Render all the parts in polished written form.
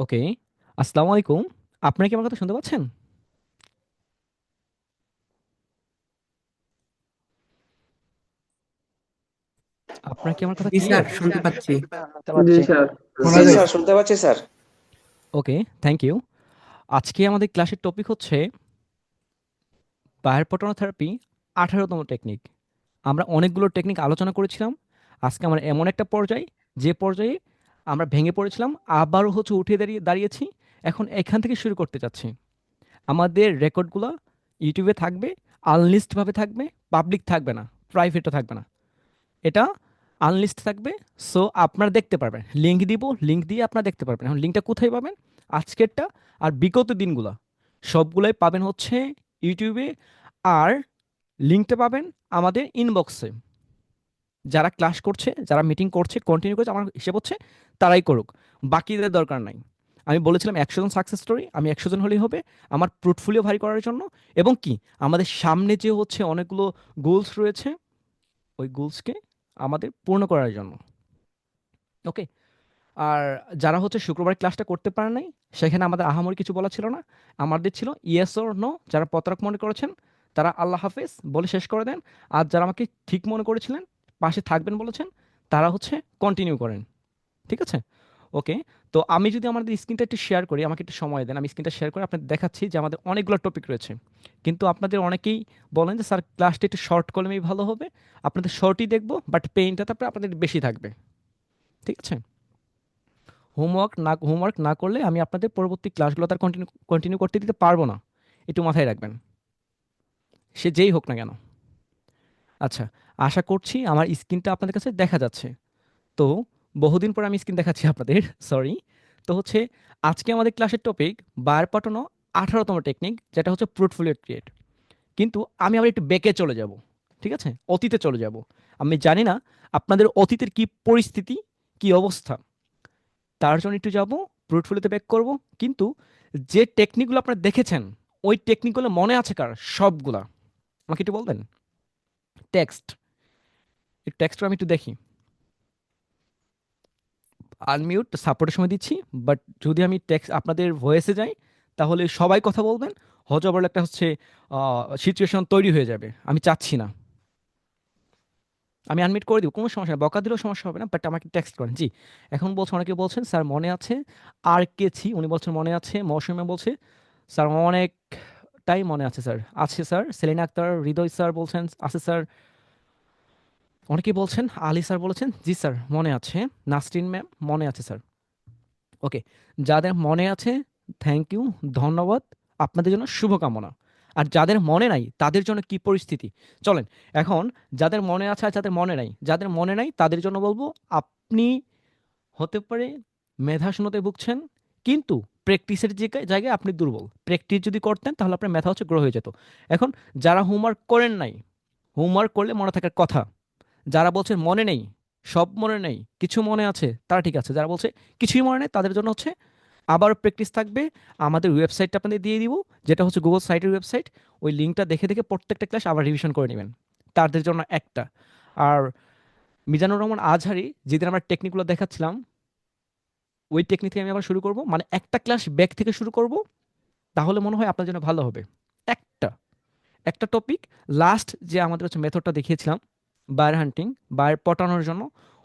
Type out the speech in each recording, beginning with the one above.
ওকে। আসসালামু আলাইকুম। আপনারা কি আমার কথা শুনতে পাচ্ছেন? আপনার কি আমার কথা জি স্যার, ক্লিয়ার? শুনতে পাচ্ছি। শুনতে জি পাচ্ছি। স্যার, জি শোনা যায়। স্যার, শুনতে পাচ্ছি স্যার। Okay, thank you. আজকে আমাদের ক্লাসের টপিক হচ্ছে বায়োপটন থেরাপি 18তম টেকনিক। আমরা অনেকগুলো টেকনিক আলোচনা করেছিলাম। আজকে আমরা এমন একটা পর্যায়ে, যে পর্যায়ে আমরা ভেঙে পড়েছিলাম, আবারও উঠে দাঁড়িয়েছি। এখন এখান থেকে শুরু করতে চাচ্ছি। আমাদের রেকর্ডগুলো ইউটিউবে থাকবে, আনলিস্টভাবে থাকবে, পাবলিক থাকবে না, প্রাইভেটও থাকবে না। এটা আনলিস্ট থাকবে। সো আপনারা দেখতে পারবেন, লিঙ্ক দিব, লিঙ্ক দিয়ে আপনারা দেখতে পারবেন। এখন লিঙ্কটা কোথায় পাবেন? আজকেরটা আর বিগত দিনগুলো সবগুলোই পাবেন ইউটিউবে। আর লিঙ্কটা পাবেন আমাদের ইনবক্সে। যারা ক্লাস করছে, যারা মিটিং করছে, কন্টিনিউ করছে, আমার হিসেব হচ্ছে তারাই করুক, বাকিদের দরকার নাই। আমি বলেছিলাম 100 জন সাকসেস স্টোরি, আমি 100 জন হলেই হবে আমার পোর্টফোলিও ভারী করার জন্য। এবং কি, আমাদের সামনে যে অনেকগুলো গোলস রয়েছে, ওই গোলসকে আমাদের পূর্ণ করার জন্য। ওকে। আর যারা শুক্রবার ক্লাসটা করতে পারে নাই, সেখানে আমাদের আহামরি কিছু বলা ছিল না। আমাদের ছিল ইয়েস অর নো। যারা প্রতারক মনে করেছেন তারা আল্লাহ হাফেজ বলে শেষ করে দেন। আর যারা আমাকে ঠিক মনে করেছিলেন, পাশে থাকবেন বলেছেন, তারা কন্টিনিউ করেন। ঠিক আছে? ওকে। তো আমি যদি আমাদের স্ক্রিনটা একটু শেয়ার করি, আমাকে একটু সময় দেন, আমি স্ক্রিনটা শেয়ার করে আপনাদের দেখাচ্ছি যে আমাদের অনেকগুলো টপিক রয়েছে। কিন্তু আপনাদের অনেকেই বলেন যে স্যার ক্লাসটা একটু শর্ট করলেই ভালো হবে। আপনাদের শর্টই দেখবো, বাট পেইনটা তারপরে আপনাদের বেশি থাকবে। ঠিক আছে? হোমওয়ার্ক না করলে আমি আপনাদের পরবর্তী ক্লাসগুলো তার কন্টিনিউ কন্টিনিউ করতে দিতে পারবো না। একটু মাথায় রাখবেন, সে যেই হোক না কেন। আচ্ছা, আশা করছি আমার স্ক্রিনটা আপনাদের কাছে দেখা যাচ্ছে। তো বহুদিন পর আমি স্ক্রিন দেখাচ্ছি আপনাদের, সরি। তো আজকে আমাদের ক্লাসের টপিক বায়ার পাঠানো 18তম টেকনিক, যেটা পোর্টফোলিও ক্রিয়েট। কিন্তু আমি আবার একটু বেঁকে চলে যাব। ঠিক আছে? অতীতে চলে যাব। আমি জানি না আপনাদের অতীতের কি পরিস্থিতি, কি অবস্থা। তার জন্য একটু যাব, পোর্টফোলিওতে ব্যাক করব। কিন্তু যে টেকনিকগুলো আপনারা দেখেছেন, ওই টেকনিকগুলো মনে আছে কার? সবগুলা আমাকে একটু বলবেন। টেক্সট, এই টেক্সটটা আমি একটু দেখি। আনমিউট সাপোর্টের সময় দিচ্ছি। বাট যদি আমি টেক্সট আপনাদের ভয়েসে যাই, তাহলে সবাই কথা বলবেন, হজবরল একটা সিচুয়েশন তৈরি হয়ে যাবে। আমি চাচ্ছি না। আমি আনমিউট করে দিব, কোনো সমস্যা নেই, বকা দিলেও সমস্যা হবে না, বাট আমাকে টেক্সট করেন। জি। এখন বলছে, অনেকে বলছেন স্যার মনে আছে। আর কেছি উনি বলছেন মনে আছে। মৌসুমে বলছে স্যার অনেকটাই মনে আছে স্যার। আছে স্যার। সেলিনা আক্তার, হৃদয় স্যার বলছেন আছে স্যার। অনেকেই বলছেন, আলী স্যার বলেছেন জি স্যার মনে আছে। নাসরিন ম্যাম মনে আছে স্যার। ওকে। যাদের মনে আছে, থ্যাংক ইউ, ধন্যবাদ। আপনাদের জন্য শুভকামনা। আর যাদের মনে নাই তাদের জন্য কি পরিস্থিতি, চলেন। এখন যাদের মনে আছে আর যাদের মনে নাই, যাদের মনে নাই তাদের জন্য বলবো, আপনি হতে পারে মেধা শূন্যতায় ভুগছেন, কিন্তু প্র্যাকটিসের জায়গায় আপনি দুর্বল। প্র্যাকটিস যদি করতেন তাহলে আপনার মেধা গ্রো হয়ে যেত। এখন যারা হোমওয়ার্ক করেন নাই, হোমওয়ার্ক করলে মনে থাকার কথা। যারা বলছেন মনে নেই, সব মনে নেই, কিছু মনে আছে, তারা ঠিক আছে। যারা বলছে কিছুই মনে নেই, তাদের জন্য আবার প্র্যাকটিস থাকবে। আমাদের ওয়েবসাইটটা আপনাদের দিয়ে দিব, যেটা গুগল সাইটের ওয়েবসাইট। ওই লিঙ্কটা দেখে দেখে প্রত্যেকটা ক্লাস আবার রিভিশন করে নেবেন। তাদের জন্য একটা। আর মিজানুর রহমান আজহারি যেদিন আমরা টেকনিকগুলো দেখাচ্ছিলাম, ওই টেকনিক থেকে আমি আবার শুরু করব, মানে একটা ক্লাস ব্যাক থেকে শুরু করব। তাহলে মনে হয় আপনার জন্য ভালো হবে। একটা একটা টপিক, লাস্ট যে আমাদের মেথডটা দেখিয়েছিলাম বায়ার হান্টিং, বায়ার পটানোর জন্য,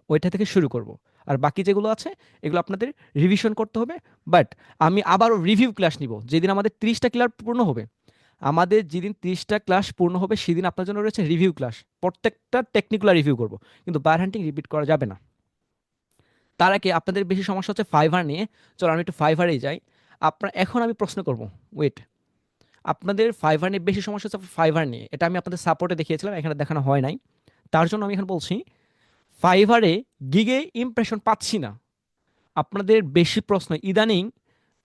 ওইটা থেকে শুরু করব। আর বাকি যেগুলো আছে এগুলো আপনাদের রিভিশন করতে হবে। বাট আমি আবারও রিভিউ ক্লাস নিব যেদিন আমাদের 30টা ক্লাস পূর্ণ হবে। আমাদের যেদিন 30টা ক্লাস পূর্ণ হবে সেদিন আপনার জন্য রয়েছে রিভিউ ক্লাস। প্রত্যেকটা টেকনিকগুলো রিভিউ করব, কিন্তু বায়ার হান্টিং রিপিট করা যাবে না। তার আগে আপনাদের বেশি সমস্যা হচ্ছে ফাইভার নিয়ে। চলো আমি একটু ফাইভারেই যাই। এখন আমি প্রশ্ন করব, ওয়েট। আপনাদের ফাইভার নিয়ে বেশি সমস্যা হচ্ছে ফাইভার নিয়ে, এটা আমি আপনাদের সাপোর্টে দেখিয়েছিলাম, এখানে দেখানো হয় নাই। তার জন্য আমি এখানে বলছি, ফাইভারে গিগে ইমপ্রেশন পাচ্ছি না। আপনাদের বেশি প্রশ্ন ইদানিং,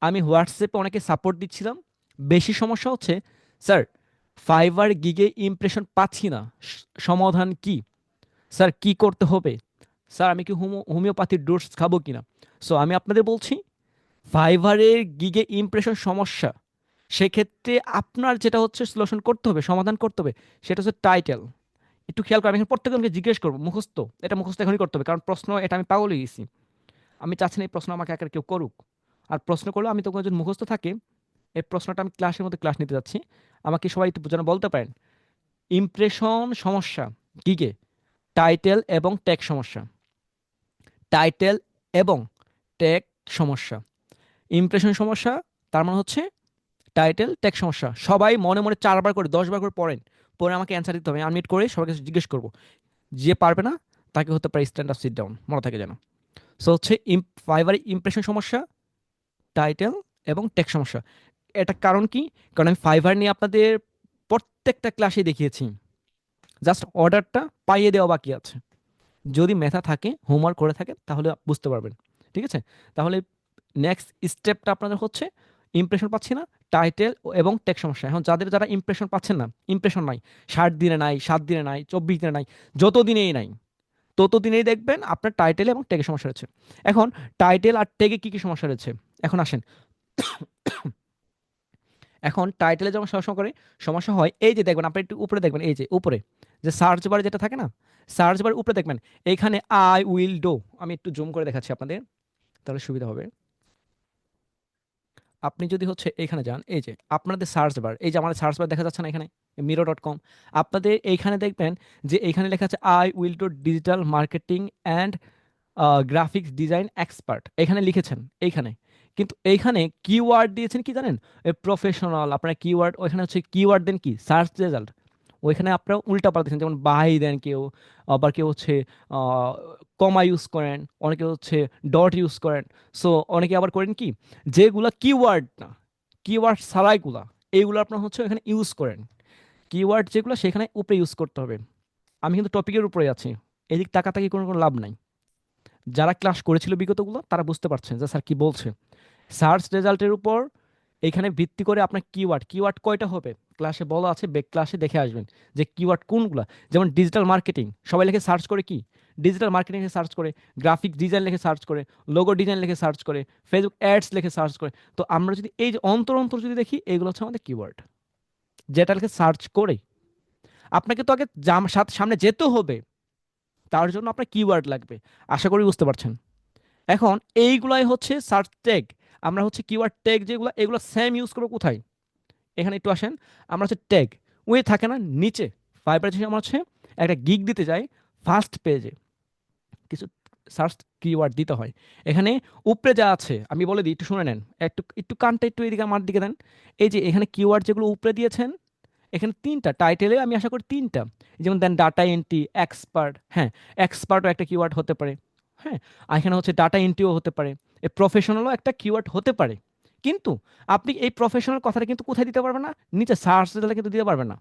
আমি হোয়াটসঅ্যাপে অনেকে সাপোর্ট দিচ্ছিলাম, বেশি সমস্যা হচ্ছে স্যার ফাইবার গিগে ইমপ্রেশন পাচ্ছি না, সমাধান কি? স্যার কি করতে হবে? স্যার আমি কি হোমিওপ্যাথির ডোজ খাবো কিনা? সো আমি আপনাদের বলছি, ফাইবারের গিগে ইমপ্রেশন সমস্যা, সেক্ষেত্রে আপনার যেটা সলিউশন করতে হবে, সমাধান করতে হবে, সেটা টাইটেল। একটু খেয়াল করে, আমি এখানে প্রত্যেকজনকে জিজ্ঞেস করবো, মুখস্থ, এটা মুখস্থ এখনই করতে হবে, কারণ প্রশ্ন এটা আমি পাগল হয়ে গেছি। আমি চাচ্ছি না এই প্রশ্ন আমাকে একা কেউ করুক। আর প্রশ্ন করলে আমি তখন যদি মুখস্থ থাকে, এই প্রশ্নটা আমি ক্লাসের মধ্যে ক্লাস নিতে যাচ্ছি, আমাকে সবাই একটু যেন বলতে পারেন ইমপ্রেশন সমস্যা কি কে, টাইটেল এবং ট্যাগ সমস্যা, টাইটেল এবং ট্যাগ সমস্যা। ইমপ্রেশন সমস্যা তার মানে হচ্ছে টাইটেল ট্যাগ সমস্যা। সবাই মনে মনে 4বার করে 10বার করে পড়েন, পরে আমাকে অ্যান্সার দিতে হবে, আনমিট করে সবাইকে জিজ্ঞেস করবো। যে পারবে না তাকে হতে পারে স্ট্যান্ড আপ সিট ডাউন, মনে থাকে যেন। সো হচ্ছে ফাইবারে ইমপ্রেশন সমস্যা, টাইটেল এবং ট্যাগ সমস্যা। এটা কারণ কি? কারণ আমি ফাইবার নিয়ে আপনাদের প্রত্যেকটা ক্লাসে দেখিয়েছি, জাস্ট অর্ডারটা পাইয়ে দেওয়া বাকি আছে। যদি মেথা থাকে, হোমওয়ার্ক করে থাকে, তাহলে বুঝতে পারবেন। ঠিক আছে? তাহলে নেক্সট স্টেপটা আপনাদের হচ্ছে ইমপ্রেশন পাচ্ছি না, টাইটেল এবং ট্যাগ সমস্যা। এখন যারা ইমপ্রেশন পাচ্ছেন না, ইমপ্রেশন নাই, 60 দিনে নাই, 7 দিনে নাই, 24 দিনে নাই, যত দিনেই নাই, তত দিনেই দেখবেন আপনার টাইটেল এবং ট্যাগে সমস্যা রয়েছে। এখন টাইটেল আর ট্যাগে কি কি সমস্যা রয়েছে, এখন আসেন। এখন টাইটেলে যখন সমস্যা করে, সমস্যা হয় এই যে দেখবেন, আপনি একটু উপরে দেখবেন, এই যে উপরে যে সার্চ বার যেটা থাকে না, সার্চ বার উপরে দেখবেন এইখানে আই উইল ডো। আমি একটু জুম করে দেখাচ্ছি আপনাদের, তাহলে সুবিধা হবে। আপনি যদি হচ্ছে এখানে যান, এই যে আপনাদের সার্চ বার, এই যে আমাদের সার্চ বার দেখা যাচ্ছে না এখানে, miro.com, আপনাদের এইখানে দেখবেন যে এইখানে লেখা আছে I will do digital marketing and graphics design expert, এখানে লিখেছেন এইখানে। কিন্তু এইখানে কিওয়ার্ড দিয়েছেন কি জানেন, প্রফেশনাল। আপনারা কিওয়ার্ড ওইখানে হচ্ছে কিওয়ার্ড দেন কি সার্চ রেজাল্ট, ওইখানে আপনারা উল্টা পাল্টা, যেমন বাই দেন কেউ, আবার কেউ হচ্ছে কমা ইউজ করেন, অনেকে হচ্ছে ডট ইউজ করেন। সো অনেকে আবার করেন কি, যেগুলা কিওয়ার্ড না, কিওয়ার্ড ছাড়াইগুলা, এইগুলো আপনার হচ্ছে এখানে ইউজ করেন। কিওয়ার্ড যেগুলো সেখানে উপরে ইউজ করতে হবে। আমি কিন্তু টপিকের উপরে আছি, এদিক তাকাতাকি কোনো কোনো লাভ নাই। যারা ক্লাস করেছিল বিগতগুলো তারা বুঝতে পারছেন যে স্যার কি বলছে। সার্চ রেজাল্টের উপর এখানে ভিত্তি করে আপনার কিওয়ার্ড, কিওয়ার্ড কয়টা হবে ক্লাসে বলা আছে, বেক ক্লাসে দেখে আসবেন যে কিওয়ার্ড কোনগুলা। যেমন ডিজিটাল মার্কেটিং, সবাই লিখে সার্চ করে কি, ডিজিটাল মার্কেটিং লিখে সার্চ করে, গ্রাফিক ডিজাইন লিখে সার্চ করে, লোগো ডিজাইন লিখে সার্চ করে, ফেসবুক অ্যাডস লিখে সার্চ করে। তো আমরা যদি এই যে অন্তর অন্তর যদি দেখি, এগুলো হচ্ছে আমাদের কিওয়ার্ড, যেটা লিখে সার্চ করে। আপনাকে তো আগে সামনে যেতে হবে, তার জন্য আপনার কিওয়ার্ড লাগবে। আশা করি বুঝতে পারছেন। এখন এইগুলাই হচ্ছে সার্চ ট্যাগ। আমরা হচ্ছে কিওয়ার্ড ট্যাগ যেগুলো, এগুলো সেম ইউজ করবো কোথায়, এখানে একটু আসেন। আমরা হচ্ছে ট্যাগ ওই থাকে না নিচে, ফাইবার যে আমরা হচ্ছে একটা গিগ দিতে যাই, ফার্স্ট পেজে কিছু সার্চ কিওয়ার্ড দিতে হয়। এখানে উপরে যা আছে আমি বলে দিই, একটু শুনে নেন, একটু একটু কানটা একটু এদিকে আমার দিকে দেন। এই যে এখানে কিওয়ার্ড যেগুলো উপরে দিয়েছেন, এখানে 3টা টাইটেলে, আমি আশা করি 3টা, যেমন দেন ডাটা এন্ট্রি এক্সপার্ট, হ্যাঁ, এক্সপার্টও একটা কিওয়ার্ড হতে পারে। হ্যাঁ, আর এখানে হচ্ছে ডাটা এন্ট্রিও হতে পারে, এই প্রফেশনালও একটা কিওয়ার্ড হতে পারে। কিন্তু আপনি এই প্রফেশনাল কথাটা কিন্তু কোথায় দিতে পারবেন না, নিচে সার্চ দিলে কিন্তু দিতে পারবেন না।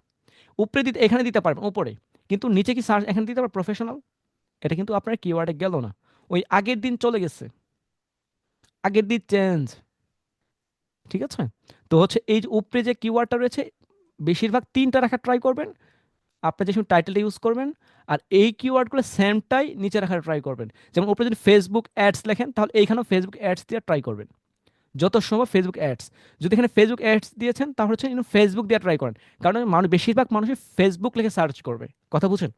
উপরে দিতে, এখানে দিতে পারবেন উপরে, কিন্তু নিচে কি সার্চ এখানে দিতে পারবেন প্রফেশনাল, এটা কিন্তু আপনার কিওয়ার্ডে গেল না, ওই আগের দিন চলে গেছে, আগের দিন চেঞ্জ। ঠিক আছে? তো হচ্ছে এই যে উপরে যে কিওয়ার্ডটা রয়েছে, বেশিরভাগ 3টা রাখার ট্রাই করবেন আপনি যে সময় টাইটেলটা ইউজ করবেন। আর এই কিওয়ার্ডগুলো সেমটাই নিচে রাখার ট্রাই করবেন। যেমন উপরে যদি ফেসবুক অ্যাডস লেখেন, তাহলে এইখানেও ফেসবুক অ্যাডস দিয়ে ট্রাই করবেন, যত সম্ভব ফেসবুক অ্যাডস। যদি এখানে ফেসবুক অ্যাডস দিয়েছেন, তাহলে হচ্ছে ফেসবুক দিয়ে ট্রাই করেন। কারণ মানুষ, বেশিরভাগ মানুষই ফেসবুক লিখে সার্চ করবে, কথা বুঝেন।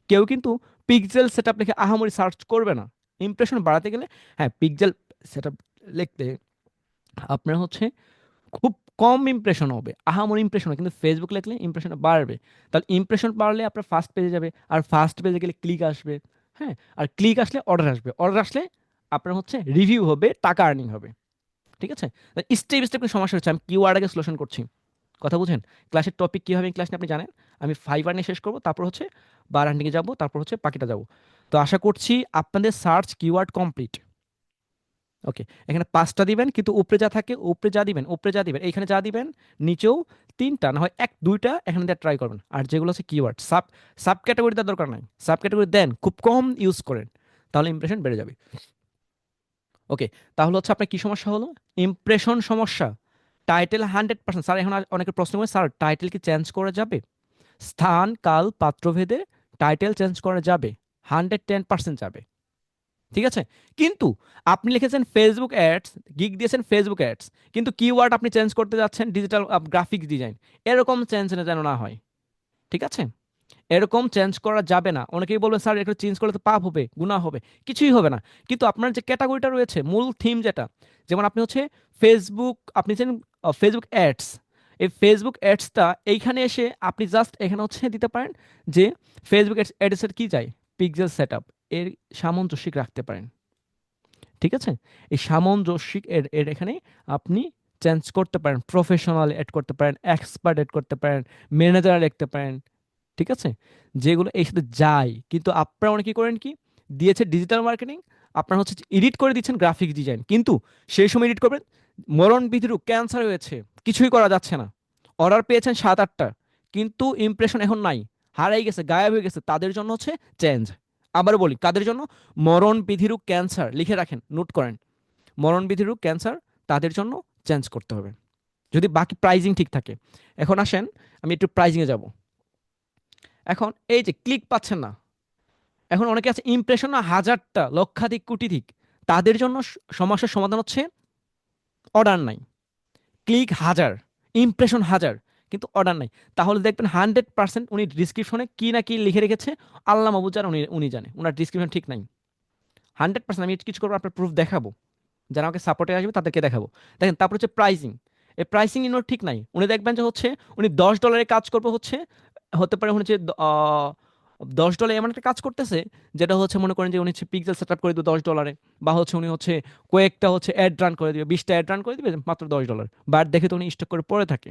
কেউ কিন্তু পিক্সেল সেট আপ লিখে আহামরি সার্চ করবে না। ইমপ্রেশন বাড়াতে গেলে, হ্যাঁ, পিক্সেল সেট আপ লিখতে আপনার হচ্ছে খুব কম ইমপ্রেশন হবে, আহামরি ইমপ্রেশন হবে, কিন্তু ফেসবুক লিখলে ইমপ্রেশনটা বাড়বে। তাহলে ইমপ্রেশন বাড়লে আপনার ফার্স্ট পেজে যাবে, আর ফার্স্ট পেজে গেলে ক্লিক আসবে। হ্যাঁ, আর ক্লিক আসলে অর্ডার আসবে, অর্ডার আসলে আপনার হচ্ছে রিভিউ হবে, টাকা আর্নিং হবে। ঠিক আছে? স্টেপ স্টেপ সমস্যা হচ্ছে, আমি কিওয়ার্ড আগে সলিউশন করছি, কথা বুঝেন। ক্লাসের টপিক কী হবে ক্লাস নিয়ে আপনি জানেন। আমি ফাইবার নিয়ে শেষ করবো, তারপর হচ্ছে বার হান্ডিংয়ে যাবো, তারপর হচ্ছে পাখিটা যাবো। তো আশা করছি আপনাদের সার্চ কিওয়ার্ড কমপ্লিট। ওকে, এখানে 5টা দিবেন, কিন্তু উপরে যা থাকে, উপরে যা দিবেন, উপরে যা দিবেন, এইখানে যা দিবেন, নিচেও 3টা না হয় 1 2টা এখানে দিয়ে ট্রাই করবেন। আর যেগুলো হচ্ছে কিওয়ার্ড, সাব সাব ক্যাটাগরি দেওয়ার দরকার নাই, সাব ক্যাটাগরি দেন, খুব কম ইউজ করেন, তাহলে ইমপ্রেশন বেড়ে যাবে। ওকে, তাহলে হচ্ছে আপনার কি সমস্যা হলো, ইমপ্রেশন সমস্যা। টাইটেল 100%, স্যার এখন অনেকে প্রশ্ন করে, স্যার টাইটেল কি চেঞ্জ করা যাবে, স্থান কাল পাত্রভেদে টাইটেল চেঞ্জ করা যাবে, 110% যাবে। ঠিক আছে? কিন্তু আপনি লিখেছেন ফেসবুক অ্যাডস, গিগ দিয়েছেন ফেসবুক অ্যাডস, কিন্তু কিওয়ার্ড আপনি চেঞ্জ করতে যাচ্ছেন ডিজিটাল গ্রাফিক্স ডিজাইন, এরকম চেঞ্জ যেন না হয়। ঠিক আছে? এরকম চেঞ্জ করা যাবে না। অনেকেই বলবে স্যার এটা চেঞ্জ করলে তো পাপ হবে, গুনাহ হবে। কিছুই হবে না। কিন্তু আপনার যে ক্যাটাগরিটা রয়েছে, মূল থিম যেটা, যেমন আপনি হচ্ছে ফেসবুক, আপনি জানেন ফেসবুক অ্যাডস, এই ফেসবুক অ্যাডসটা এইখানে এসে আপনি জাস্ট এখানে হচ্ছে দিতে পারেন যে ফেসবুক অ্যাডসের কি চাই, পিক্সেল সেটআপ, এর সামঞ্জস্যিক রাখতে পারেন। ঠিক আছে, এই সামঞ্জস্যিক এর এর এখানে আপনি চেঞ্জ করতে পারেন, প্রফেশনাল অ্যাড করতে পারেন, এক্সপার্ট অ্যাড করতে পারেন, ম্যানেজার লিখতে পারেন। ঠিক আছে, যেগুলো এই সাথে যায়। কিন্তু আপনারা অনেকে করেন কি, দিয়েছে ডিজিটাল মার্কেটিং, আপনারা হচ্ছে এডিট করে দিচ্ছেন গ্রাফিক্স ডিজাইন, কিন্তু সেই সময় এডিট করবেন মরণ বিধিরু ক্যান্সার হয়েছে, কিছুই করা যাচ্ছে না। অর্ডার পেয়েছেন 7-8টা, কিন্তু ইমপ্রেশন এখন নাই, হারাই গেছে, গায়েব হয়ে গেছে। তাদের জন্য হচ্ছে চেঞ্জ। আবার বলি, কাদের জন্য? মরণ বিধিরু ক্যান্সার, লিখে রাখেন, নোট করেন, মরণ বিধিরু ক্যান্সার, তাদের জন্য চেঞ্জ করতে হবে, যদি বাকি প্রাইজিং ঠিক থাকে। এখন আসেন, আমি একটু প্রাইজিংয়ে যাব। এখন এই যে ক্লিক পাচ্ছেন না, এখন অনেকে আছে ইমপ্রেশন না হাজারটা, লক্ষাধিক, কোটিধিক, তাদের জন্য সমস্যার সমাধান হচ্ছে অর্ডার নাই। ক্লিক হাজার, ইমপ্রেশন হাজার, কিন্তু অর্ডার নাই। তাহলে দেখবেন 100% উনি ডিসক্রিপশনে কি না কি লিখে রেখেছে, আল্লাহ মাবুদ জানে, উনি উনি জানে, ওনার ডিসক্রিপশন ঠিক নাই। 100% আমি কিছু করবো, আপনার প্রুফ দেখাবো, যারা আমাকে সাপোর্টে আসবে তাদেরকে দেখাবো। দেখেন, তারপর হচ্ছে প্রাইসিং, এই প্রাইসিং ইনোর ঠিক নাই। উনি দেখবেন যে হচ্ছে উনি $10 কাজ করবে, হচ্ছে হতে পারে হচ্ছে $10 এমন একটা কাজ করতেছে, যেটা হচ্ছে মনে করেন যে উনি হচ্ছে পিক্সেল সেট আপ করে দিবে $10, বা হচ্ছে উনি হচ্ছে কয়েকটা হচ্ছে অ্যাড রান করে দিবে, 20টা অ্যাড রান করে দিবে মাত্র $10, বাট দেখে তো উনি স্টক করে পড়ে থাকে।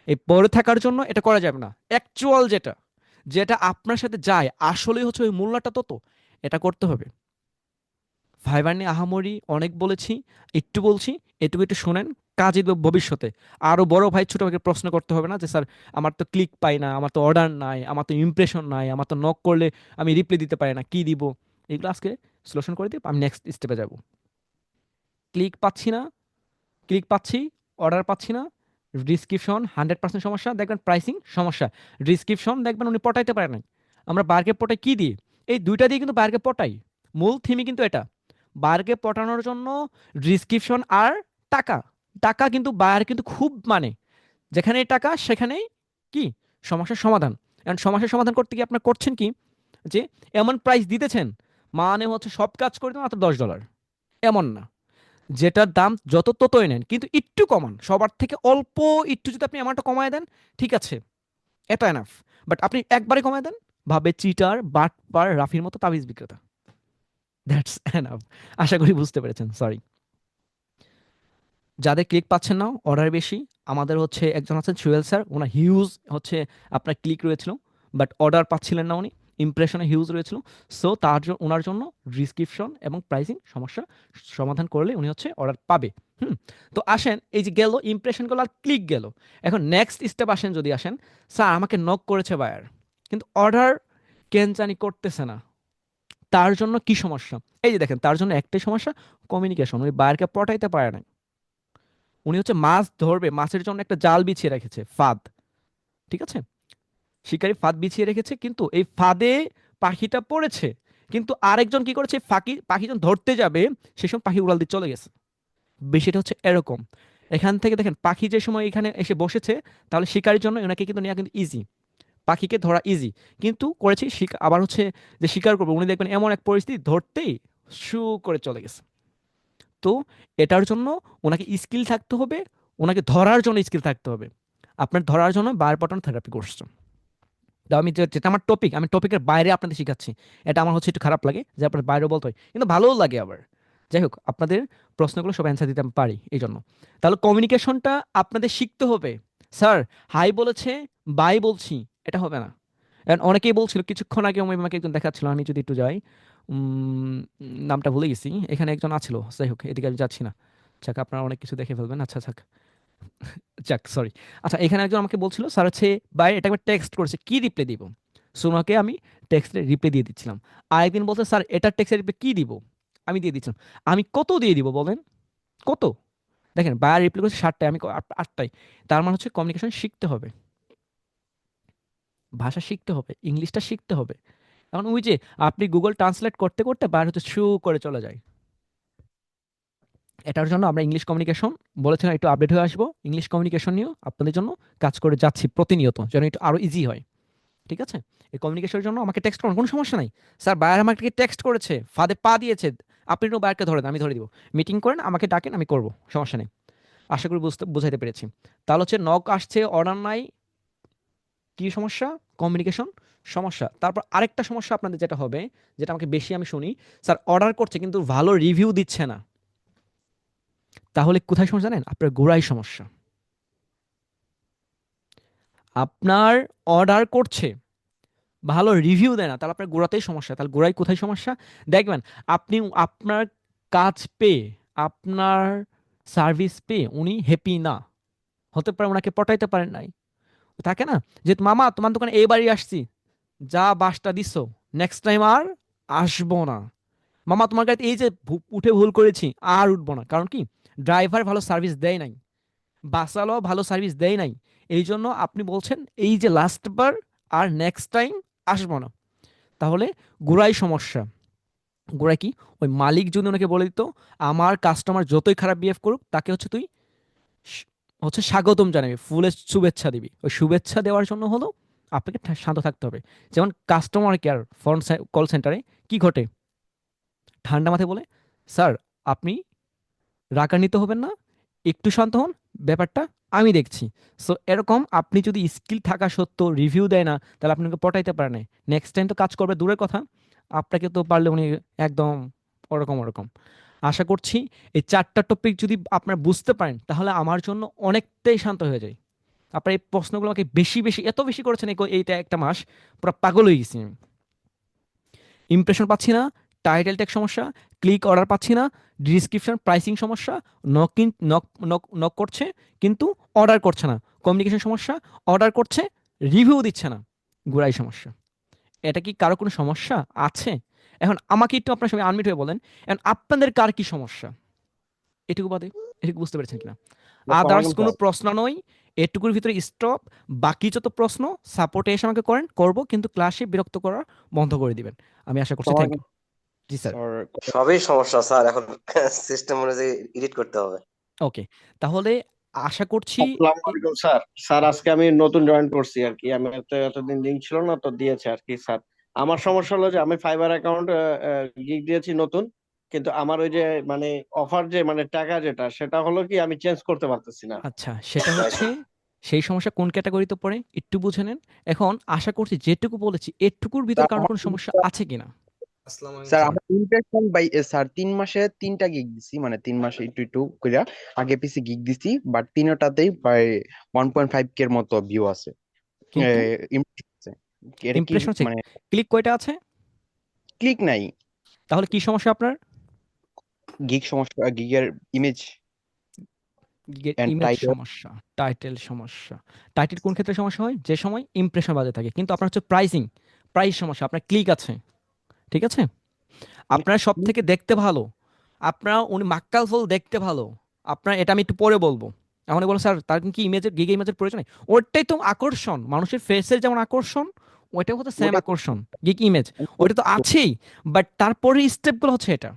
এই পড়ে থাকার জন্য এটা করা যাবে না। অ্যাকচুয়াল যেটা, যেটা আপনার সাথে যায়, আসলেই হচ্ছে ওই মূল্যটা তত, এটা করতে হবে। ফাইবার নিয়ে আহামরি অনেক বলেছি, একটু বলছি, এটুকু একটু শোনেন, কাজে দেব ভবিষ্যতে। আরো বড় ভাই ছোট ভাইকে প্রশ্ন করতে হবে না যে স্যার আমার তো ক্লিক পাই না, আমার তো অর্ডার নাই, আমার তো ইমপ্রেশন নাই, আমার তো নক করলে আমি রিপ্লাই দিতে পারি না, কি দিব। এগুলো আজকে সলিউশন করে দিই, আমি নেক্সট স্টেপে যাব। ক্লিক পাচ্ছি না, ক্লিক পাচ্ছি, অর্ডার পাচ্ছি না, ডিসক্রিপশন 100% সমস্যা, দেখবেন প্রাইসিং সমস্যা। ডিসক্রিপশন দেখবেন উনি পটাইতে পারে নাই, আমরা বারকে পটাই কি দিয়ে, এই দুইটা দিয়ে কিন্তু বারকে পটাই। মূল থিমই কিন্তু এটা, বায়ারকে পটানোর জন্য ডিসক্রিপশন আর টাকা। টাকা কিন্তু বায়ার কিন্তু খুব মানে, যেখানে টাকা সেখানেই কি সমস্যার সমাধান। এখন সমস্যার সমাধান করতে গিয়ে আপনার করছেন কি, যে এমন প্রাইস দিতেছেন, মানে হচ্ছে সব কাজ করে দেন মাত্র $10, এমন না, যেটার দাম যত ততই নেন, কিন্তু একটু কমান, সবার থেকে অল্প একটু যদি আপনি অ্যামাউন্টটা কমায় দেন, ঠিক আছে, এটা এনাফ। বাট আপনি একবারে কমায় দেন, ভাবে চিটার, বাটপার, রাফির মতো তাবিজ বিক্রেতা, দ্যাটস এনাফ। আশা করি বুঝতে পেরেছেন, সরি। যাদের ক্লিক পাচ্ছেন না, অর্ডার বেশি, আমাদের হচ্ছে একজন আছেন সুয়েল স্যার, ওনার হিউজ হচ্ছে আপনার ক্লিক রয়েছিল, বাট অর্ডার পাচ্ছিলেন না উনি, ইমপ্রেশনে হিউজ রয়েছিল। সো তার জন্য, ওনার জন্য ডিসক্রিপশন এবং প্রাইসিং সমস্যা সমাধান করলে উনি হচ্ছে অর্ডার পাবে। হুম। তো আসেন, এই যে গেল ইমপ্রেশন গেল আর ক্লিক গেল, এখন নেক্সট স্টেপ আসেন, যদি আসেন, স্যার আমাকে নক করেছে বায়ার, কিন্তু অর্ডার কেন জানি করতেছে না, তার জন্য কি সমস্যা? এই যে দেখেন, তার জন্য একটাই সমস্যা, কমিউনিকেশন, ওই বায়ারকে পটাইতে পারে না। উনি হচ্ছে মাছ ধরবে, মাছের জন্য একটা জাল বিছিয়ে রেখেছে, ফাঁদ। ঠিক আছে, শিকারী ফাঁদ বিছিয়ে রেখেছে, কিন্তু এই ফাঁদে পাখিটা পড়েছে, কিন্তু আরেকজন কি করেছে, পাখি যখন ধরতে যাবে, সে সময় পাখি উড়াল দিয়ে চলে গেছে। বিষয়টা হচ্ছে এরকম। এখান থেকে দেখেন, পাখি যে সময় এখানে এসে বসেছে, তাহলে শিকারির জন্য ওনাকে কিন্তু নেওয়া কিন্তু ইজি, পাখিকে ধরা ইজি। কিন্তু করেছি আবার হচ্ছে যে শিকার করবো, উনি দেখবেন এমন এক পরিস্থিতি, ধরতেই শু করে চলে গেছে। তো এটার জন্য ওনাকে স্কিল থাকতে হবে, ওনাকে ধরার জন্য স্কিল থাকতে হবে। আপনার ধরার জন্য বায়ার পটন থেরাপি কোর্স। তো আমি যেটা আমার টপিক, আমি টপিকের বাইরে আপনাদের শিখাচ্ছি, এটা আমার হচ্ছে একটু খারাপ লাগে যে আপনার বাইরেও বলতে হয়, কিন্তু ভালোও লাগে আবার। যাই হোক, আপনাদের প্রশ্নগুলো সব অ্যান্সার দিতে আমি পারি এই জন্য। তাহলে কমিউনিকেশনটা আপনাদের শিখতে হবে। স্যার হাই বলেছে, বাই বলছি, এটা হবে না। And অনেকেই বলছিল, কিছুক্ষণ আগে আমাকে একজন দেখাচ্ছিল, আমি যদি একটু যাই, নামটা ভুলে গেছি, এখানে একজন আছিল, যাই হোক এদিকে আমি যাচ্ছি না। যাক, আপনারা অনেক কিছু দেখে ফেলবেন, আচ্ছা যাক, যাক সরি। আচ্ছা, এখানে একজন আমাকে বলছিল স্যার হচ্ছে ভাই এটা একবার টেক্সট করেছে, কি রিপ্লাই দিব? সো ওনাকে আমি টেক্সটে রিপ্লাই দিয়ে দিচ্ছিলাম। আরেকদিন বলছে স্যার এটা টেক্সটের রিপ্লাই কি দিব? আমি দিয়ে দিচ্ছিলাম। আমি কত দিয়ে দিব বলেন, কত? দেখেন, বায়ার রিপ্লাই করছে 7টায়, আমি 8টায়। তার মানে হচ্ছে কমিউনিকেশন শিখতে হবে, ভাষা শিখতে হবে, ইংলিশটা শিখতে হবে। এখন ওই যে আপনি গুগল ট্রান্সলেট করতে করতে বায়ার হচ্ছে শু করে চলে যায়। এটার জন্য আমরা ইংলিশ কমিউনিকেশন বলেছিলাম একটু আপডেট হয়ে আসবো, ইংলিশ কমিউনিকেশন নিয়েও আপনাদের জন্য কাজ করে যাচ্ছি প্রতিনিয়ত, যেন একটু আরো ইজি হয়। ঠিক আছে? এই কমিউনিকেশনের জন্য আমাকে টেক্সট করুন, কোনো সমস্যা নাই। স্যার বায়ার আমাকে টেক্সট করেছে, ফাঁদে পা দিয়েছে, আপনি একটু বায়ারকে ধরেন, আমি ধরে দিব। মিটিং করেন, আমাকে ডাকেন, আমি করব, সমস্যা নেই। আশা করি বুঝাইতে পেরেছি। তাহলে হচ্ছে নক আসছে, অর্ডার নাই, কি সমস্যা? কমিউনিকেশন সমস্যা। তারপর আরেকটা সমস্যা আপনাদের যেটা হবে, যেটা আমাকে বেশি আমি শুনি, স্যার অর্ডার করছে কিন্তু ভালো রিভিউ দিচ্ছে না। তাহলে কোথায় সমস্যা জানেন? আপনার গোড়ায় সমস্যা। আপনার অর্ডার করছে, ভালো রিভিউ দেয় না, তাহলে আপনার গোড়াতেই সমস্যা। তাহলে গোড়ায় কোথায় সমস্যা? দেখবেন, আপনি আপনার কাজ পেয়ে, আপনার সার্ভিস পেয়ে উনি হ্যাপি না, হতে পারে ওনাকে পটাইতে পারেন নাই। থাকে না যে, মামা তোমার দোকানে এইবারই আসছি, যা বাসটা দিছো, নেক্সট টাইম আর আসবো না। মামা তোমার গাড়িতে এই যে উঠে ভুল করেছি, আর উঠবো না। কারণ কি? ড্রাইভার ভালো সার্ভিস দেয় নাই, বাসালো ভালো সার্ভিস দেয় নাই, এই জন্য আপনি বলছেন এই যে লাস্ট বার আর নেক্সট টাইম আসবো না। তাহলে গোড়াই সমস্যা। গোড়ায় কি? ওই মালিক যদি ওনাকে বলে দিত, আমার কাস্টমার যতই খারাপ বিহেভ করুক তাকে হচ্ছে তুই স- হচ্ছে স্বাগতম জানাবি, ফুলের শুভেচ্ছা দিবি। ওই শুভেচ্ছা দেওয়ার জন্য হলো আপনাকে শান্ত থাকতে হবে। যেমন কাস্টমার কেয়ার ফোন কল সেন্টারে কি ঘটে? ঠান্ডা মাথায় বলে, স্যার আপনি রাগান্বিত হবেন না, একটু শান্ত হন, ব্যাপারটা আমি দেখছি। সো এরকম আপনি যদি স্কিল থাকা সত্ত্বেও রিভিউ দেয় না, তাহলে আপনাকে পটাইতে পারে না। নেক্সট টাইম তো কাজ করবে দূরের কথা, আপনাকে তো পারলে উনি একদম ওরকম ওরকম। আশা করছি এই 4টা টপিক যদি আপনারা বুঝতে পারেন, তাহলে আমার জন্য অনেকটাই শান্ত হয়ে যায়। আপনার এই প্রশ্নগুলো আমাকে বেশি বেশি এত বেশি করেছেন, এইটা একটা মাস পুরো পাগল হয়ে গেছি আমি। ইমপ্রেশন পাচ্ছি না, টাইটেল ট্যাগ সমস্যা, ক্লিক অর্ডার পাচ্ছি না, ডিসক্রিপশন প্রাইসিং সমস্যা, নক নক নক নক করছে কিন্তু অর্ডার করছে না, কমিউনিকেশন সমস্যা, অর্ডার করছে রিভিউ দিচ্ছে না, গুড়াই সমস্যা। এটা কি কারো কোনো সমস্যা আছে? এখন আমাকে একটু আপনার সঙ্গে আনমিট হয়ে বলেন, এখন আপনাদের কার কি সমস্যা? এটুকু বাদে, এটুকু বুঝতে পেরেছেন কিনা? আসসালামু আদার্স আলাইকুম কোনো স্যার। প্রশ্ন নয়, এটুকুর ভিতরে স্টপ। বাকি যত প্রশ্ন সাপোর্টে এসে আমাকে করেন, করবো, কিন্তু ক্লাসে বিরক্ত করা বন্ধ করে দিবেন। আমি আশা করছি। আসসালামু থ্যাংক আলাইকুম ইউ। G sir. স্যার। সবই সমস্যা স্যার, এখন সিস্টেম অনুযায়ী এডিট করতে হবে। ওকে, তাহলে আশা করছি আসসালামু এ- আলাইকুম স্যার। স্যার আজকে আমি নতুন জয়েন করছি আর কি, আমি তো এতদিন লিঙ্ক ছিল না তো দিয়েছে আর কি স্যার। আমার সমস্যা হলো যে আমি ফাইবার অ্যাকাউন্ট গিগ দিয়েছি নতুন, কিন্তু আমার ওই যে মানে অফার যে মানে টাকা যেটা সেটা হলো কি আমি চেঞ্জ করতে পারতেছি না। আচ্ছা, সেটা হচ্ছে আচ্ছা, সেই সমস্যা কোন ক্যাটাগরিতে পড়ে একটু বুঝে নেন। এখন আশা করছি যেটুকু বলেছি এটুকুর ভিতর স্যার কারণ আমার কোনো সমস্যা আছে কিনা। আসসালামু আলাইকুম স্যার স্যার। আমার ইমপ্রেশন বাই স্যার 3 মাসে 3টা গিগ দিছি, মানে 3 মাসে একটু একটু কইরা আগে পিছে গিগ দিছি, বাট তিনটাতেই প্রায় 1.5 কে এর মতো ভিউ আছে। কিন্তু impression আছে। এটা কি ইমপ্রেশন হচ্ছে, মানে ক্লিক কয়টা আছে? ক্লিক নাই? তাহলে কি সমস্যা আপনার? গিগ সমস্যা, গিগের ইমেজ এন্ড ইমেজ টাইটেল। সমস্যা, টাইটেল সমস্যা। টাইটেল কোন ক্ষেত্রে সমস্যা হয়? যে সময় ইমপ্রেশন বাজে থাকে। কিন্তু আপনার হচ্ছে প্রাইসিং, প্রাইস সমস্যা। আপনার ক্লিক আছে, ঠিক আছে, মানে আপনার সব থেকে দেখতে ভালো, আপনার উনি মাক্কাল ফুল দেখতে ভালো, আপনার এটা আমি একটু পরে বলবো। এখন বলো স্যার তার কি ইমেজের গিগে ইমেজের প্রয়োজন নেই? ওইটাই তো আকর্ষণ, মানুষের ফেসের যেমন আকর্ষণ, ওইটাও হচ্ছে সেম ওটা আকর্ষণ, গিগ ইমেজ। ওইটা তো আছেই, বাট তারপরে স্টেপগুলো হচ্ছে এটা।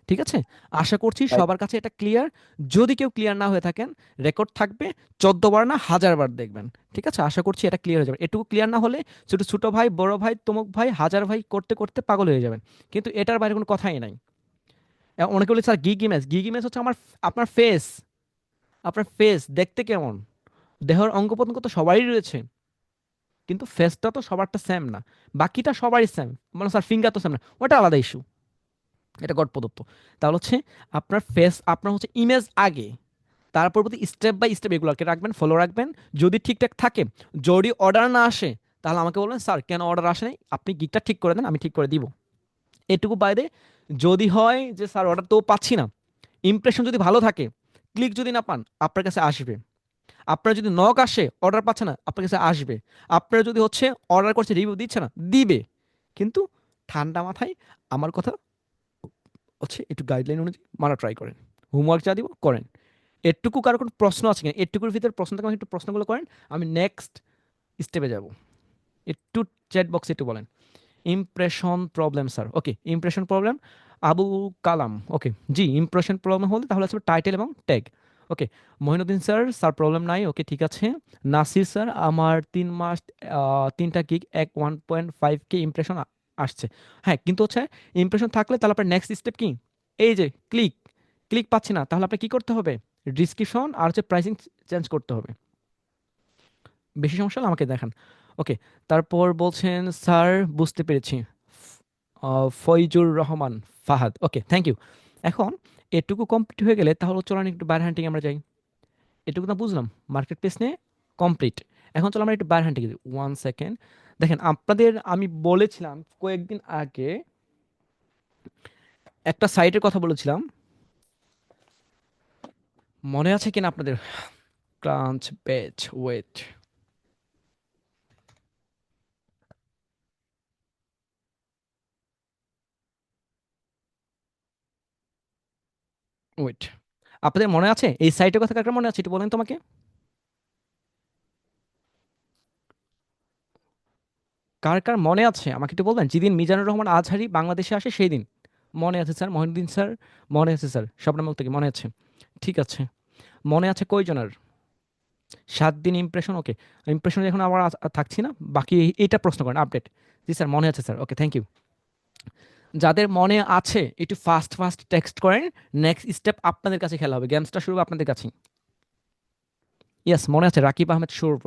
ঠিক আছে, আশা করছি সবার কাছে এটা ক্লিয়ার। যদি কেউ ক্লিয়ার না হয়ে থাকেন, রেকর্ড থাকবে, 14 বার না 1000 বার দেখবেন। ঠিক আছে, আশা করছি এটা ক্লিয়ার হয়ে যাবে। এটুকু ক্লিয়ার না হলে ছোট ছোট ভাই, বড় ভাই, তমুক ভাই, হাজার ভাই করতে করতে পাগল হয়ে যাবেন। কিন্তু এটার বাইরে কোনো কথাই নাই। অনেকে বলে sir gig image, gig image হচ্ছে আমার, আপনার ফেস, আপনার ফেস দেখতে কেমন, দেহের অঙ্গ প্রত্যঙ্গ তো সবারই রয়েছে, কিন্তু ফেসটা তো সবারটা সেম না, বাকিটা সবারই সেম। মানে স্যার ফিঙ্গার তো সেম না, ওটা আলাদা ইস্যু, এটা গড প্রদত্ত। তাহলে হচ্ছে আপনার ফেস, আপনার হচ্ছে ইমেজ আগে, তার পরবর্তী স্টেপ বাই স্টেপ এগুলোকে রাখবেন, ফলো রাখবেন। যদি ঠিকঠাক থাকে, যদি অর্ডার না আসে, তাহলে আমাকে বলবেন স্যার কেন অর্ডার আসে নাই, আপনি গিকটা ঠিক করে দেন, আমি ঠিক করে দিব। এটুকু বাইরে, যদি হয় যে স্যার অর্ডার তো পাচ্ছি না, ইমপ্রেশন যদি ভালো থাকে, ক্লিক যদি না পান, আপনার কাছে আসবে। আপনার যদি নক আসে, অর্ডার পাচ্ছে না, আপনার কাছে আসবে। আপনার যদি হচ্ছে অর্ডার করছে রিভিউ দিচ্ছে না, দিবে। কিন্তু ঠান্ডা মাথায় আমার কথা হচ্ছে একটু গাইডলাইন অনুযায়ী মানা ট্রাই করেন। হোমওয়ার্ক যা দিব করেন। এটুকু কারো কোনো প্রশ্ন আছে কিনা, এটুকুর ভিতরে প্রশ্ন থাকে আমাকে একটু প্রশ্নগুলো করেন, আমি নেক্সট স্টেপে যাব। একটু চ্যাট বক্সে একটু বলেন। ইমপ্রেশন প্রবলেম স্যার, ওকে, ইমপ্রেশন প্রবলেম, আবু কালাম, ওকে জি, ইমপ্রেশন প্রবলেম হলে তাহলে আসলে টাইটেল এবং ট্যাগ। ওকে, মহিনুদ্দিন স্যার, স্যার প্রবলেম নাই, ওকে ঠিক আছে। নাসির স্যার, আমার 3 মাস 3টা গিগ 1.5K ইমপ্রেশন আসছে। হ্যাঁ, কিন্তু হচ্ছে ইমপ্রেশন থাকলে তাহলে আপনার নেক্সট স্টেপ কি? এই যে ক্লিক, ক্লিক পাচ্ছি না, তাহলে আপনার কি করতে হবে? ডিসক্রিপশন আর হচ্ছে প্রাইসিং চেঞ্জ করতে হবে। বেশি সমস্যা হলে আমাকে দেখান। ওকে, তারপর বলছেন স্যার বুঝতে পেরেছি। Faizur Rahman Fahad, okay thank you. এখন এটুকু কমপ্লিট হয়ে গেলে তাহলে চলুন একটু বাইরে হান্টিং আমরা যাই। এটুকু না বুঝলাম, মার্কেট প্লেস নিয়ে কমপ্লিট। এখন চলো আমরা একটু বাইরে হান্টিং যাই। 1 সেকেন্ড, দেখেন আপনাদের আমি বলেছিলাম কয়েকদিন আগে একটা সাইটের কথা বলেছিলাম, মনে আছে কিনা আপনাদের? ক্রাঞ্চ বেচ, ওয়েট ওয়েট, আপনাদের মনে আছে এই সাইটের কথা? কার কার মনে আছে একটু বলেন তোমাকে। কার কার মনে আছে আমাকে একটু বলবেন? যেদিন মিজানুর রহমান আজহারি বাংলাদেশে আসে সেই দিন। মনে আছে স্যার? মহিউদ্দিন স্যার মনে আছে স্যার? শবনম মুক্তাকে মনে আছে? ঠিক আছে, মনে আছে কয়জনের? 7 দিন ইমপ্রেশন, ওকে। ইমপ্রেশন এখন আবার থাকছি না, বাকি এইটা প্রশ্ন করেন আপডেট। জি স্যার মনে আছে স্যার, ওকে থ্যাংক ইউ। যাদের মনে আছে একটু ফাস্ট ফাস্ট টেক্সট করেন, নেক্সট স্টেপ আপনাদের কাছে খেলা হবে, গেমসটা শুরু হবে আপনাদের কাছেই। ইয়েস মনে আছে, রাকিব আহমেদ সৌরভ,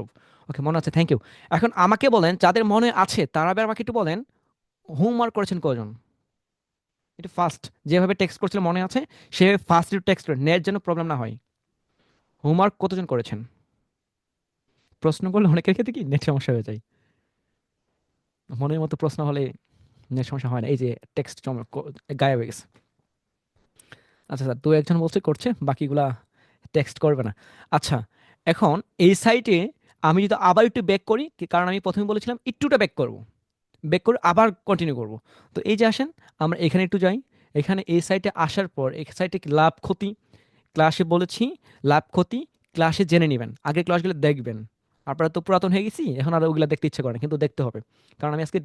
ওকে মনে আছে থ্যাংক ইউ। এখন আমাকে বলেন যাদের মনে আছে তারা আবার আমাকে একটু বলেন হোমওয়ার্ক করেছেন কজন? একটু ফাস্ট, যেভাবে টেক্সট করছিল মনে আছে সেভাবে ফাস্ট একটু টেক্সট করেন, নেট যেন প্রবলেম না হয়। হোমওয়ার্ক কতজন করেছেন? প্রশ্ন করলে অনেকের ক্ষেত্রে কি নেট সমস্যা হয়ে যায়, মনের মতো প্রশ্ন হলে নেট সমস্যা হয় না। এই যে টেক্সট গায়েব হয়ে গেছে। আচ্ছা স্যার, দু একজন বলছে করছে, বাকিগুলা টেক্সট করবে না। আচ্ছা, এখন এই সাইটে আমি যদি আবার একটু ব্যাক করি, কারণ আমি প্রথমে বলেছিলাম একটুটা ব্যাক করব, ব্যাক করে আবার কন্টিনিউ করব। তো এই যে আসেন, আমরা এখানে একটু যাই। এখানে এই সাইটে আসার পর এই সাইটে লাভ ক্ষতি ক্লাসে বলেছি, লাভ ক্ষতি ক্লাসে জেনে নেবেন, আগের ক্লাসগুলো দেখবেন। আপনারা তো পুরাতন হয়ে গেছি, এখন আর ওইগুলো দেখতে ইচ্ছে করে না, কিন্তু দেখতে হবে। কারণ আমি আজকে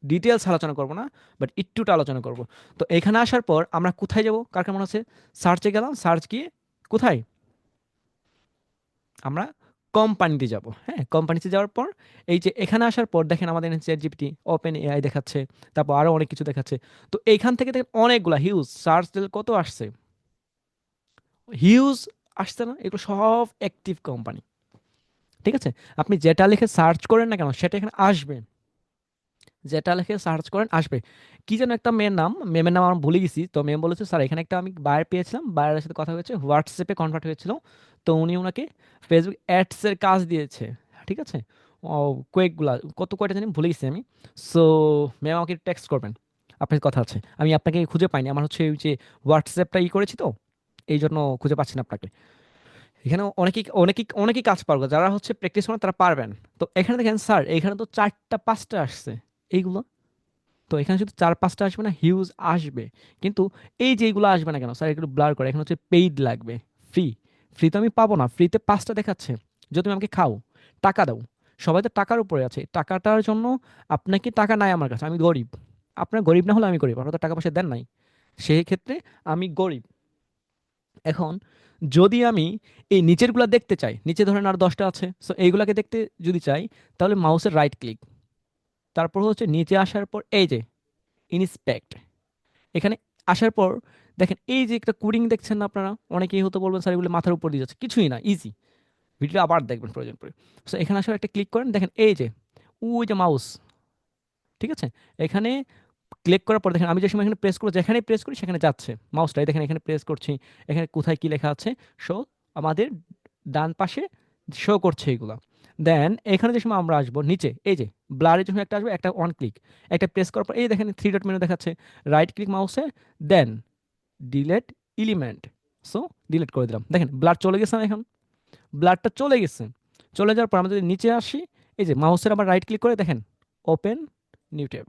ডিটেলস আলোচনা করব না, বাট একটুটা আলোচনা করব। তো এখানে আসার পর আমরা কোথায় যাব? কার কেমন আছে? সার্চে গেলাম, সার্চ গিয়ে কোথায় আমরা কোম্পানিতে যাব। হ্যাঁ, কোম্পানিতে যাওয়ার পর এই যে এখানে আসার পর দেখেন আমাদের চ্যাট জিপিটি, ওপেন এআই দেখাচ্ছে, তারপর আরও অনেক কিছু দেখাচ্ছে। তো এইখান থেকে দেখেন অনেকগুলা হিউজ সার্চ দিলে কত আসছে, হিউজ আসছে না? এগুলো সব অ্যাক্টিভ কোম্পানি। ঠিক আছে, আপনি যেটা লিখে সার্চ করেন না কেন সেটা এখানে আসবে, যেটা লিখে সার্চ করেন আসবে। কি যেন একটা মেয়ের নাম, মেমের নাম আমার ভুলে গেছি। তো মেম বলেছে স্যার এখানে একটা আমি বায়ার পেয়েছিলাম, বায়ারের সাথে কথা হয়েছে, হোয়াটসঅ্যাপে কনভার্ট হয়েছিল, তো উনি ওনাকে ফেসবুক অ্যাডসের কাজ দিয়েছে। ঠিক আছে, ও কয়েকগুলা, কত কয়টা জানি ভুলে গেছি আমি। সো ম্যাম আমাকে টেক্সট করবেন, আপনার কথা আছে। আমি আপনাকে খুঁজে পাইনি, আমার হচ্ছে ওই যে হোয়াটসঅ্যাপটা করেছি তো, এই জন্য খুঁজে পাচ্ছি না আপনাকে। এখানে অনেকেই অনেকেই অনেকেই কাজ পারবে, যারা হচ্ছে প্র্যাকটিস করেন তারা পারবেন। তো এখানে দেখেন স্যার, এখানে তো 4টা 5টা আসছে এইগুলো। তো এখানে শুধু 4 5টা আসবে না, হিউজ আসবে। কিন্তু এই যে এইগুলো আসবে না কেন স্যার? এগুলো ব্লার করে, এখন হচ্ছে পেইড লাগবে, ফ্রি। ফ্রি তো আমি পাবো না, ফ্রিতে 5টা দেখাচ্ছে। যদি তুমি আমাকে খাও, টাকা দাও, সবাই তো টাকার উপরে আছে, টাকাটার জন্য আপনাকে টাকা নাই আমার কাছে, আমি গরিব। আপনার গরিব না হলে আমি গরিব, আপনার তো টাকা পয়সা দেন নাই, সেই ক্ষেত্রে আমি গরিব। এখন যদি আমি এই নিচেরগুলা দেখতে চাই, নিচে ধরেন আর 10টা আছে, সো এইগুলাকে দেখতে যদি চাই, তাহলে মাউসের রাইট ক্লিক, তারপর হচ্ছে নিচে আসার পর এই যে ইন্সপেক্ট, এখানে আসার পর দেখেন এই যে একটা কোডিং দেখছেন না আপনারা? অনেকেই হয়তো বলবেন স্যার এগুলো মাথার উপর দিয়ে যাচ্ছে, কিছুই না, ইজি। ভিডিও আবার দেখবেন প্রয়োজন পড়ে। সো এখানে আসার একটা ক্লিক করেন, দেখেন এই যে ওই যে মাউস, ঠিক আছে, এখানে ক্লিক করার পর দেখেন আমি যে সময় এখানে প্রেস করি, যেখানে প্রেস করি সেখানে যাচ্ছে মাউসটাই, দেখেন এখানে প্রেস করছি, এখানে কোথায় কি লেখা আছে শো আমাদের ডান পাশে শো করছে এগুলা। দেন এখানে যে সময় আমরা আসবো নিচে, এই যে ব্লারে যখন একটা আসবে, একটা অন ক্লিক, একটা প্রেস করার পর এই দেখেন 3 ডট মেনু দেখাচ্ছে, রাইট ক্লিক মাউসে, দেন ডিলেট এলিমেন্ট। সো ডিলিট করে দিলাম, দেখেন ব্লার চলে গেছে না? এখন ব্লারটা চলে গেছে। চলে যাওয়ার পর আমরা যদি নিচে আসি, এই যে মাউসের আবার রাইট ক্লিক করে দেখেন ওপেন নিউ ট্যাব,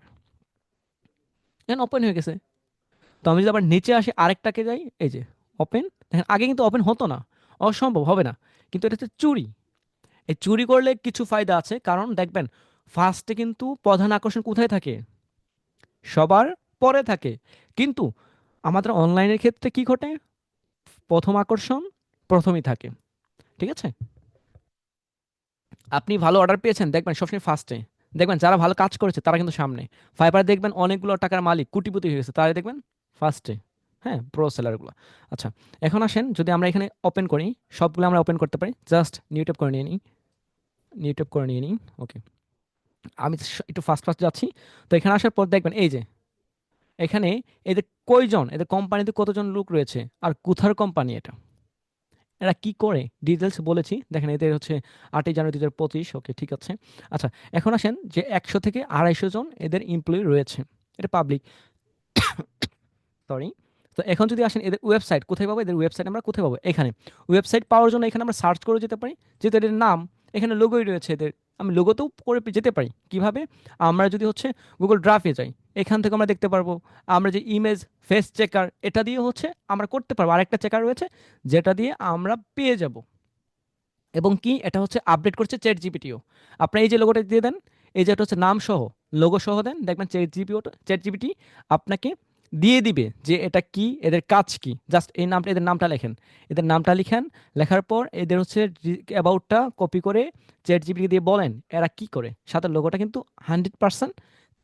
এখন ওপেন হয়ে গেছে। তো আমি যদি আবার নিচে আসি আরেকটাকে যাই, এই যে ওপেন, দেখেন আগে কিন্তু ওপেন হতো না, অসম্ভব হবে না। কিন্তু এটা হচ্ছে চুরি। এই চুরি করলে কিছু ফায়দা আছে, কারণ দেখবেন ফার্স্টে কিন্তু প্রধান আকর্ষণ কোথায় থাকে? সবার পরে থাকে। কিন্তু আমাদের অনলাইনের ক্ষেত্রে কি ঘটে? প্রথম আকর্ষণ প্রথমেই থাকে। ঠিক আছে, আপনি ভালো অর্ডার পেয়েছেন দেখবেন সবসময় ফার্স্টে, দেখবেন যারা ভালো কাজ করেছে তারা কিন্তু সামনে। ফাইবার দেখবেন অনেকগুলো টাকার মালিক কোটিপতি হয়ে গেছে, তারা দেখবেন ফার্স্টে। হ্যাঁ, প্রো সেলারগুলো। আচ্ছা, এখন আসেন যদি আমরা এখানে ওপেন করি, সবগুলো আমরা ওপেন করতে পারি, জাস্ট নিউ ট্যাব করে নিয়ে নিই, নিউ ট্যাব করে নিয়ে নিই। ওকে, আমি একটু ফাস্ট ফাস্ট যাচ্ছি। তো এখানে আসার পর দেখবেন এই যে এখানে এদের কয়জন, এদের কোম্পানিতে কতজন লোক রয়েছে আর কোথার কোম্পানি এটা, এরা কি করে ডিটেলস বলেছি। দেখেন এদের হচ্ছে 8ই জানুয়ারি 2025। ওকে, ঠিক আছে। আচ্ছা, এখন আসেন যে 100 থেকে 250 জন এদের এমপ্লয়ি রয়েছে, এটা পাবলিক, সরি। তো এখন যদি আসেন এদের ওয়েবসাইট কোথায় পাবো, এদের ওয়েবসাইট আমরা কোথায় পাবো, এখানে ওয়েবসাইট পাওয়ার জন্য এখানে আমরা সার্চ করে যেতে পারি, যেহেতু এদের নাম এখানে লোগোই রয়েছে এদের, আমি লোগোতেও করে যেতে পারি। কিভাবে, আমরা যদি হচ্ছে গুগল ড্রাফে যাই, এখান থেকে আমরা দেখতে পারবো, আমরা যে ইমেজ ফেস চেকার এটা দিয়ে হচ্ছে আমরা করতে পারবো, আরেকটা চেকার রয়েছে যেটা দিয়ে আমরা পেয়ে যাব। এবং কি এটা হচ্ছে আপডেট করছে চ্যাট জিপিটিও। আপনার এই যে লোগোটা দিয়ে দেন, এই যে এটা হচ্ছে নাম সহ লোগো সহ দেন, দেখবেন চ্যাট জিপিটি আপনাকে দিয়ে দিবে যে এটা কি, এদের কাজ কি। জাস্ট এই নামটা, এদের নামটা লেখেন, এদের নামটা লিখেন, লেখার পর এদের হচ্ছে অ্যাবাউটটা কপি করে চ্যাট জিপিটি দিয়ে বলেন এরা কি করে, সাথে লোগোটা কিন্তু 100%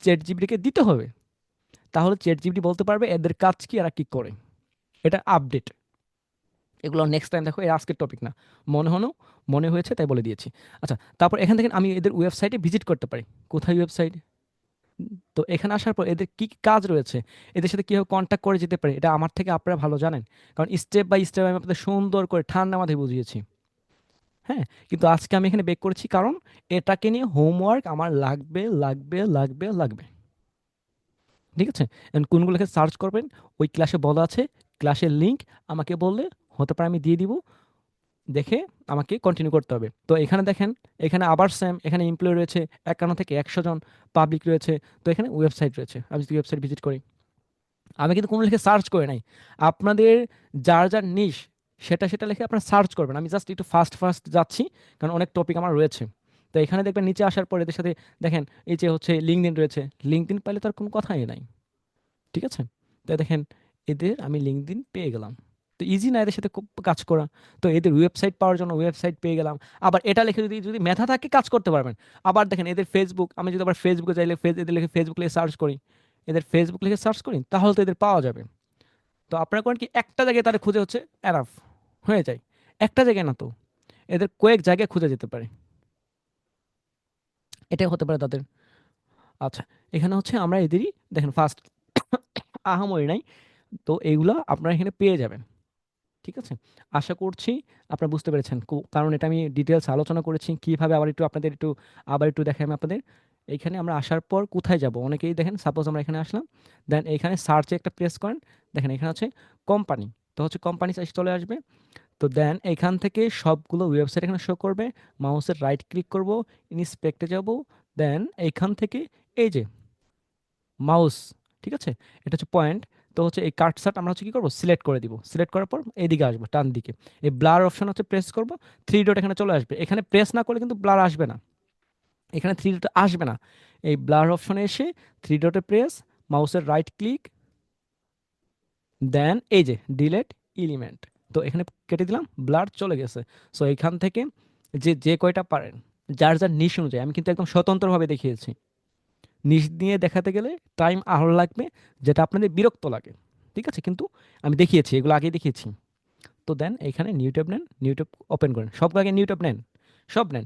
চ্যাট জিপিটিকে দিতে হবে। তাহলে চ্যাট জিপিটি বলতে পারবে এদের কাজ কি, এরা কি করে। এটা আপডেট, এগুলো নেক্সট টাইম দেখো, এর আজকের টপিক না, মনে হলো, মনে হয়েছে তাই বলে দিয়েছি। আচ্ছা, তারপর এখান থেকে আমি এদের ওয়েবসাইটে ভিজিট করতে পারি। কোথায় ওয়েবসাইট, তো এখানে আসার পর এদের কি কি কাজ রয়েছে, এদের সাথে কীভাবে কন্ট্যাক্ট করে যেতে পারি, এটা আমার থেকে আপনারা ভালো জানেন, কারণ স্টেপ বাই স্টেপ আমি আপনাদের সুন্দর করে ঠান্ডা মাথায় বুঝিয়েছি। হ্যাঁ, কিন্তু আজকে আমি এখানে বেক করেছি কারণ এটাকে নিয়ে হোমওয়ার্ক আমার লাগবে লাগবে লাগবে লাগবে। ঠিক আছে, এখন কোনগুলোকে সার্চ করবেন ওই ক্লাসে বলা আছে, ক্লাসের লিঙ্ক আমাকে বললে হতে পারে আমি দিয়ে দিব, দেখে আমাকে কন্টিনিউ করতে হবে। তো এখানে দেখেন, এখানে আবার সেম, এখানে এমপ্লয় রয়েছে 51 থেকে 100 জন, পাবলিক রয়েছে। তো এখানে ওয়েবসাইট রয়েছে, আমি যদি ওয়েবসাইট ভিজিট করি, আমি কিন্তু কোনো লিখে সার্চ করে নাই, আপনাদের যার যার নিশ সেটা সেটা লিখে আপনারা সার্চ করবেন। আমি জাস্ট একটু ফাস্ট ফাস্ট যাচ্ছি কারণ অনেক টপিক আমার রয়েছে। তো এখানে দেখবেন নিচে আসার পর এদের সাথে দেখেন এই যে হচ্ছে লিঙ্কডইন রয়েছে, লিঙ্কডইন পাইলে তার কোনো কথাই নাই। ঠিক আছে, তাই দেখেন এদের আমি লিঙ্কডইন পেয়ে গেলাম। তো ইজি না এদের সাথে খুব কাজ করা। তো এদের ওয়েবসাইট পাওয়ার জন্য ওয়েবসাইট পেয়ে গেলাম। আবার এটা লিখে যদি যদি মেধা থাকে কাজ করতে পারবেন। আবার দেখেন এদের ফেসবুক, আমি যদি আবার ফেসবুকে চাইলে এদের লিখে ফেসবুক লিখে সার্চ করি, এদের ফেসবুক লিখে সার্চ করি, তাহলে তো এদের পাওয়া যাবে। তো আপনারা করেন কি, একটা জায়গায় তারা খুঁজে হচ্ছে এনাফ হয়ে যায়, একটা জায়গায় না তো, এদের কয়েক জায়গায় খুঁজে যেতে পারে, এটাই হতে পারে তাদের। আচ্ছা, এখানে হচ্ছে আমরা এদেরই দেখেন ফার্স্ট আহামরি নাই, তো এইগুলা আপনারা এখানে পেয়ে যাবেন। ঠিক আছে, আশা করছি আপনারা বুঝতে পেরেছেন, কারণ এটা আমি ডিটেলস আলোচনা করেছি কিভাবে। আবার একটু আপনাদের একটু আবার একটু দেখাই আমি আপনাদের। এইখানে আমরা আসার পর কোথায় যাব, অনেকেই দেখেন সাপোজ আমরা এখানে আসলাম, দেন এখানে সার্চে একটা প্রেস করেন, দেখেন এখানে আছে কোম্পানি, তো হচ্ছে কোম্পানি সাইজ চলে আসবে। তো দেন এখান থেকে সবগুলো ওয়েবসাইট এখানে শো করবে, মাউসের রাইট ক্লিক করব, ইন্সপেক্টে যাব, দেন এইখান থেকে এই যে মাউস, ঠিক আছে, এটা হচ্ছে পয়েন্ট। তো হচ্ছে এই কার্সারটা আমরা হচ্ছে কি করবো, সিলেক্ট করে দিব, সিলেক্ট করার পর এইদিকে আসবো টান দিকে, এই ব্লার অপশন হচ্ছে প্রেস করব, 3 ডট এখানে চলে আসবে। এখানে প্রেস না করলে কিন্তু ব্লার আসবে না, এখানে 3 ডট আসবে না। এই ব্লার অপশনে এসে 3 ডটে প্রেস, মাউসের রাইট ক্লিক, দেন এই যে ডিলেট এলিমেন্ট, তো এখানে কেটে দিলাম, ব্লার চলে গেছে। সো এখান থেকে যে যে কয়টা পারেন, যার যার নিশ অনুযায়ী, আমি কিন্তু একদম স্বতন্ত্রভাবে দেখিয়েছি। নিজ দিয়ে দেখাতে গেলে টাইম আরও লাগবে, যেটা আপনাদের বিরক্ত লাগে। ঠিক আছে, কিন্তু আমি দেখিয়েছি, এগুলো আগেই দেখিয়েছি। তো দেন এখানে নিউ ট্যাব নেন, নিউ ট্যাব ওপেন করেন, সব আগে নিউ ট্যাব নেন, সব নেন,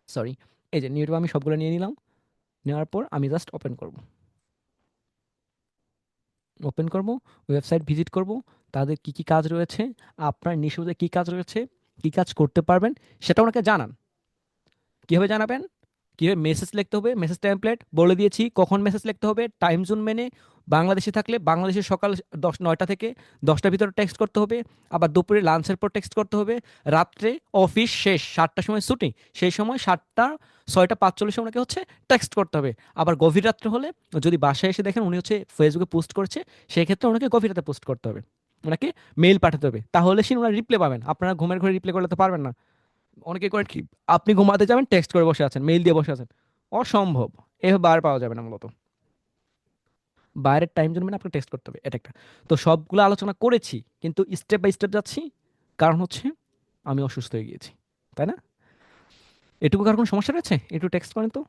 সরি। এই যে নিউ ট্যাব আমি সবগুলো নিয়ে নিলাম, নেওয়ার পর আমি জাস্ট ওপেন করব, ওপেন করব, ওয়েবসাইট ভিজিট করব, তাদের কি কি কাজ রয়েছে, আপনার নিঃসন্দেহে কি কাজ রয়েছে, কি কাজ করতে পারবেন সেটা ওনাকে জানান। কীভাবে জানাবেন, কীভাবে মেসেজ লিখতে হবে, মেসেজ টেমপ্লেট বলে দিয়েছি, কখন মেসেজ লিখতে হবে টাইম জোন মেনে, বাংলাদেশে থাকলে বাংলাদেশের সকাল 9টা থেকে 10টার ভিতরে টেক্সট করতে হবে, আবার দুপুরে লাঞ্চের পর টেক্সট করতে হবে, রাত্রে অফিস শেষ 7টার সময় ছুটি, সেই সময় 6টা 45 ওনাকে হচ্ছে টেক্সট করতে হবে। আবার গভীর রাত্রে হলে যদি বাসায় এসে দেখেন উনি হচ্ছে ফেসবুকে পোস্ট করছে, সেই ক্ষেত্রে ওনাকে গভীর রাতে পোস্ট করতে হবে, ওনাকে মেইল পাঠাতে হবে, তাহলে সে ওনার রিপ্লাই পাবেন। আপনারা ঘুমের ঘরে রিপ্লাই করলে তো পারবেন না। অনেকে করে কি, আপনি ঘুমাতে যাবেন টেক্সট করে বসে আছেন, মেইল দিয়ে বসে আছেন, অসম্ভব, এভাবে বার পাওয়া যাবে না মূলত। বাইরের টাইম জোন মানে আপনাকে টেক্সট করতে হবে, এটা একটা। তো সবগুলো আলোচনা করেছি, কিন্তু স্টেপ বাই স্টেপ যাচ্ছি, কারণ হচ্ছে আমি অসুস্থ হয়ে গিয়েছি, তাই না? এটুকু কার কোনো সমস্যা রয়েছে? একটু টেক্সট করেন তো।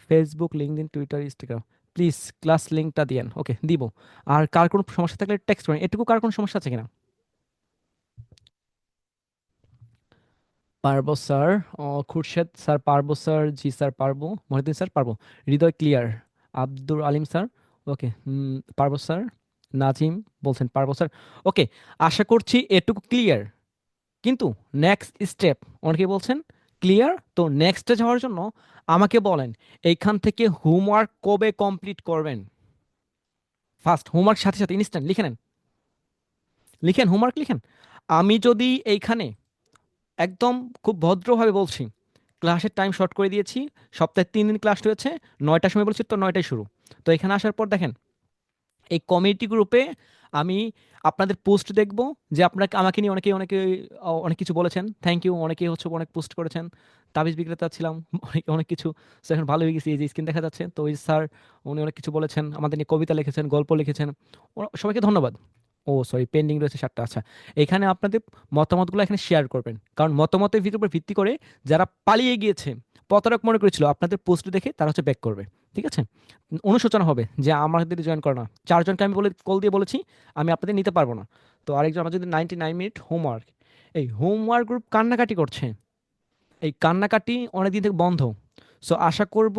Facebook, LinkedIn, Twitter, Instagram, please class লিঙ্কটা দিয়েন। ওকে, দিব। আর কার কোনো সমস্যা থাকলে টেক্সট করেন। এটুকু কার কোনো সমস্যা আছে কিনা? পারবো স্যার। খুরশেদ স্যার পারবো স্যার, জি স্যার পারবো। মহিউদ্দিন স্যার পারবো। হৃদয় clear. Abdul Alim sir okay, পারবো স্যার। নাজিম বলছেন পারবো স্যার। ওকে, আশা করছি এটুকু ক্লিয়ার। কিন্তু নেক্সট স্টেপ, অনেকে বলছেন ক্লিয়ার, তো নেক্সটে যাওয়ার জন্য আমাকে বলেন এইখান থেকে হোমওয়ার্ক কবে কমপ্লিট করবেন। ফার্স্ট হোমওয়ার্ক সাথে সাথে ইনস্ট্যান্ট লিখে নেন, লিখেন হোমওয়ার্ক লিখেন। আমি যদি এইখানে একদম খুব ভদ্রভাবে বলছি, ক্লাসের টাইম শর্ট করে দিয়েছি, সপ্তাহে 3 দিন ক্লাস রয়েছে, 9টার সময় বলছি, তো 9টায় শুরু। তো এখানে আসার পর দেখেন এই কমিউনিটি গ্রুপে আমি আপনাদের পোস্ট দেখব, যে আপনাকে আমাকে নিয়ে অনেকে অনেকে অনেক কিছু বলেছেন, থ্যাংক ইউ। অনেকে হচ্ছে অনেক পোস্ট করেছেন, তাবিজ বিক্রেতা ছিলাম, অনেক অনেক কিছু। তো এখন ভালো হয়ে গেছি, এই যে স্ক্রিন দেখা যাচ্ছে, তো ওই স্যার উনি অনেক কিছু বলেছেন, আমাদের নিয়ে কবিতা লিখেছেন, গল্প লিখেছেন, সবাইকে ধন্যবাদ। ও সরি, পেন্ডিং রয়েছে 7টা। আচ্ছা, এখানে আপনাদের মতামতগুলো এখানে শেয়ার করবেন, কারণ মতামতের উপর ভিত্তি করে যারা পালিয়ে গিয়েছে, প্রতারক মনে করেছিল, আপনাদের পোস্ট দেখে তারা হচ্ছে ব্যাক করবে। ঠিক আছে, অনুশোচনা হবে যে আমাদের জয়েন করে না। 4জনকে আমি বলে কল দিয়ে বলেছি আমি আপনাদের নিতে পারবো না। তো আরেকজন আমার যদি 99 মিনিট হোমওয়ার্ক, এই হোমওয়ার্ক গ্রুপ কান্নাকাটি করছে, এই কান্নাকাটি অনেকদিন থেকে বন্ধ। সো আশা করব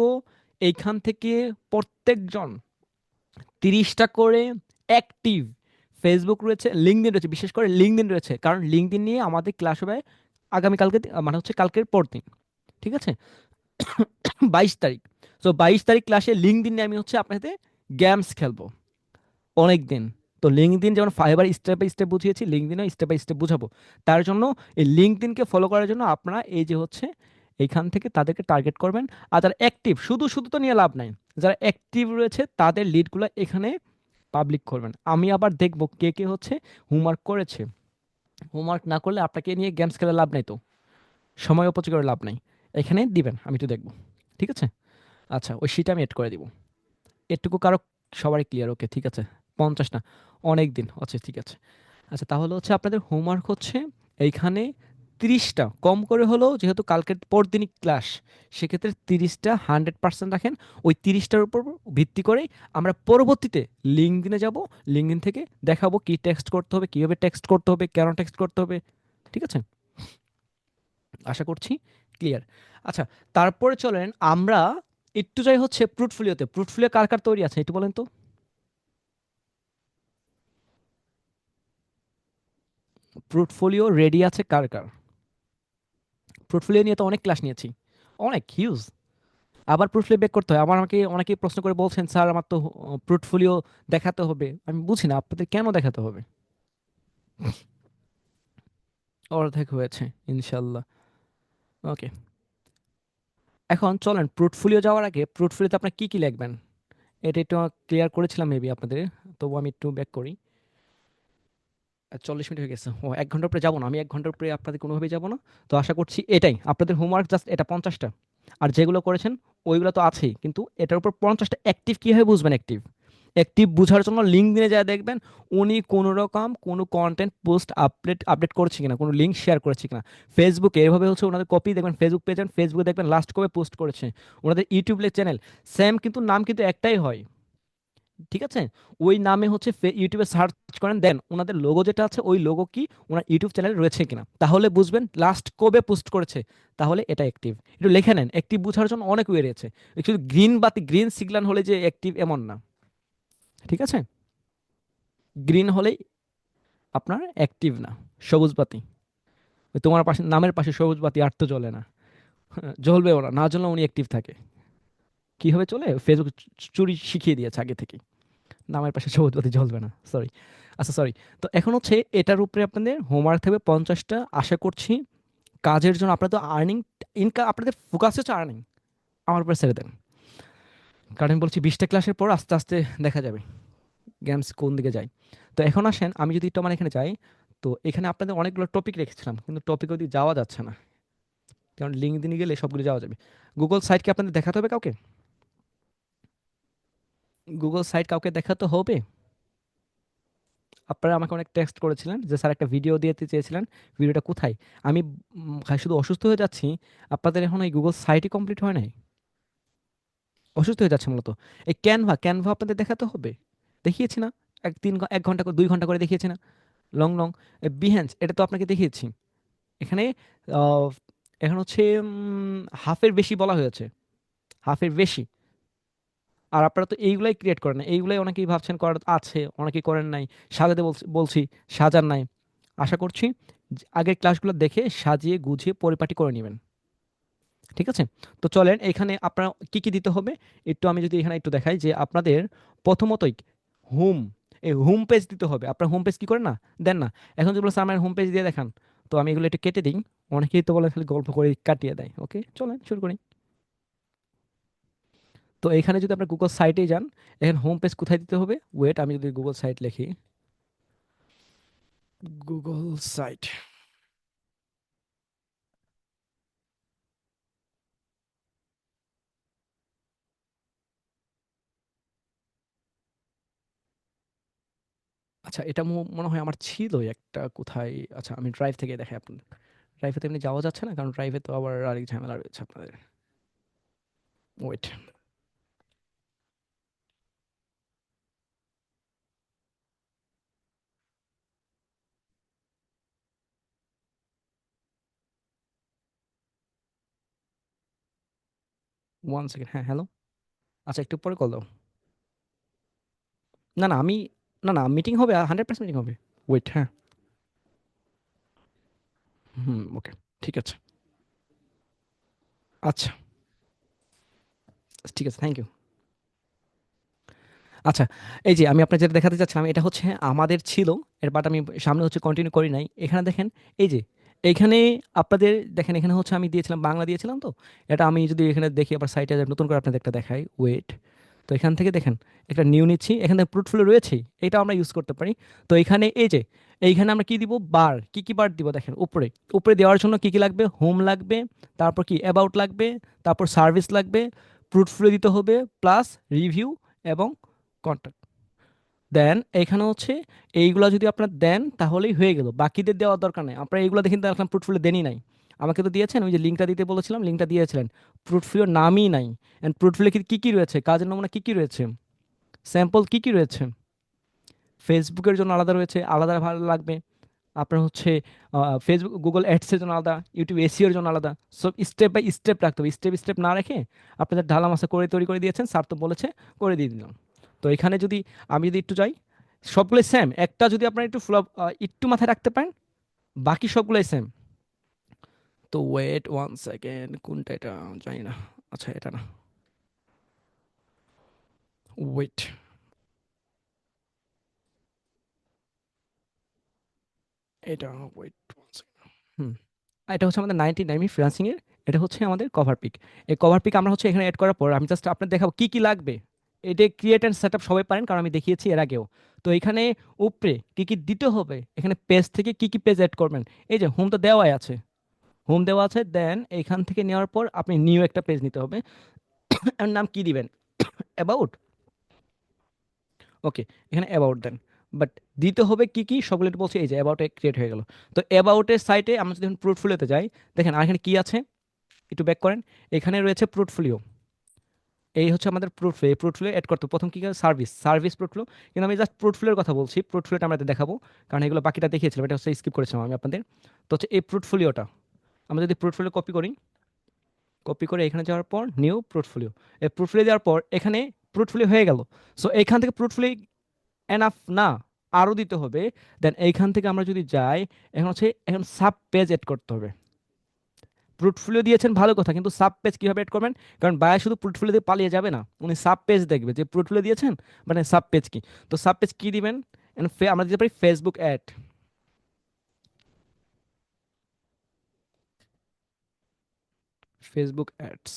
এইখান থেকে প্রত্যেকজন 30টা করে অ্যাক্টিভ ফেসবুক রয়েছে, লিঙ্কডইন রয়েছে, বিশেষ করে লিঙ্কডইন রয়েছে, কারণ লিঙ্কডইন নিয়ে আমাদের ক্লাস হবে আগামীকালকে, মানে হচ্ছে কালকের পর দিন। ঠিক আছে, 22 তারিখ। সো 22 তারিখ ক্লাসে লিঙ্কডইন নিয়ে আমি হচ্ছে আপনাদের গেমস খেলবো অনেক দিন। তো লিঙ্কডইন যেমন ফাইবার স্টেপ বাই স্টেপ বুঝিয়েছি, লিঙ্কডইনও স্টেপ বাই স্টেপ বুঝাবো। তার জন্য এই লিঙ্কডইনকে ফলো করার জন্য আপনারা এই যে হচ্ছে এইখান থেকে তাদেরকে টার্গেট করবেন। আর যারা অ্যাক্টিভ, শুধু শুধু তো নিয়ে লাভ নাই, যারা অ্যাক্টিভ রয়েছে তাদের লিডগুলো এখানে পাবলিক করবেন। আমি আবার দেখব কে কে হচ্ছে হোমওয়ার্ক করেছে। হোমওয়ার্ক না করলে আপনাকে নিয়ে গেমস খেলে লাভ নাই, তো সময় অপচয় করে লাভ নাই। এখানে দিবেন, আমি একটু দেখবো। ঠিক আছে, আচ্ছা ওই শিটে আমি এড করে দিব। এটুকু কারো সবারই ক্লিয়ার? ওকে ঠিক আছে, 50 না, অনেক দিন। আচ্ছা ঠিক আছে। আচ্ছা তাহলে হচ্ছে আপনাদের হোমওয়ার্ক হচ্ছে এইখানে 30টা কম করে হলেও, যেহেতু কালকের পর দিনই ক্লাস, সেক্ষেত্রে 30টা 100% রাখেন। ওই 30টার উপর ভিত্তি করেই আমরা পরবর্তীতে লিঙ্কডিনে যাব, লিঙ্কডিন থেকে দেখাবো কি টেক্সট করতে হবে, কীভাবে টেক্সট করতে হবে, কেন টেক্সট করতে হবে। ঠিক আছে, আশা করছি ক্লিয়ার। আচ্ছা, তারপরে চলেন আমরা একটু যাই হচ্ছে পোর্টফোলিওতে। পোর্টফোলিও কার কার তৈরি আছে একটু বলেন তো। পোর্টফোলিও রেডি আছে কার কার? পোর্টফোলিও নিয়ে তো অনেক ক্লাস নিয়েছি, অনেক হিউজ। আবার পোর্টফোলিও বেক করতে হয়। আমার আমাকে অনেকেই প্রশ্ন করে বলছেন স্যার আমার তো পোর্টফোলিও দেখাতে হবে। আমি বুঝি না আপনাদের কেন দেখাতে হবে। অর্ধেক হয়েছে ইনশাল্লাহ। ওকে, এখন চলেন পোর্টফোলিও যাওয়ার আগে পোর্টফোলিওতে আপনার কি কি লিখবেন এটা একটু ক্লিয়ার করেছিলাম মেবি আপনাদের, তবু আমি একটু ব্যাক করি। 40 মিনিট হয়ে গেছে। ও 1 ঘন্টার উপরে যাবো না, আমি 1 ঘন্টার উপরে আপনাদের কোনোভাবেই যাবো না। তো আশা করছি এটাই আপনাদের হোমওয়ার্ক, জাস্ট এটা 50টা। আর যেগুলো করেছেন ওইগুলো তো আছেই, কিন্তু এটার উপর 50টা অ্যাক্টিভ কীভাবে বুঝবেন। অ্যাক্টিভ অ্যাক্টিভ বুঝার জন্য লিঙ্ক দিনে যা দেখবেন উনি কোনো রকম কোনো কন্টেন্ট পোস্ট আপডেট করছে কিনা, কোনো লিঙ্ক শেয়ার করেছে কিনা। ফেসবুকে এভাবে হচ্ছে ওনাদের কপি দেখবেন, ফেসবুক পেজ, ফেসবুকে দেখবেন লাস্ট কবে পোস্ট করেছে। ওনাদের ইউটিউব চ্যানেল সেম, কিন্তু নাম কিন্তু একটাই হয়। ঠিক আছে, ওই নামে হচ্ছে ইউটিউবে সার্চ করেন, দেন ওনাদের লোগো যেটা আছে ওই লোগো কি ওনার ইউটিউব চ্যানেলে রয়েছে কিনা, তাহলে বুঝবেন লাস্ট কবে পোস্ট করেছে, তাহলে এটা অ্যাক্টিভ। একটু লিখে নেন, অ্যাক্টিভ বোঝার জন্য অনেক ওয়ে রয়েছে। শুধু গ্রিন বাতি, গ্রিন সিগন্যাল হলে যে অ্যাক্টিভ এমন না। ঠিক আছে, গ্রিন হলেই আপনার অ্যাক্টিভ না। সবুজ বাতি, ওই তোমার পাশে নামের পাশে সবুজ বাতি আর তো জ্বলে না, জ্বলবেও না, না জ্বললে উনি অ্যাক্টিভ থাকে। কিভাবে চলে ফেসবুক চুরি শিখিয়ে দিয়েছে আগে থেকে, নামের পাশে সবুজ বাতি জ্বলবে না, সরি। আচ্ছা সরি। তো এখন হচ্ছে এটার উপরে আপনাদের হোমওয়ার্ক থাকবে 50টা। আশা করছি কাজের জন্য আপনাদের তো আর্নিং, ইনকাম, আপনাদের ফোকাস হচ্ছে আর্নিং, আমার উপরে ছেড়ে দেন। কারণ আমি বলছি 20টা ক্লাসের পর আস্তে আস্তে দেখা যাবে গেমস কোন দিকে যায়। তো এখন আসেন, আমি যদি একটু আমার এখানে যাই, তো এখানে আপনাদের অনেকগুলো টপিক রেখেছিলাম, কিন্তু টপিক ওদিকে যাওয়া যাচ্ছে না, কারণ লিঙ্ক দিয়ে গেলে সবগুলো যাওয়া যাবে। গুগল সাইট কি আপনাদের দেখাতে হবে কাউকে? গুগল সাইট কাউকে দেখাতে হবে? আপনারা আমাকে অনেক টেক্সট করেছিলেন যে স্যার একটা ভিডিও দিতে চেয়েছিলেন, ভিডিওটা কোথায়? আমি শুধু অসুস্থ হয়ে যাচ্ছি, আপনাদের এখন এই গুগল সাইটই কমপ্লিট হয় নাই। অসুস্থ হয়ে যাচ্ছে মূলত। এই ক্যানভা, ক্যানভা আপনাদের দেখাতে হবে? দেখিয়েছি না? 1 ঘন্টা করে 2 ঘন্টা করে দেখিয়েছি না? Long, long. বিহেন্স এটা তো আপনাকে দেখিয়েছি। এখানে আহ, এখন হচ্ছে হাফের বেশি বলা হয়েছে, হাফের বেশি। আর আপনারা তো এইগুলাই ক্রিয়েট করেন না, এইগুলাই অনেকেই ভাবছেন করার আছে, অনেকেই করেন নাই। সাজাতে বলছি, সাজার নাই। আশা করছি আগের ক্লাসগুলো দেখে সাজিয়ে গুছিয়ে পরিপাটি করে নেবেন। ঠিক আছে? তো চলেন এখানে আপনার কি কি দিতে হবে একটু আমি যদি এখানে একটু দেখাই যে আপনাদের প্রথমতই হোম, এই হোম পেজ দিতে হবে। আপনার হোম পেজ কি করে না দেন না? এখন যদি বলো স্যার আমার হোম পেজ দিয়ে দেখান, তো আমি এগুলো একটু কেটে দিই। অনেকেই তো বলে খালি গল্প করে কাটিয়ে দেয়। ওকে চলেন শুরু করি। তো এখানে যদি আপনার গুগল সাইটে যান, এখানে হোম পেজ কোথায় দিতে হবে? ওয়েট, আমি যদি গুগল সাইট লিখি, গুগল সাইট। আচ্ছা, এটা মনে হয় আমার ছিল একটা কোথায়। আচ্ছা আমি ড্রাইভ থেকে দেখাই আপনাদের। ড্রাইভে তো এমনি যাওয়া যাচ্ছে না, কারণ ড্রাইভে তো আবার আরেক ঝামেলা রয়েছে আপনাদের। Wait, 1 second. হ্যাঁ হ্যালো। আচ্ছা একটু পরে কল দাও। না না আমি, না না মিটিং হবে, 100% মিটিং হবে। ওয়েট, হ্যাঁ। হুম, ওকে, ঠিক আছে। আচ্ছা, ঠিক আছে, থ্যাংক ইউ। আচ্ছা, এই যে আমি আপনার যেটা দেখাতে চাচ্ছিলাম, এটা হচ্ছে আমাদের ছিল, এর বাট আমি সামনে হচ্ছে কন্টিনিউ করি নাই। এখানে দেখেন, এই যে এইখানে আপনাদের দেখেন, এখানে হচ্ছে আমি দিয়েছিলাম বাংলা দিয়েছিলাম তো। এটা আমি যদি এখানে দেখি আবার সাইটে নতুন করে আপনাদের একটা দেখাই, ওয়েট। তো এখান থেকে দেখেন একটা নিউ নিচ্ছি, এখানে পোর্টফোলিও রয়েছেই, এটা আমরা ইউজ করতে পারি। তো এখানে এই যে এইখানে আমরা কি দিব, বার, কি কি বার দিব দেখেন উপরে। উপরে দেওয়ার জন্য কি কি লাগবে? হোম লাগবে, তারপর কি অ্যাবাউট লাগবে, তারপর সার্ভিস লাগবে, পোর্টফোলিও দিতে হবে, প্লাস রিভিউ এবং কন্ট্যাক্ট। দেন এখানে হচ্ছে এইগুলা যদি আপনার দেন তাহলেই হয়ে গেল, বাকিদের দেওয়ার দরকার নেই। আপনারা এইগুলো দেখেন দেখলাম পোর্টফোলিও দেনই নাই। আমাকে তো দিয়েছেন, ওই যে লিঙ্কটা দিতে বলেছিলাম, লিঙ্কটা দিয়েছিলেন। পোর্টফোলিও নামই নাই। অ্যান্ড পোর্টফোলিও কি কি রয়েছে, কাজের নমুনা কি কি রয়েছে, স্যাম্পল কি কি রয়েছে, ফেসবুকের জন্য আলাদা রয়েছে, আলাদা ভালো লাগবে। আপনার হচ্ছে ফেসবুক গুগল অ্যাডসের জন্য আলাদা, ইউটিউব এসিওর জন্য আলাদা। সব স্টেপ বাই স্টেপ রাখতে হবে, স্টেপ স্টেপ না রেখে আপনাদের ঢালা মাসা করে তৈরি করে দিয়েছেন, স্যার তো বলেছে, করে দিয়ে দিলাম। তো এখানে যদি আমি যদি একটু যাই, সবগুলোই সেম। একটা যদি আপনার একটু ফ্লপ একটু মাথায় রাখতে পারেন, বাকি সবগুলোই সেম। তো ওয়েট 1 সেকেন্ড, কোনটা এটা জানি না। আচ্ছা এটা না, ওয়েট, এটা, ওয়েট, হুম। এটা হচ্ছে আমাদের 99 ফ্রিল্যান্সিং এর, এটা হচ্ছে আমাদের কভার পিক। এই কভার পিক আমরা হচ্ছে এখানে অ্যাড করার পর আমি জাস্ট আপনার দেখাবো কি কি লাগবে। এটা ক্রিয়েট অ্যান্ড সেট আপ সবাই পারেন, কারণ আমি দেখিয়েছি এর আগেও। তো এখানে উপরে কি কি দিতে হবে, এখানে পেজ থেকে কি কি পেজ অ্যাড করবেন। এই যে হোম তো দেওয়াই আছে, হোম দেওয়া আছে। দেন এখান থেকে নেওয়ার পর আপনি নিউ একটা পেজ নিতে হবে। এর নাম কি দিবেন? অ্যাবাউট। ওকে, এখানে অ্যাবাউট দেন। বাট দিতে হবে কি কি সবগুলো একটু বলছি। এই যে অ্যাবাউটে ক্রিয়েট হয়ে গেল। তো অ্যাবাউটের সাইটে আমরা যদি এখন পোর্টফোলিওতে যাই, দেখেন আর এখানে কি আছে, একটু ব্যাক করেন। এখানে রয়েছে পোর্টফোলিও, এই হচ্ছে আমাদের পোর্টফোলিও। এই পোর্টফোলিও অ্যাড করতে প্রথম কি সার্ভিস, সার্ভিস পোর্টফোলিও। কিন্তু আমি জাস্ট পোর্টফোলিওর কথা বলছি, পোর্টফোলিওটা আমরা দেখাবো, কারণ এগুলো বাকিটা দেখিয়েছিলাম, এটা হচ্ছে স্কিপ করেছিলাম আমি আপনাদের। তো হচ্ছে এই পোর্টফোলিওটা আমরা যদি পোর্টফোলিও কপি করি, কপি করে এখানে যাওয়ার পর নিউ পোর্টফোলিও, এই পোর্টফোলিও দেওয়ার পর এখানে পোর্টফোলিও হয়ে গেল। সো এখান থেকে পোর্টফোলিও এনাফ না, আরও দিতে হবে। দেন এইখান থেকে আমরা যদি যাই, এখন হচ্ছে এখন সাব পেজ এড করতে হবে। পোর্টফোলিও দিয়েছেন ভালো কথা, কিন্তু সাব পেজ কিভাবে এড করবেন? কারণ বায়া শুধু পোর্টফোলিও দিয়ে পালিয়ে যাবে না, উনি সাব পেজ দেখবে যে পোর্টফোলিও দিয়েছেন, মানে সাব পেজ কি। তো সাব পেজ কি দিবেন? আমরা দিতে পারি ফেসবুক অ্যাড, ফেসবুক অ্যাডস।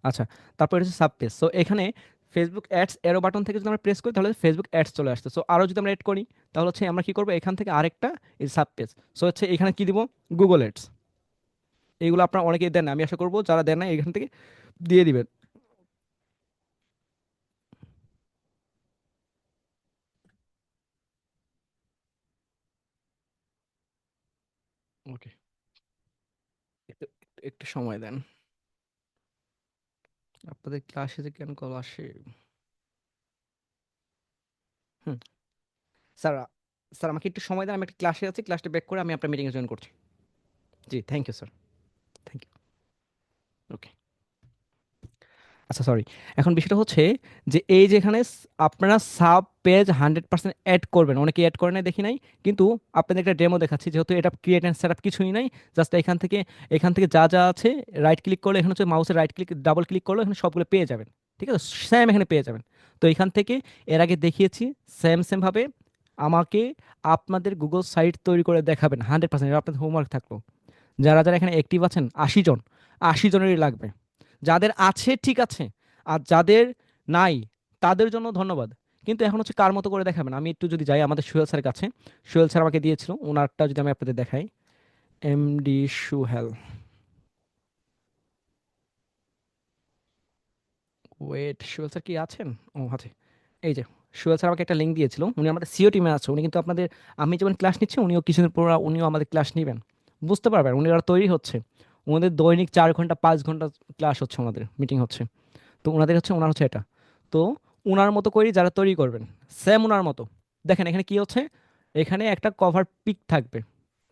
আচ্ছা, তারপর হচ্ছে সাব পেজ। সো এখানে ফেসবুক অ্যাডস এরো বাটন থেকে যদি আমরা প্রেস করি তাহলে ফেসবুক অ্যাডস চলে আসছে। সো আরও যদি আমরা এড করি তাহলে হচ্ছে আমরা কি করবো, এখান থেকে আরেকটা এই সাব পেজ। সো হচ্ছে এখানে কি দিব, গুগল অ্যাডস। এইগুলো আপনারা অনেকেই দেন না, আমি আশা করবো যারা দেন না এখান থেকে দিয়ে দিবেন। ওকে, একটু একটু সময় দেন। আপনাদের ক্লাসে যে কেন কল আসে? হুম, স্যার, স্যার আমাকে একটু সময় দেন, আমি একটা ক্লাসে আছি, ক্লাসটা ব্যাক করে আমি আপনার মিটিংয়ে জয়েন করছি। জি, thank you sir, thank you. Okay, আচ্ছা সরি। এখন বিষয়টা হচ্ছে যে এই যে এখানে আপনারা সাব পেজ 100% অ্যাড করবেন, অনেকে অ্যাড করে নাই দেখি নাই, কিন্তু আপনাদের একটা ডেমো দেখাচ্ছি, যেহেতু এটা ক্রিয়েট অ্যান্ড সেটআপ কিছুই নাই, জাস্ট এখান থেকে যা যা আছে রাইট ক্লিক করলে, এখানে হচ্ছে মাউসের রাইট ক্লিক ডাবল ক্লিক করলে এখানে সবগুলো পেয়ে যাবেন। ঠিক আছে, সেম এখানে পেয়ে যাবেন। তো এখান থেকে এর আগে দেখিয়েছি, সেম ভাবে আমাকে আপনাদের গুগল সাইট তৈরি করে দেখাবেন 100%, এটা আপনাদের হোমওয়ার্ক থাকলো। যারা যারা এখানে অ্যাক্টিভ আছেন 80 জন, 80 জনেরই লাগবে। যাদের আছে ঠিক আছে, আর যাদের নাই তাদের জন্য ধন্যবাদ। কিন্তু এখন হচ্ছে কার মতো করে দেখাবেন, আমি একটু যদি যাই আমাদের সোহেল স্যারের কাছে। সোহেল স্যার আমাকে দিয়েছিল, ওনারটা যদি আমি আপনাদের দেখাই। MD Suhel, wait, Sohel sir কি আছেন? ও আছে, এই যে সোহেল স্যার আমাকে একটা লিঙ্ক দিয়েছিল, উনি আমাদের সিও টিমে আছে, উনি কিন্তু আপনাদের, আমি যেমন ক্লাস নিচ্ছি উনিও কিছুদিন পর উনিও আমাদের ক্লাস নেবেন, বুঝতে পারবেন, উনি আর তৈরি হচ্ছে। ওনাদের দৈনিক 4 ঘন্টা 5 ঘন্টা ক্লাস হচ্ছে, ওনাদের মিটিং হচ্ছে। তো ওনাদের হচ্ছে, ওনার হচ্ছে এটা। তো ওনার মতো করেই যারা তৈরি করবেন, সেম ওনার মতো। দেখেন এখানে কি হচ্ছে, এখানে একটা কভার পিক থাকবে,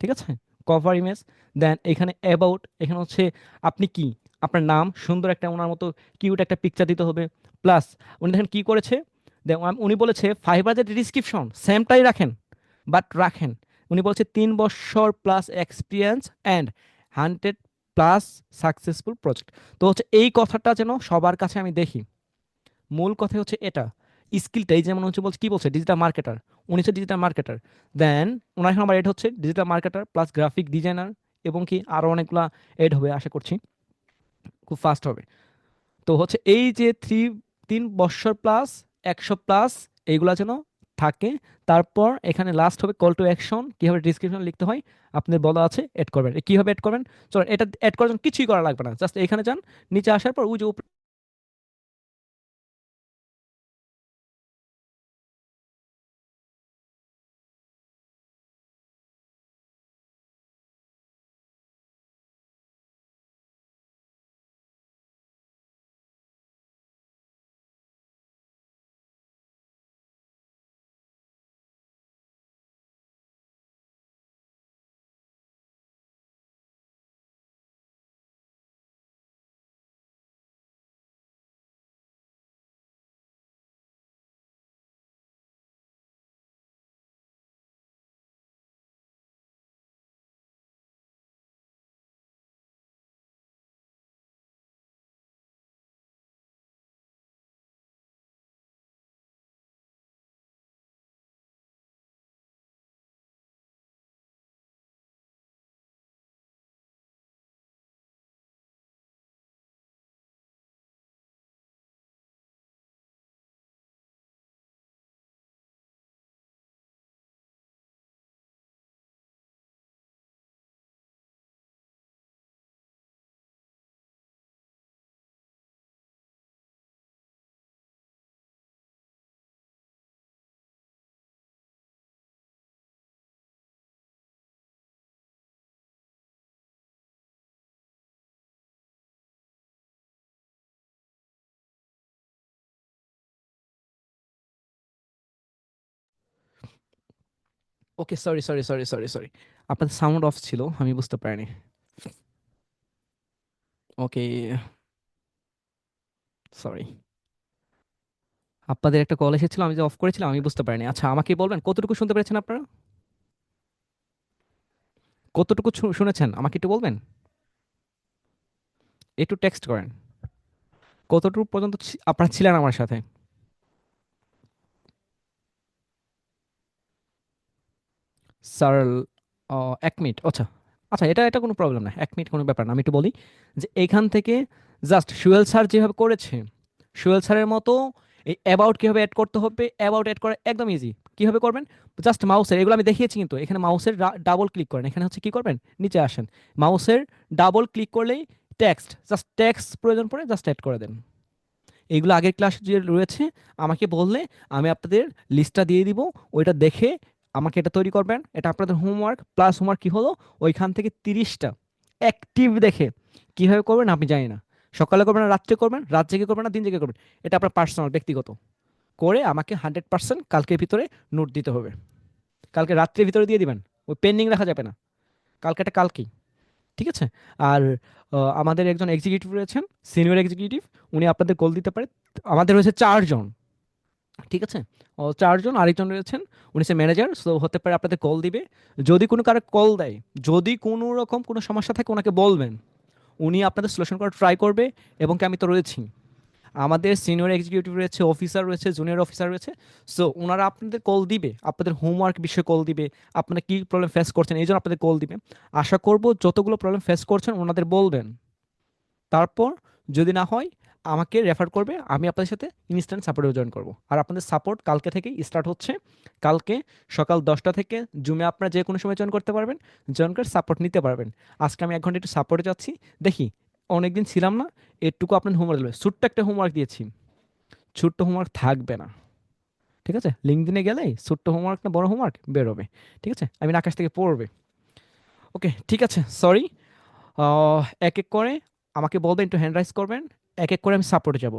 ঠিক আছে, কভার ইমেজ। দেন এখানে অ্যাবাউট, এখানে হচ্ছে আপনি কি, আপনার নাম, সুন্দর একটা ওনার মতো কিউট একটা পিকচার দিতে হবে। প্লাস উনি দেখেন কি করেছে, উনি বলেছে ফাইবার যে ডিসক্রিপশন সেমটাই রাখেন, বাট রাখেন, উনি বলছে 3 বছর plus experience and 100+ successful project. তো হচ্ছে এই কথাটা যেন সবার কাছে আমি দেখি, মূল কথা হচ্ছে এটা, স্কিলটা, এই যেমন হচ্ছে বলছে, কি বলছে, ডিজিটাল মার্কেটার, উনি হচ্ছে ডিজিটাল মার্কেটার। দেন ওনার এখন আবার এড হচ্ছে digital marketer plus graphic designer, এবং কি আরও অনেকগুলা এড হবে আশা করছি, খুব ফাস্ট হবে। তো হচ্ছে এই যে 3 বছর প্লাস 100+, এইগুলা যেন থাকে। তারপর এখানে লাস্ট হবে কল টু অ্যাকশন, কীভাবে ডিসক্রিপশন লিখতে হয় আপনাদের বলা আছে, অ্যাড করবেন। কীভাবে অ্যাড করবেন, চলো এটা অ্যাড করার জন্য কিছুই করা লাগবে না, জাস্ট এখানে যান, নিচে আসার পর ওই যে ওকে, সরি, আপনাদের সাউন্ড অফ ছিল, আমি বুঝতে পারিনি। ওকে, সরি, আপনাদের একটা কল এসেছিল, আমি যে অফ করেছিলাম আমি বুঝতে পারিনি। আচ্ছা আমাকে বলবেন কতটুকু শুনতে পেরেছেন আপনারা, কতটুকু শুনেছেন আমাকে একটু বলবেন, একটু টেক্সট করেন কতটুকু পর্যন্ত আপনারা ছিলেন আমার সাথে। স্যার, 1 মিনিট, আচ্ছা, আচ্ছা, এটা এটা কোনো প্রবলেম না, 1 মিনিট কোনো ব্যাপার না, আমি একটু বলি যে এখান থেকে জাস্ট সুয়েল স্যার যেভাবে করেছে, সুয়েল স্যারের মতো এই অ্যাবাউট কীভাবে অ্যাড করতে হবে, অ্যাবাউট অ্যাড করা একদম ইজি। কীভাবে করবেন, জাস্ট মাউসের, এগুলো আমি দেখিয়েছি, কিন্তু এখানে মাউসের ডাবল ক্লিক করেন, এখানে হচ্ছে কী করবেন, নিচে আসেন, মাউসের ডাবল ক্লিক করলেই টেক্সট, জাস্ট টেক্সট প্রয়োজন পড়ে জাস্ট অ্যাড করে দেন। এইগুলো আগের ক্লাস যে রয়েছে আমাকে বললে আমি আপনাদের লিস্টটা দিয়ে দিব, ওইটা দেখে আমাকে এটা তৈরি করবেন, এটা আপনাদের হোমওয়ার্ক প্লাস হোমওয়ার্ক কি হলো, ওইখান থেকে 30টা অ্যাক্টিভ দেখে কিভাবে করবেন আপনি জানি না, সকালে করবেন না রাত্রে করবেন, রাত জেগে করবেন না দিন জেগে করবেন, এটা আপনার পার্সোনাল ব্যক্তিগত, করে আমাকে 100% কালকের ভিতরে নোট দিতে হবে। কালকে রাত্রের ভিতরে দিয়ে দিবেন, ওই পেন্ডিং রাখা যাবে না, কালকে এটা কালকেই, ঠিক আছে? আর আমাদের একজন এক্সিকিউটিভ রয়েছেন, সিনিয়র এক্সিকিউটিভ, উনি আপনাদের কল দিতে পারে। আমাদের রয়েছে 4 জন, ঠিক আছে? ও 4 জন, আরেকজন রয়েছেন উনি হচ্ছে ম্যানেজার, সো হতে পারে আপনাদের কল দিবে। যদি কোনো কারো কল দেয়, যদি কোনো রকম কোনো সমস্যা থাকে ওনাকে বলবেন, উনি আপনাদের সলিউশন করার ট্রাই করবে। এবং কি আমি তো রয়েছি, আমাদের সিনিয়র এক্সিকিউটিভ রয়েছে, অফিসার রয়েছে, জুনিয়র অফিসার রয়েছে, সো ওনারা আপনাদের কল দিবে, আপনাদের হোমওয়ার্ক বিষয়ে কল দিবে, আপনারা কী প্রবলেম ফেস করছেন এই জন্য আপনাদের কল দিবে। আশা করব যতগুলো প্রবলেম ফেস করছেন ওনাদের বলবেন, তারপর যদি না হয় আমাকে রেফার করবে, আমি আপনাদের সাথে ইনস্ট্যান্ট সাপোর্টে জয়েন করব। আর আপনাদের সাপোর্ট কালকে থেকেই স্টার্ট হচ্ছে। কালকে সকাল 10টা থেকে জুমে আপনারা যে কোনো সময় জয়েন করতে পারবেন, জয়েন করে সাপোর্ট নিতে পারবেন। আজকে আমি 1 ঘন্টা একটু সাপোর্টে যাচ্ছি, দেখি, অনেকদিন ছিলাম না, এটুকু আপনার হোমওয়ার্ক দেবে, ছোট্ট একটা হোমওয়ার্ক দিয়েছি, ছোট্ট হোমওয়ার্ক থাকবে না, ঠিক আছে? লিঙ্কডিনে গেলেই ছোট্ট হোমওয়ার্ক না বড় হোমওয়ার্ক বেরোবে, ঠিক আছে? আমি না আকাশ থেকে পড়বে। ওকে, ঠিক আছে, সরি। এক এক করে আমাকে বলবেন, একটু হ্যান্ড রাইজ করবেন, এক এক করে আমি সাপোর্টে যাব।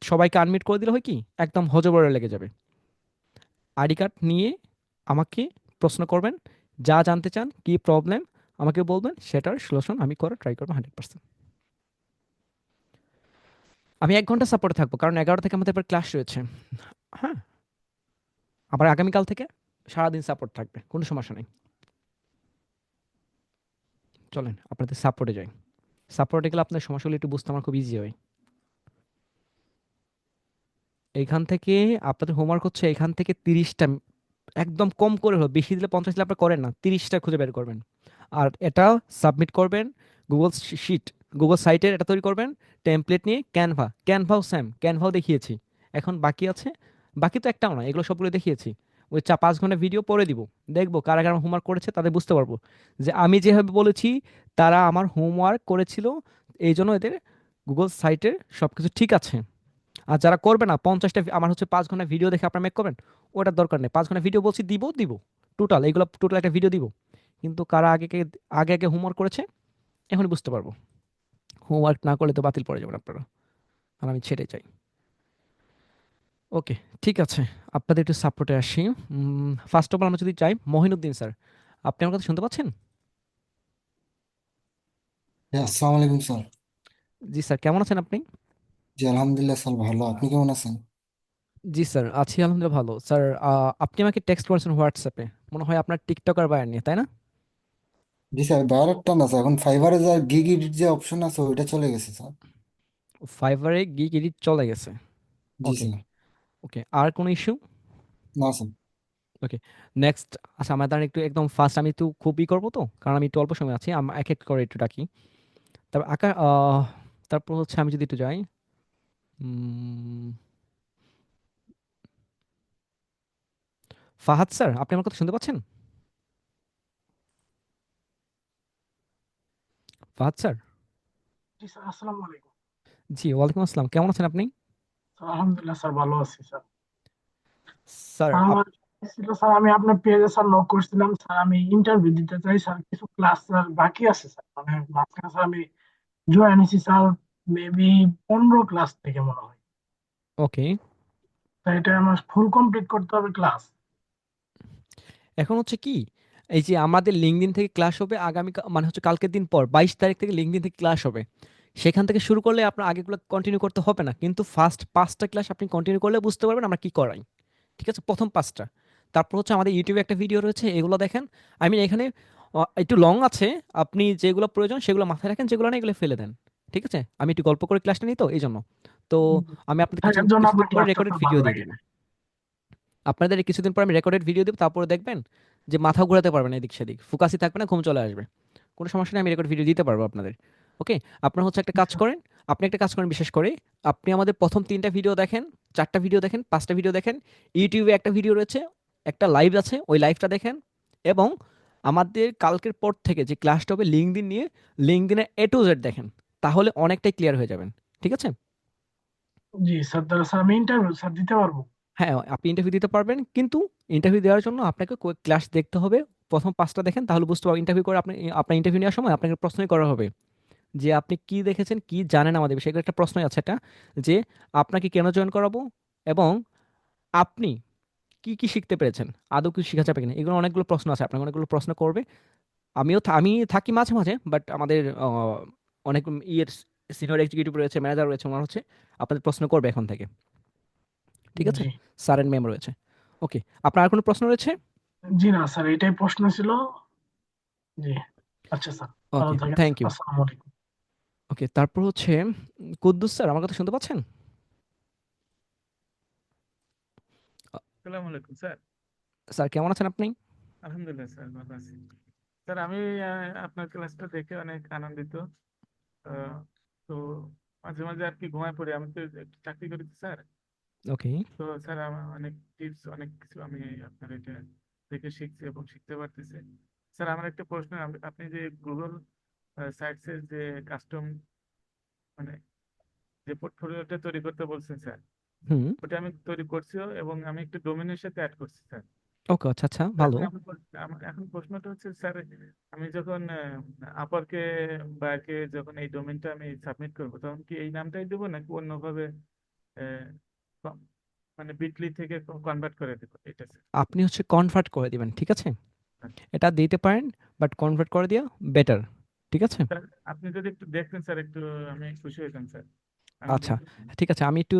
সবাইকে আনমিট করে দিলে হয় কি, একদম হজবড়ে লেগে যাবে। আইডি কার্ড নিয়ে আমাকে প্রশ্ন করবেন, যা জানতে চান, কি প্রবলেম আমাকে বলবেন, সেটার সলিউশন আমি করার ট্রাই করবো 100%। আমি 1 ঘন্টা সাপোর্টে থাকবো, কারণ 11 থেকে আমাদের এবার ক্লাস রয়েছে। হ্যাঁ, আবার আগামীকাল থেকে সারাদিন সাপোর্ট থাকবে, কোনো সমস্যা নেই। চলেন আপনাদের সাপোর্টে যাই। সাপোর্টে গেলে আপনার সমস্যাগুলো একটু বুঝতে আমার খুব ইজি হয়। এইখান থেকে আপনাদের হোমওয়ার্ক হচ্ছে এখান থেকে 30টা, একদম কম করে হলো, বেশি দিলে 50 দিলে আপনার করেন না, 30টা খুঁজে বের করবেন। আর এটা সাবমিট করবেন গুগল শিট, গুগল সাইটের এটা তৈরি করবেন টেমপ্লেট নিয়ে। ক্যানভাও সেম, ক্যানভাও দেখিয়েছি। এখন বাকি আছে, বাকি তো একটাও না, এগুলো সবগুলো দেখিয়েছি। ওই 5 ঘন্টা ভিডিও পরে দিব, দেখবো কারা কারা হোমওয়ার্ক করেছে, তাদের বুঝতে পারবো যে আমি যেভাবে বলেছি তারা আমার হোমওয়ার্ক করেছিল, এই জন্য এদের গুগল সাইটের সব কিছু ঠিক আছে। আর যারা করবে না, 50টা আমার হচ্ছে 5 ঘন্টা ভিডিও দেখে আপনারা মেক করবেন, ওটার দরকার নেই। 5 ঘন্টা ভিডিও বলছি দিব দিব, টোটাল এইগুলো টোটাল একটা ভিডিও দিব। কিন্তু কারা আগে আগে হোমওয়ার্ক করেছে এখনই বুঝতে পারবো। হোমওয়ার্ক না করলে তো বাতিল পড়ে যাবেন আপনারা, আর আমি ছেড়ে যাই। ওকে, ঠিক আছে, আপনাদের একটু সাপোর্টে আসি। ফার্স্ট অফ অল আমরা যদি চাই, মহিনুদ্দিন স্যার, আপনি আমার কথা শুনতে পাচ্ছেন? আসসালামু আলাইকুম স্যার। জি স্যার, কেমন আছেন আপনি? জি আলহামদুলিল্লাহ স্যার, ভালো। আপনি কেমন আছেন? জি স্যার, আছি আলহামদুলিল্লাহ ভালো। স্যার, আপনি আমাকে টেক্সট করেছেন হোয়াটসঅ্যাপে, মনে হয় আপনার টিকটকার বায়ার নিয়ে, তাই না? জি স্যার, ডাইরেক্টটা না স্যার, এখন ফাইবারে যে গিগ এডিট যে অপশন আছে ওইটা চলে গেছে স্যার। ফাইবারে গিগ এডিট চলে গেছে। জি ওকে, স্যার। ওকে, আর কোনো ইস্যু? না স্যার। ওকে, নেক্সট। আচ্ছা, আমার দ্বারা একটু একদম ফার্স্ট, আমি একটু খুবই করবো তো, কারণ আমি একটু অল্প সময় আছি, এক এক করে একটু ডাকি। তারপর তারপর হচ্ছে আমি যদি একটু যাই, উম, ফাহাদ স্যার, আপনি আমার কথা শুনতে পাচ্ছেন? ফাহাদ স্যার। জি স্যার, আসসালামু আলাইকুম। জি, ওয়ালাইকুম আসসালাম, কেমন আছেন আপনি? স্যার আলহামদুলিল্লাহ স্যার, ভালো আছি স্যার। স্যার স্যার আমার ছিল স্যার, আমি আপনার পেজে স্যার নক করছিলাম স্যার, আমি ইন্টারভিউ দিতে চাই স্যার, কিছু ক্লাস স্যার বাকি আছে স্যার, মানে মাঝখানে স্যার আমি জয়েন হয়েছি স্যার, মেবি 15 ক্লাস থেকে মনে হয়। ওকে, তাই এটা আমার ফুল কমপ্লিট করতে হবে ক্লাস। এখন হচ্ছে কি, এই যে আমাদের লিঙ্কডইন থেকে ক্লাস হবে আগামী মানে হচ্ছে কালকের দিন পর 22 তারিখ থেকে লিঙ্কডইন থেকে ক্লাস হবে। সেখান থেকে শুরু করলে আপনার আগেগুলো কন্টিনিউ করতে হবে না, কিন্তু ফার্স্ট 5টা ক্লাস আপনি কন্টিনিউ করলে বুঝতে পারবেন আমরা কি করাই, ঠিক আছে? প্রথম 5টা। তারপর হচ্ছে আমাদের ইউটিউবে একটা ভিডিও রয়েছে, এগুলো দেখেন। আই মিন এখানে একটু লং আছে, আপনি যেগুলো প্রয়োজন সেগুলো মাথায় রাখেন, যেগুলো না এগুলো ফেলে দেন, ঠিক আছে? আমি একটু গল্প করে ক্লাসটা নিই তো এই জন্য। তো আমি আপনাদের এর জন্য কিছুদিন আপনার পরে ক্লাসটা রেকর্ডেড স্যার ভালো ভিডিও দিয়ে লাগে। দিব। আপনাদের এই কিছুদিন পর আমি রেকর্ডেড ভিডিও দেবো, তারপরে দেখবেন যে মাথা ঘোরাতে পারবেন এদিক সেদিক, ফোকাসই থাকবে না, ঘুম চলে আসবে। কোনো সমস্যা নেই, আমি রেকর্ড ভিডিও দিতে পারবো আপনাদের। ওকে, আপনার হচ্ছে একটা কাজ করেন, আপনি একটা কাজ করেন বিশেষ করে, আপনি আমাদের প্রথম 3টা ভিডিও দেখেন, 4টা ভিডিও দেখেন, 5টা ভিডিও দেখেন। ইউটিউবে একটা ভিডিও রয়েছে, একটা লাইভ আছে, ওই লাইভটা দেখেন। এবং আমাদের কালকের পর থেকে যে ক্লাসটা হবে লিঙ্কডইন নিয়ে, লিঙ্কডইনের A to Z দেখেন, তাহলে অনেকটাই ক্লিয়ার হয়ে যাবেন, ঠিক আছে? জি স্যার, তাহলে স্যার আমি ইন্টারভিউ স্যার দিতে পারবো? হ্যাঁ, আপনি ইন্টারভিউ দিতে পারবেন, কিন্তু ইন্টারভিউ দেওয়ার জন্য আপনাকে ক্লাস দেখতে হবে। প্রথম 5টা দেখেন, তাহলে বুঝতে পারবেন। ইন্টারভিউ করে আপনি আপনার ইন্টারভিউ নেওয়ার সময় আপনাকে প্রশ্নই করা হবে যে আপনি কি দেখেছেন, কি জানেন আমাদের বিষয়ে। এগুলো একটা প্রশ্নই আছে এটা, যে আপনাকে কেন জয়েন করাবো এবং আপনি কি কি শিখতে পেরেছেন, আদৌ কিছু শেখা যাবে কিনা। এগুলো অনেকগুলো প্রশ্ন আছে, আপনাকে অনেকগুলো প্রশ্ন করবে। আমি থাকি মাঝে মাঝে, বাট আমাদের অনেক ইয়ের সিনিয়র এক্সিকিউটিভ রয়েছে, ম্যানেজার রয়েছে, ওনারা হচ্ছে আপনাদের প্রশ্ন করবে এখন থেকে। ঠিক আছে, জি। স্যার এন্ড ম্যাম রয়েছে। ওকে, আপনার আর কোনো প্রশ্ন রয়েছে? জি না স্যার, এটাই প্রশ্ন ছিল। জি। আচ্ছা স্যার, ভালো ওকে, থাকেন থ্যাংক স্যার, ইউ। আসসালামু আলাইকুম। ওকে, তারপর হচ্ছে কুদ্দুস স্যার, আমার কথা শুনতে পাচ্ছেন? আসসালামু আলাইকুম স্যার। স্যার কেমন আছেন আপনি? আলহামদুলিল্লাহ স্যার, ভালো আছি। স্যার আমি আপনার ক্লাসটা দেখে অনেক আনন্দিত। আহ, তো মাঝে মাঝে আর কি ঘুমায় পড়ি, আমি তো একটু চাকরি করি তো স্যার। ওকে। তো স্যার আমার অনেক টিপস, অনেক কিছু আমি আপনার এটা দেখে শিখছি এবং শিখতে পারতেছি। স্যার আমার একটা প্রশ্ন, আপনি যে গুগল সাইটসের যে কাস্টম, মানে যে পোর্টফোলিওটা তৈরি করতে বলছেন স্যার, হুম। ওটা আমি তৈরি করছিও এবং আমি একটু ডোমেনের সাথে অ্যাড করছি স্যার। ওকে, আচ্ছা আচ্ছা, তো ভালো। এখন এখন প্রশ্নটা হচ্ছে স্যার, আমি যখন আপারকে বা কে যখন এই ডোমেনটা আমি সাবমিট করব, তখন কি এই নামটাই দেবো নাকি অন্যভাবে আহ, ক- মানে বিটলি থেকে কনভার্ট করে দেবো এটা স্যার? আপনি হচ্ছে কনভার্ট করে দিবেন, ঠিক আছে? আচ্ছা এটা দিতে পারেন, বাট কনভার্ট করে দেওয়া বেটার। ঠিক আছে। স্যার, আপনি যদি একটু দেখতেন স্যার, একটু আমি খুশি হইতাম স্যার। আমি আচ্ছা, দেখি। ঠিক আছে, আমি একটু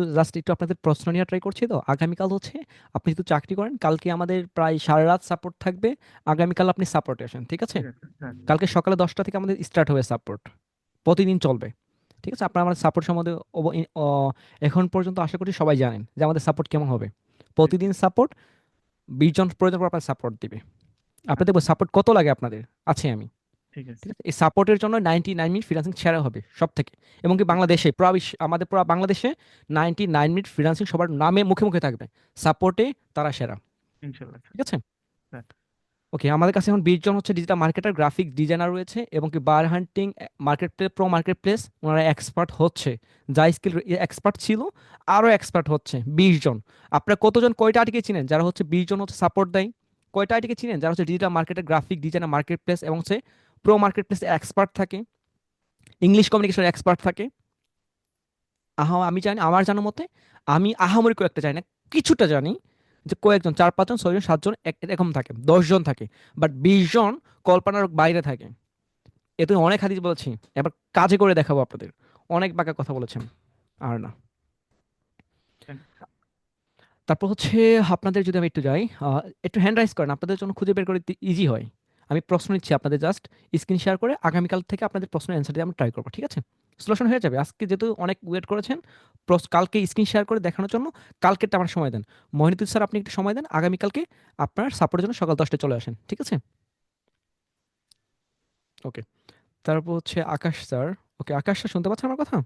আপনাদের প্রশ্ন নিয়ে ট্রাই করছি। তো আগামীকাল হচ্ছে, আপনি যেহেতু চাকরি করেন, কালকে আমাদের প্রায় সারা রাত সাপোর্ট থাকবে। আগামীকাল আপনি সাপোর্টে আসেন, ঠিক আছে? ঠিক আছে স্যার। কালকে সকালে 10টা থেকে আমাদের স্টার্ট হবে সাপোর্ট, প্রতিদিন চলবে। ঠিক আছে, আপনারা আমাদের সাপোর্ট সম্বন্ধে এখন পর্যন্ত আশা করি সবাই জানেন যে আমাদের সাপোর্ট কেমন হবে। ঠিক প্রতিদিন সাপোর্ট, 20 জন প্রয়োজন পর আপনার সাপোর্ট দিবে। আপনাদের আচ্ছা, সাপোর্ট কত লাগে আপনাদের, আছে আমি। ঠিক আছে। ঠিক আছে, এই সাপোর্টের জন্য 99 মিনিট ফ্রিল্যান্সিং সেরা হবে সব থেকে। এবং কি ঠিক বাংলাদেশে আমাদের পুরো বাংলাদেশে 99 মিনিট ফ্রিল্যান্সিং সবার নামে মুখে মুখে থাকবে, সাপোর্টে তারা সেরা। ইনশাল্লাহ স্যার। ঠিক আছে। স্যার, ওকে, আমাদের কাছে এখন 20 জন হচ্ছে ডিজিটাল মার্কেটার, গ্রাফিক ডিজাইনার রয়েছে, এবং কি বার hunting, market place, pro market place, ওনারা এক্সপার্ট হচ্ছে। যা স্কিল এক্সপার্ট ছিল, আরও এক্সপার্ট হচ্ছে 20 জন। আপনারা কতজন, কয়টা আর্টিকে চিনেন যারা হচ্ছে 20 জন হচ্ছে সাপোর্ট দেয়? কয়টা আর্টিকে চিনেন যারা হচ্ছে digital marketer, graphic designer, market place এবং হচ্ছে প্রো মার্কেট প্লেস এক্সপার্ট থাকে, ইংলিশ কমিউনিকেশন এক্সপার্ট থাকে? আমি জানি, আমার জানার মতে আমি আহামরি কয়েকটা জানি না, কিছুটা জানি, যে কয়েকজন, 4 5 জন, 6 জন, 7 জন এরকম থাকে, 10 জন থাকে, বাট 20 জন কল্পনার বাইরে থাকে। এতে অনেক হাদিস বলেছি, এবার কাজে করে দেখাবো আপনাদের। অনেক বাঁকা কথা বলেছেন, আর না। থ্যাংক তারপর হচ্ছে আপনাদের, যদি আমি একটু যাই, একটু হ্যান্ড রাইজ করেন, আপনাদের জন্য খুঁজে বের করে ইজি হয়। আমি প্রশ্ন নিচ্ছি, আপনাদের জাস্ট স্ক্রিন শেয়ার করে আগামীকাল থেকে আপনাদের প্রশ্নের অ্যান্সার দিয়ে আমরা ট্রাই করবো, ঠিক আছে? সলিউশন হয়ে যাবে। আজকে যেহেতু অনেক ওয়েট করেছেন, কালকে স্ক্রিন শেয়ার করে দেখানোর জন্য, কালকেরটা আমার সময় দেন। মহিনুদ্দিন স্যার, আপনি একটু সময় দেন, আগামীকালকে আপনার সাপোর্টের জন্য সকাল 10টায় চলে আসেন, ঠিক আছে? ওকে, তারপর হচ্ছে আকাশ স্যার। ওকে, আকাশ স্যার শুনতে পাচ্ছেন আমার কথা?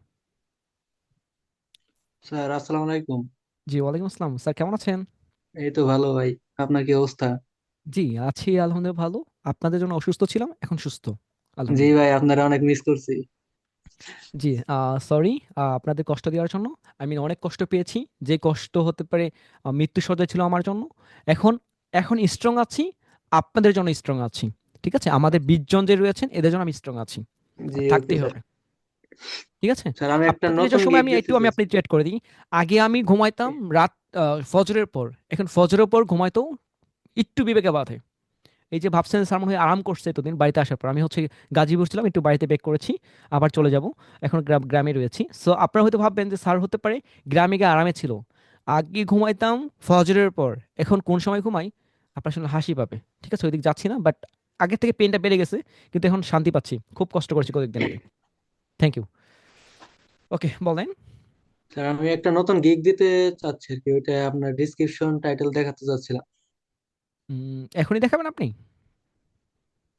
স্যার আসসালামু আলাইকুম। জি, ওয়ালাইকুম আসসালাম। স্যার কেমন আছেন? এই তো ভালো ভাই, আপনার কি অবস্থা? জি, আছি আলহামদুলিল্লাহ ভালো। আপনাদের জন্য অসুস্থ ছিলাম, এখন সুস্থ, জি আলহামদুলিল্লাহ। ভাই, আপনারা অনেক মিস করছি। জি, সরি আপনাদের কষ্ট দেওয়ার জন্য। আমি অনেক কষ্ট পেয়েছি, যে কষ্ট হতে পারে মৃত্যু সজ্জায় ছিল আমার জন্য। এখন এখন স্ট্রং আছি, আপনাদের জন্য স্ট্রং আছি। ঠিক আছে, আমাদের 20 জন যে রয়েছেন, এদের জন্য আমি স্ট্রং আছি, জি ওকে থাকতেই স্যার। হবে। ঠিক আছে। স্যার আমি একটা আপনাদের নতুন যে সময়, গিগ দিতে আমি চাইছি। আপনি চেট করে দিই। আগে আমি ঘুমাইতাম রাত ফজরের পর, এখন ফজরের পর ঘুমাইতেও একটু বিবেকে বাধে। এই যে ভাবছেন স্যার মনে হয় আরাম করছে এতদিন বাড়িতে আসার পর, আমি হচ্ছে গাজীপুর ছিলাম, একটু বাড়িতে ব্যাক করেছি, আবার চলে যাব। এখন গ্রামে রয়েছি। সো আপনারা হয়তো ভাববেন যে স্যার হতে পারে গ্রামে গিয়ে আরামে ছিল। আগে ঘুমাইতাম ফজরের পর, এখন কোন সময় ঘুমাই আপনার শুনলে হাসি পাবে। ঠিক আছে, ওইদিক যাচ্ছি না, বাট আগের থেকে পেনটা বেড়ে গেছে, কিন্তু এখন শান্তি পাচ্ছি। খুব কষ্ট করেছি কয়েকদিন আগে। Thank you. ওকে, বলেন। স্যার আমি একটা নতুন গিগ দিতে চাচ্ছি আর কি, ওইটা আপনার ডিসক্রিপশন টাইটেল দেখাতে চাচ্ছিলাম। এখনই দেখাবেন আপনি?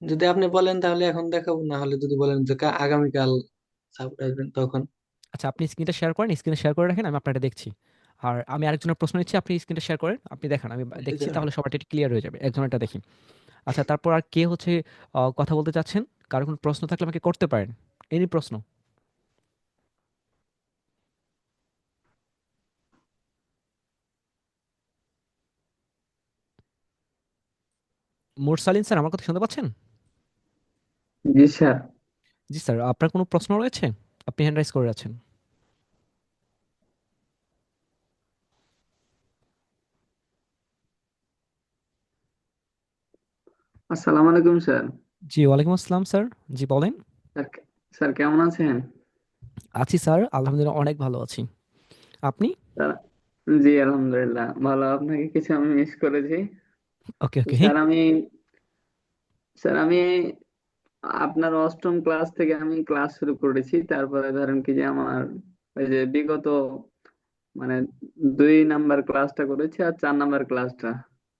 যদি আপনি বলেন তাহলে এখন দেখাবো, না হলে যদি বলেন যে আগামীকাল সাপোর্ট আসবেন তখন। আচ্ছা, আপনি স্ক্রিনটা শেয়ার করেন, স্ক্রিনে শেয়ার করে রাখেন, আমি আপনারটা দেখছি। আর আমি আরেকজনের প্রশ্ন নিচ্ছি, আপনি স্ক্রিনটা শেয়ার করেন, আপনি দেখান, আমি জি দেখছি, স্যার। তাহলে সবারটা ক্লিয়ার হয়ে যাবে, একজনেরটা দেখি। আচ্ছা, তারপর আর কে হচ্ছে কথা বলতে চাচ্ছেন? কারো কোনো প্রশ্ন থাকলে আমাকে করতে পারেন, এনি প্রশ্ন। মুরসালিন স্যার, আমার কথা শুনতে পাচ্ছেন? জি স্যার। জি স্যার, আপনার কোনো প্রশ্ন রয়েছে? আপনি হ্যান্ড রাইজ করে আছেন। আসসালামু আলাইকুম স্যার। জি, ওয়ালাইকুম আসসালাম স্যার। জি বলেন। স্যার স্যার কেমন আছেন? আছি স্যার, আলহামদুলিল্লাহ অনেক ভালো আছি। আপনি? স্যার জি আলহামদুলিল্লাহ ভালো। আপনাকে কিছু আমি মিস করেছি। ওকে তো ওকে। স্যার আমি আপনার অষ্টম ক্লাস থেকে আমি ক্লাস শুরু করেছি। তারপরে ধরেন কি যে আমার ওই যে বিগত মানে 2 নাম্বার ক্লাসটা করেছি আর 4 নাম্বার ক্লাসটা।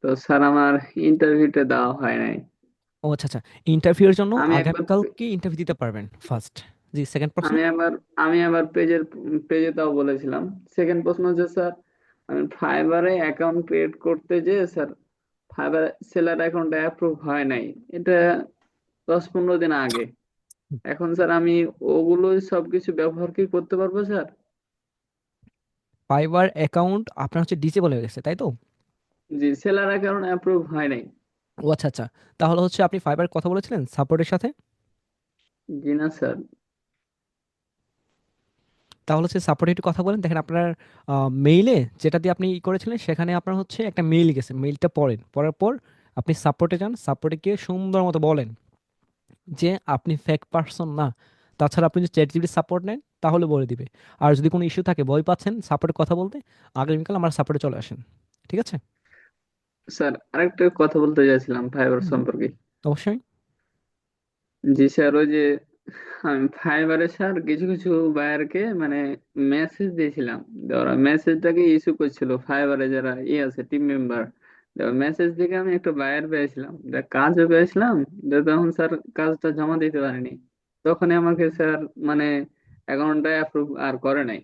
তো স্যার আমার ইন্টারভিউটা দেওয়া হয় নাই। ও আচ্ছা আচ্ছা, ইন্টারভিউর জন্য আমি একবার আগামীকালকে ইন্টারভিউ দিতে পারবেন ফার্স্ট। জি, সেকেন্ড প্রশ্ন। আমি আবার আমি আবার পেজেটাও বলেছিলাম। সেকেন্ড প্রশ্ন হচ্ছে স্যার, আমি ফাইবারে অ্যাকাউন্ট ক্রিয়েট করতে যে sir fibre seller account approve হয় নাই। এটা 10-15 দিন আগে। এখন স্যার আমি ওগুলোই সবকিছু ব্যবহার কি করতে পারবো স্যার? ফাইবার অ্যাকাউন্ট আপনার হচ্ছে ডিসেবল হয়ে গেছে, তাই তো? জি, সেলার অ্যাকাউন্ট অ্যাপ্রুভ হয় নাই। ও আচ্ছা আচ্ছা, তাহলে হচ্ছে আপনি ফাইবার কথা বলেছিলেন সাপোর্টের সাথে? জি না স্যার। তাহলে হচ্ছে সাপোর্টে একটু কথা বলেন। দেখেন আপনার মেইলে যেটা দিয়ে আপনি করেছিলেন সেখানে আপনার হচ্ছে একটা মেইল গেছে, মেইলটা পড়েন, পড়ার পর আপনি সাপোর্টে যান, সাপোর্টে গিয়ে সুন্দর মতো বলেন যে আপনি ফেক পারসন না। তাছাড়া আপনি যদি চ্যাট জিপিটি সাপোর্ট নেন তাহলে বলে দিবে। আর যদি কোনো ইস্যু থাকে, ভয় পাচ্ছেন সাপোর্টে কথা বলতে, আগামীকাল আমার সাপোর্টে চলে আসেন। ঠিক আছে? স্যার আরেকটা কথা বলতে চাইছিলাম ফাইবার হুম, সম্পর্কে। অবশ্যই। জি স্যার, ওই যে আমি ফাইবারে স্যার কিছু কিছু বায়ারকে মানে মেসেজ দিয়েছিলাম। ওরা মেসেজটাকে ইস্যু করছিল, ফাইবারে যারা আছে টিম মেম্বার। মেসেজ থেকে আমি একটা বায়ার পেয়েছিলাম, কাজও পেয়েছিলাম। তখন স্যার কাজটা জমা দিতে পারিনি। তখনই আমাকে স্যার মানে অ্যাকাউন্টটা অ্যাপ্রুভ আর করে নাই।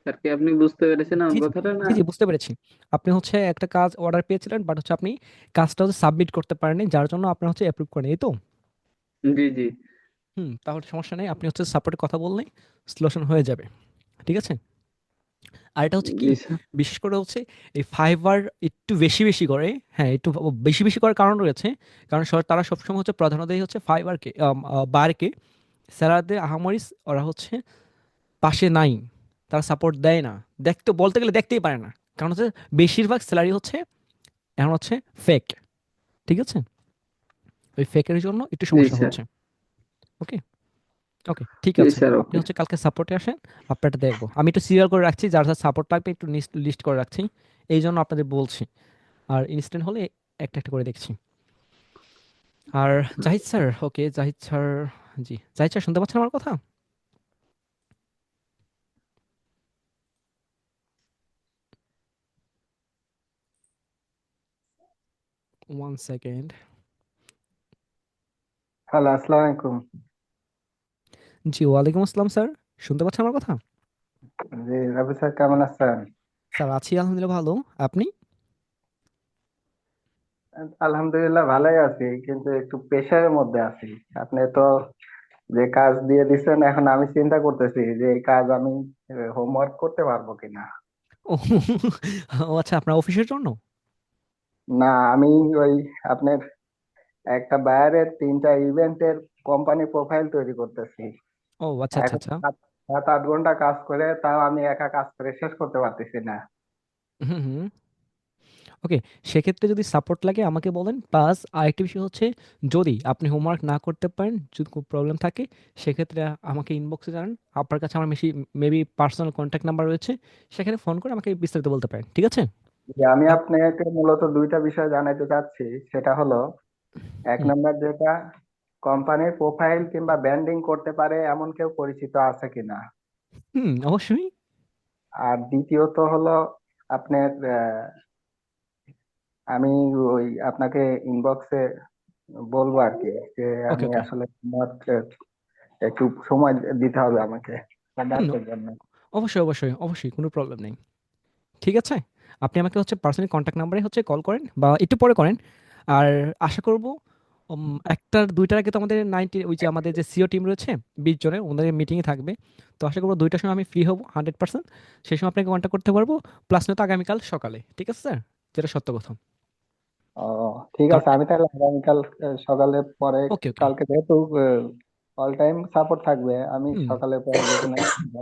স্যার কি আপনি বুঝতে পেরেছেন জি আমার জি কথাটা না? জি জি, বুঝতে পেরেছি। আপনি হচ্ছে একটা কাজ অর্ডার পেয়েছিলেন, বাট হচ্ছে আপনি কাজটা হচ্ছে সাবমিট করতে পারেননি, যার জন্য আপনার হচ্ছে অ্যাপ্রুভ করেনি, এই তো? জি জি। তাহলে সমস্যা নেই, আপনি হচ্ছে সাপোর্টে কথা বললেই সলিউশন হয়ে যাবে। ঠিক আছে? আর এটা হচ্ছে কি, জি স্যার। বিশেষ করে হচ্ছে এই ফাইবার একটু বেশি বেশি করে। হ্যাঁ, একটু বেশি বেশি করার কারণ রয়েছে। কারণ তারা সবসময় হচ্ছে প্রাধান্য দেয় হচ্ছে ফাইবারকে, বারকে। স্যালারদের আহামরিস ওরা হচ্ছে পাশে নাই, তারা সাপোর্ট দেয় না। দেখতে বলতে গেলে দেখতেই পারে না। কারণ হচ্ছে বেশিরভাগ স্যালারি হচ্ছে এখন হচ্ছে ফেক। ঠিক আছে? ওই ফেকের জন্য একটু জি সমস্যা স্যার। হচ্ছে। ওকে ওকে, ঠিক জি আছে। স্যার, আপনি ওকে। হচ্ছে কালকে সাপোর্টে আসেন, আপনারটা দেখবো। আমি একটু সিরিয়াল করে রাখছি, যার যার সাপোর্ট লাগবে একটু লিস্ট করে রাখছি, এই জন্য আপনাদের বলছি। আর ইনস্ট্যান্ট হলে একটা একটা করে দেখছি। আর জাহিদ স্যার, ওকে জাহিদ স্যার। জি, জাহিদ স্যার শুনতে পাচ্ছেন আমার কথা? One second. হ্যালো, আসসালামু আলাইকুম। জি, ওয়ালাইকুম আসসালাম স্যার। শুনতে পাচ্ছেন আমার কথা? জি, রবি স্যার কেমন আছেন? স্যার আছি আলহামদুলিল্লাহ ভালো। আপনি? আলহামদুলিল্লাহ ভালোই আছি, কিন্তু একটু প্রেশারের মধ্যে আছি। আপনি তো যে কাজ দিয়ে দিচ্ছেন, এখন আমি চিন্তা করতেছি যে এই কাজ আমি হোমওয়ার্ক করতে পারবো কিনা। ও ও আচ্ছা, আপনার অফিসের জন্য? না, আমি ওই আপনার একটা বায়ারের 3টা ইভেন্টের কোম্পানি প্রোফাইল তৈরি করতেছি। ও আচ্ছা আচ্ছা এখন আচ্ছা। 7-8 ঘন্টা কাজ করে তাও আমি একা কাজ করে শেষ করতে পারতেছি না। হুম হুম। ওকে, সেক্ষেত্রে যদি সাপোর্ট লাগে আমাকে বলেন। প্লাস আরেকটি বিষয় হচ্ছে, যদি আপনি হোমওয়ার্ক না করতে পারেন, যদি কোনো প্রবলেম থাকে, সেক্ষেত্রে আমাকে ইনবক্সে জানান। আপনার কাছে আমার মেবি পার্সোনাল কন্ট্যাক্ট নাম্বার রয়েছে, সেখানে ফোন করে আমাকে বিস্তারিত বলতে পারেন। ঠিক আছে? যে আমি আর আপনাকে মূলত 2টা বিষয় জানাতে চাচ্ছি। সেটা হলো, এক হুম নাম্বার যেটা, কোম্পানির প্রোফাইল কিংবা ব্র্যান্ডিং করতে পারে এমন কেউ পরিচিত আছে কিনা। হুম, অবশ্যই। আর দ্বিতীয়ত হলো আপনার আমি ওই আপনাকে ইনবক্সে বলবো আর কি, যে ওকে আমি ওকে। আসলে একটু সময় দিতে হবে আমাকে হুম, হোমওয়ার্কের জন্য। অবশ্যই অবশ্যই অবশ্যই, কোনো প্রবলেম নেই। ঠিক আছে? আপনি আমাকে হচ্ছে পার্সোনালি কন্ট্যাক্ট নাম্বারে হচ্ছে কল করেন বা একটু পরে করেন। আর আশা করব 1টা 2টার আগে তো আমাদের ওই যে আমাদের যে সিও টিম রয়েছে 20 জনের, ওদের মিটিংয়ে থাকবে। তো আশা করবো 2টার সময় আমি ফ্রি হব 100%। সেই সময় আপনাকে কন্ট্যাক্ট করতে পারবো। প্লাস নয়তো আগামীকাল সকালে। ঠিক আছে স্যার? যেটা সত্য কথা। ও ঠিক কারণ আছে, আমি তাহলে আগামীকাল সকালে পরে, ওকে ওকে কালকে যেহেতু অল টাইম সাপোর্ট থাকবে, আমি হুম সকালে পরে যে কোনো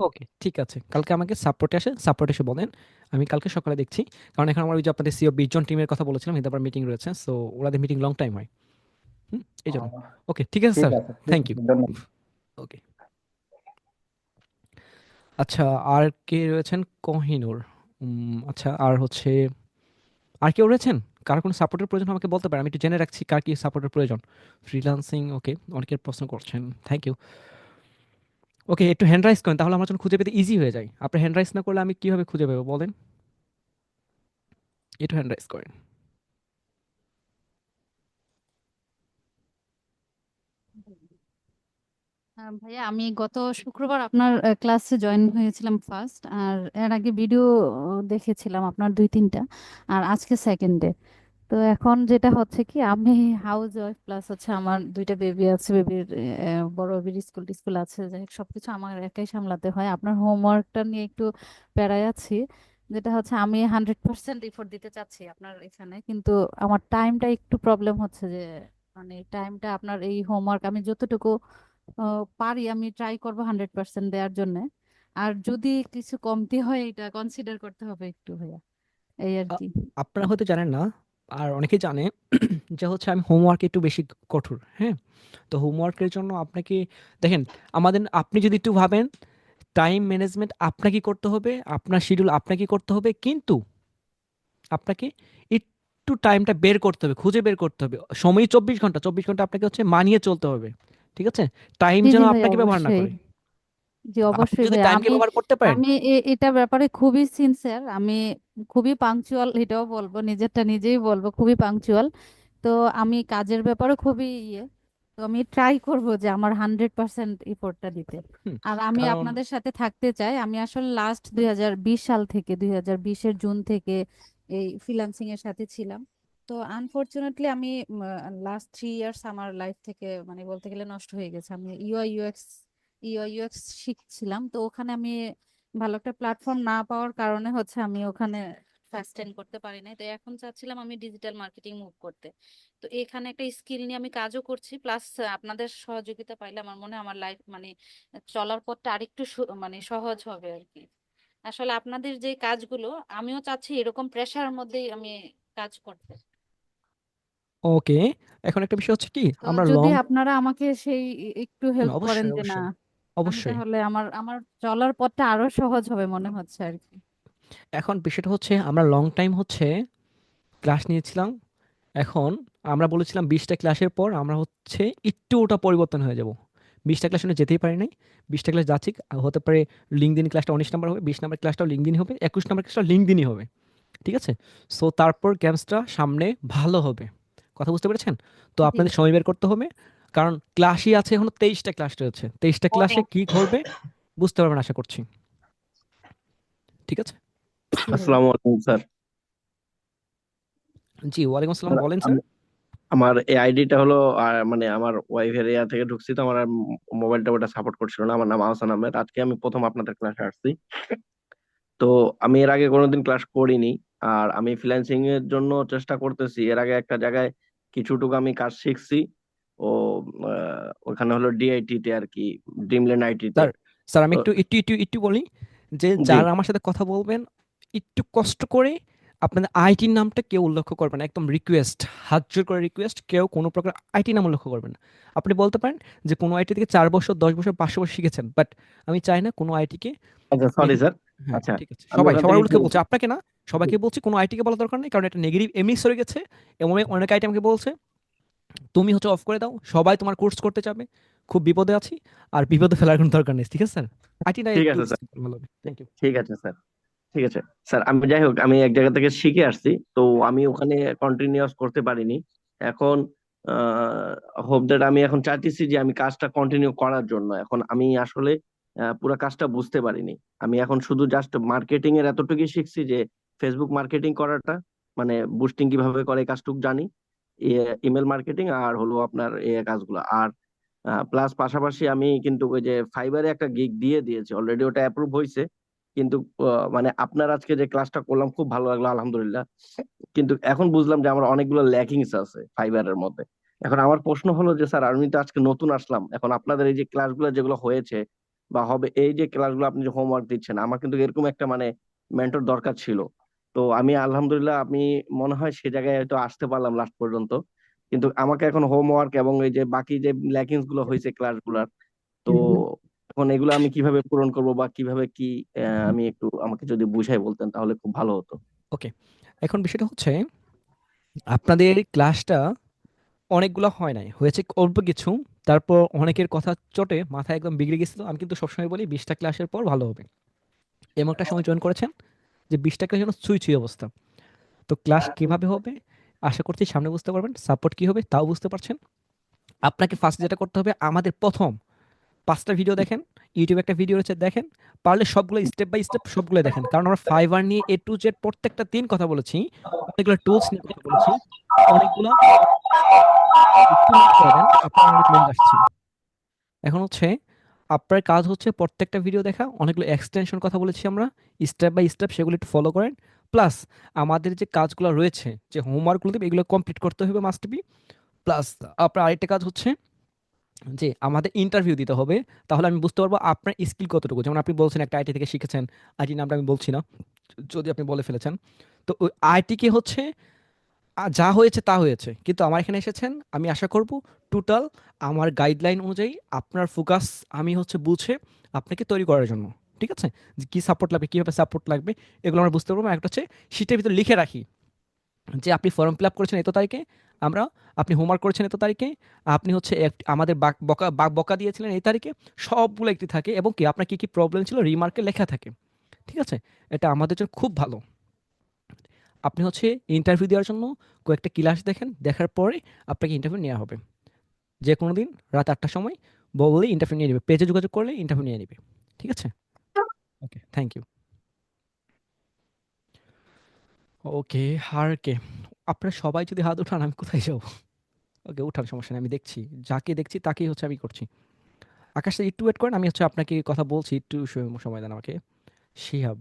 ওকে ঠিক আছে, কালকে আমাকে সাপোর্টে এসে বলেন, আমি কালকে সকালে দেখছি। কারণ এখন আমার ওই যে আপনাদের সিও 20 জন টিমের কথা বলেছিলাম, এদের আবার মিটিং রয়েছে, সো ওনাদের মিটিং লং টাইম হয়। এই জন্য। আহ, ওকে ঠিক আছে ঠিক স্যার, আছে, ঠিক থ্যাংক ইউ। আছে, ধন্যবাদ। ওকে আচ্ছা, আর কে রয়েছেন? কোহিনুর। আচ্ছা, আর হচ্ছে আর কেউ রয়েছেন? কার কোনো সাপোর্টের প্রয়োজন আমাকে বলতে পারেন, আমি একটু জেনে রাখছি কার কি সাপোর্টের প্রয়োজন। ফ্রিল্যান্সিং, ওকে, অনেকের প্রশ্ন করছেন, থ্যাংক ইউ। ওকে, একটু হ্যান্ড রাইজ করেন, তাহলে আমার জন্য খুঁজে পেতে ইজি হয়ে যায়। আপনি হ্যান্ড রাইজ না করলে আমি কিভাবে খুঁজে পাবো বলেন? একটু হ্যান্ড রাইজ করেন। ভাইয়া আমি গত শুক্রবার আপনার ক্লাসে জয়েন হয়েছিলাম ফার্স্ট, আর এর আগে ভিডিও দেখেছিলাম আপনার 2-3টা, আর আজকে সেকেন্ড ডে। তো এখন যেটা হচ্ছে কি, আমি হাউস ওয়াইফ প্লাস হচ্ছে আমার 2টা বেবি আছে, বেবির বড় বেবির স্কুল টিস্কুল আছে, যাই হোক সবকিছু আমার একাই সামলাতে হয়। আপনার হোমওয়ার্কটা নিয়ে একটু প্যারায় আছি, যেটা হচ্ছে আমি 100% এফোর্ট দিতে চাচ্ছি আপনার এখানে, কিন্তু আমার টাইমটা একটু প্রবলেম হচ্ছে, যে মানে টাইমটা আপনার এই হোমওয়ার্ক আমি যতটুকু পারি আমি ট্রাই করবো 100% দেওয়ার জন্য। আর যদি কিছু কমতি হয় এটা কনসিডার করতে হবে একটু ভাইয়া, এই আর আ- কি। আপনারা হয়তো জানেন না, আর অনেকেই জানে যে হচ্ছে আমি হোমওয়ার্ক একটু বেশি কঠোর, হ্যাঁ। তো হোমওয়ার্কের জন্য আপনাকে দেখেন, আপনি যদি একটু ভাবেন, টাইম ম্যানেজমেন্ট আপনাকে করতে হবে, আপনার শিডিউল আপনাকে করতে হবে, কিন্তু আপনাকে একটু টাইমটা বের করতে হবে, খুঁজে বের করতে হবে। সময় 24 ঘন্টা, 24 ঘন্টা আপনাকে হচ্ছে মানিয়ে চলতে হবে, ঠিক আছে? টাইম জি যেন জি ভাইয়া, আপনাকে ব্যবহার না অবশ্যই। করে। জি তো আপনি অবশ্যই যদি ভাইয়া, টাইমকে আমি ব্যবহার করতে পারেন, আমি এটা ব্যাপারে খুবই সিনসিয়ার, আমি খুবই পাংচুয়াল, এটাও বলবো, নিজেরটা নিজেই বলবো, খুবই পাংচুয়াল। তো আমি কাজের ব্যাপারে খুবই তো আমি ট্রাই করব যে আমার 100% এফোর্টটা দিতে। হুম, আর আমি কারণ আপনাদের সাথে থাকতে চাই। আমি আসলে লাস্ট 2020 সাল থেকে, 2020-এর জুন থেকে এই ফ্রিল্যান্সিং এর সাথে ছিলাম। তো আনফরচুনেটলি আমি লাস্ট 3 ইয়ার্স আমার লাইফ থেকে মানে বলতে গেলে নষ্ট হয়ে গেছে। আমি ইউআই ইউএক্স শিখছিলাম, তো ওখানে আমি ভালো একটা প্ল্যাটফর্ম না পাওয়ার কারণে হচ্ছে আমি ওখানে সাস্টেন করতে পারি নাই। তো এখন চাচ্ছিলাম আমি ডিজিটাল মার্কেটিং মুভ করতে। তো এখানে একটা স্কিল নিয়ে আমি কাজও করছি, প্লাস আপনাদের সহযোগিতা পাইলে আমার মনে হয় আমার লাইফ মানে চলার পথটা আরেকটু মানে সহজ হবে আর কি। আসলে আপনাদের যে কাজগুলো, আমিও চাচ্ছি এরকম প্রেশারের মধ্যেই আমি কাজ করতে। ওকে, এখন একটা বিষয় হচ্ছে কি, তো আমরা যদি লং, আপনারা আমাকে সেই একটু হেল্প করেন অবশ্যই যে না, অবশ্যই আমি অবশ্যই। তাহলে আমার আমার চলার পথটা আরো সহজ হবে মনে হচ্ছে আর কি। এখন বিষয়টা হচ্ছে আমরা লং টাইম হচ্ছে ক্লাস নিয়েছিলাম। এখন আমরা বলেছিলাম 20টা ক্লাসের পর আমরা হচ্ছে একটু ওটা পরিবর্তন হয়ে যাব। 20টা ক্লাস শুনে যেতেই পারি নাই, 20টা ক্লাস যাচ্ছি। হতে পারে লিঙ্কডিন ক্লাসটা 19 নাম্বার হবে, 20 নাম্বার ক্লাসটাও লিঙ্কডিন হবে, 21 নাম্বার ক্লাসটাও লিঙ্কডিনই হবে, ঠিক আছে? সো তারপর গেমসটা সামনে ভালো হবে, কথা বুঝতে পেরেছেন? তো জি আপনাদের সময় বের করতে হবে, কারণ ক্লাসই আছে এখনো 23টা ক্লাস রয়েছে, 23টা ক্লাসে কি করবে বুঝতে পারবেন আশা করছি, ঠিক আছে? জি ভাইয়া। আসসালামু আলাইকুম স্যার। জি, ওয়ালাইকুম আসসালাম, স্যার, বলেন স্যার। আমার এই আইডিটা হলো মানে আমার ওয়াইফের ইয়া থেকে ঢুকছি, তো আমার মোবাইলটা ওটা সাপোর্ট করছিল না। আমার নাম আহসান আহমেদ। আজকে আমি প্রথম আপনাদের ক্লাসে আসছি। তো আমি এর আগে কোনোদিন ক্লাস করিনি। আর আমি ফ্রিল্যান্সিং এর জন্য চেষ্টা করতেছি। এর আগে একটা জায়গায় কিছুটুকু আমি কাজ শিখছি। ও ওখানে হলো ডিআইটি তে আর কি, ড্রিমল্যান্ড আইটি তে। স্যার, স্যার আমি তো একটু বলি, যে জি, যারা আমার সাথে কথা বলবেন একটু কষ্ট করে আপনাদের আইটির নামটা কেউ উল্লেখ করবেন না, একদম রিকোয়েস্ট, হাত জোর করে রিকোয়েস্ট, কেউ কোনো প্রকার আইটি নাম উল্লেখ করবেন না। আপনি বলতে পারেন যে কোনো আইটি থেকে 4 বছর, 10 বছর, 500 বছর শিখেছেন, বাট আমি চাই না কোনো আইটিকে আচ্ছা সরি নেগেটিভ। স্যার। হ্যাঁ আচ্ছা, ঠিক আছে, আমি সবাই ওখান সবার থেকে উল্লেখ বলছি, আপনাকে না, সবাইকে বলছি, কোনো আইটিকে বলা দরকার নেই, কারণ এটা নেগেটিভ এমনি হয়ে গেছে। এবং অনেক আইটি আমাকে বলছে তুমি হচ্ছে অফ করে দাও, সবাই তোমার কোর্স করতে যাবে, খুব বিপদে আছি। আর বিপদে ফেলার কোনো দরকার নেই, ঠিক আছে স্যার? আইটিটা ঠিক একটু আছে স্যার। simple ভালো হবে, থ্যাংক ইউ। ঠিক আছে স্যার। ঠিক আছে স্যার, আমি যাই হোক, আমি এক জায়গা থেকে শিখে আসছি, তো আমি ওখানে কন্টিনিউয়াস করতে পারিনি। এখন হোপ দ্যাট আমি এখন চাইতেছি যে আমি কাজটা কন্টিনিউ করার জন্য। এখন আমি আসলে পুরো কাজটা বুঝতে পারিনি। আমি এখন শুধু জাস্ট মার্কেটিং এর এতটুকুই শিখছি, যে ফেসবুক মার্কেটিং করাটা মানে বুস্টিং কিভাবে করে, এই কাজটুকু জানি। ইমেল মার্কেটিং আর হলো আপনার এই কাজগুলো। আর প্লাস পাশাপাশি আমি কিন্তু ওই যে ফাইবারে একটা গিগ দিয়ে দিয়েছি অলরেডি, ওটা অ্যাপ্রুভ হয়েছে। কিন্তু মানে আপনার আজকে যে ক্লাসটা করলাম খুব ভালো লাগলো আলহামদুলিল্লাহ। কিন্তু এখন বুঝলাম যে আমার অনেকগুলো ল্যাকিংস আছে ফাইবারের মধ্যে। এখন আমার প্রশ্ন হলো যে স্যার আমি তো আজকে নতুন আসলাম, এখন আপনাদের এই যে ক্লাসগুলো যেগুলো হয়েছে বা হবে, এই যে ক্লাসগুলো আপনি যে হোমওয়ার্ক দিচ্ছেন, আমার কিন্তু এরকম একটা মানে মেন্টর দরকার ছিল। তো আমি আলহামদুলিল্লাহ আমি মনে হয় সে জায়গায় হয়তো আসতে পারলাম লাস্ট পর্যন্ত। কিন্তু আমাকে এখন হোমওয়ার্ক এবং এই যে বাকি যে ল্যাকিংস গুলো হয়েছে ক্লাসগুলোর, তো এখন এগুলো আমি কিভাবে পূরণ করব বা কিভাবে কি আমি একটু আমাকে যদি বুঝাই বলতেন তাহলে খুব ভালো হতো। ওকে, এখন বিষয়টা হচ্ছে আপনাদের ক্লাসটা অনেকগুলো হয় নাই, হয়েছে অল্প কিছু। তারপর অনেকের কথা চটে মাথায় একদম বিগড়ে গেছিল। আমি কিন্তু সবসময় বলি 20টা ক্লাসের পর ভালো হবে। এমন একটা সময় জয়েন করেছেন যে 20টা ক্লাস যেন ছুঁই ছুঁই অবস্থা। তো ক্লাস কিভাবে হবে আশা করছি সামনে বুঝতে পারবেন, সাপোর্ট কি হবে তাও বুঝতে পারছেন। আপনাকে ফার্স্ট যেটা করতে হবে, আমাদের প্রথম 5টা ভিডিও দেখেন, ইউটিউবে একটা ভিডিও রয়েছে দেখেন, পারলে সবগুলো স্টেপ বাই স্টেপ সবগুলো দেখেন। কারণ আমরা ফাইবার নিয়ে এ টু জেড প্রত্যেকটা দিন কথা বলেছি, অনেকগুলো টুলস নিয়ে কথা বলেছি, অনেকগুলো। একটু মিউট করে দেন, আপনার অনেক লোক আসছে। এখন হচ্ছে আপনার কাজ হচ্ছে প্রত্যেকটা ভিডিও দেখা, অনেকগুলো এক্সটেনশন কথা বলেছি আমরা, স্টেপ বাই স্টেপ সেগুলো একটু ফলো করেন। প্লাস আমাদের যে কাজগুলো রয়েছে, যে হোমওয়ার্কগুলো দেবে, এগুলো কমপ্লিট করতে হবে মাস্ট বি। প্লাস আপনার আরেকটা কাজ হচ্ছে যে আমাদের ইন্টারভিউ দিতে হবে। তাহলে আমি বুঝতে পারবো আপনার স্কিল কতটুকু। যেমন আপনি বলছেন একটা আইটি থেকে শিখেছেন, আইটি নামটা আমি বলছি না যদি আপনি বলে ফেলেছেন। তো ওই আইটিকে হচ্ছে যা হয়েছে তা হয়েছে, কিন্তু আমার এখানে এসেছেন, আমি আশা করব টোটাল আমার গাইডলাইন অনুযায়ী আপনার ফোকাস আমি হচ্ছে বুঝে আপনাকে তৈরি করার জন্য। ঠিক আছে, যে কী সাপোর্ট লাগবে, কীভাবে সাপোর্ট লাগবে, এগুলো আমরা বুঝতে পারবো। একটা হচ্ছে শীটের ভিতরে লিখে রাখি যে আপনি ফর্ম ফিল আপ করেছেন এত তারিখে, আমরা আপনি হোমওয়ার্ক করেছেন এত তারিখে, আপনি হচ্ছে আমাদের বকা দিয়েছিলেন এই তারিখে, সবগুলো একটি থাকে। এবং কি আপনার কী কী প্রবলেম ছিল রিমার্কে লেখা থাকে। ঠিক আছে, এটা আমাদের জন্য খুব ভালো। আপনি হচ্ছে ইন্টারভিউ দেওয়ার জন্য কয়েকটা ক্লাস দেখেন, দেখার পরে আপনাকে ইন্টারভিউ নেওয়া হবে। যে কোনো দিন রাত 8টার সময় বললে ইন্টারভিউ নিয়ে নেবে, পেজে যোগাযোগ করলে ইন্টারভিউ নিয়ে নেবে। ঠিক আছে, ওকে, থ্যাংক ইউ। ওকে, আর কে? আপনারা সবাই যদি হাত উঠান আমি কোথায় যাবো? ওকে, উঠান, সমস্যা নেই, আমি দেখছি, যাকে দেখছি তাকেই হচ্ছে আমি করছি। আকাশ স্যার একটু ওয়েট করেন, আমি হচ্ছে আপনাকে কথা বলছি, একটু সময় দেন আমাকে। শিহাব,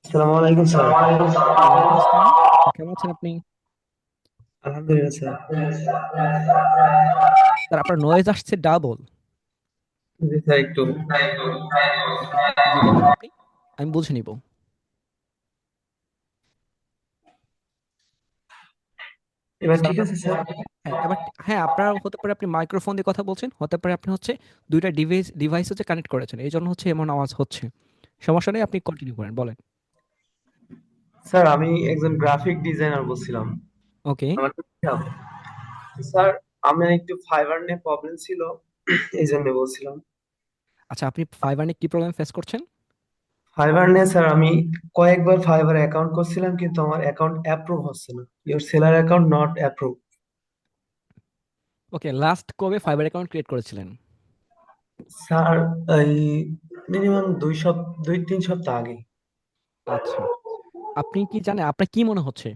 আসসালামু আলাইকুম স্যার। ওয়ালাইকুম আসসালাম। কেমন আছেন আপনি? আলহামদুলিল্লাহ স্যার। স্যার আপনার নয়েজ আসছে ডাবল। জি স্যার একটু। জি বলেন আপনি, আমি বুঝে নিব। এবার স্যার ঠিক আপনার, আছে স্যার? হ্যাঁ এবার, হ্যাঁ আপনার হতে পারে আপনি মাইক্রোফোন দিয়ে কথা বলছেন, হতে পারে আপনি হচ্ছে দুইটা ডিভাইস হচ্ছে কানেক্ট করেছেন, এই জন্য হচ্ছে এমন আওয়াজ হচ্ছে। সমস্যা নেই, আপনি কন্টিনিউ করেন, বলেন। স্যার আমি একজন গ্রাফিক ডিজাইনার বলছিলাম। ওকে, আমার নাম শিহাব। স্যার আমার একটু ফাইবার নিয়ে প্রবলেম ছিল, এই জন্য বলছিলাম। আচ্ছা, আপনি ফাইবার নিয়ে কি প্রবলেম ফেস করছেন? ফাইবার নিয়ে স্যার আমি কয়েকবার ফাইবার অ্যাকাউন্ট করছিলাম কিন্তু আমার অ্যাকাউন্ট অ্যাপ্রুভ হচ্ছে না। Your seller account not approve. Okay, last কবে ফাইবার অ্যাকাউন্ট ক্রিয়েট করেছিলেন? স্যার এই মিনিমাম 2-3 সপ্তাহ আগে। আচ্ছা, আপনি কি জানেন, আপনার কি মনে হচ্ছে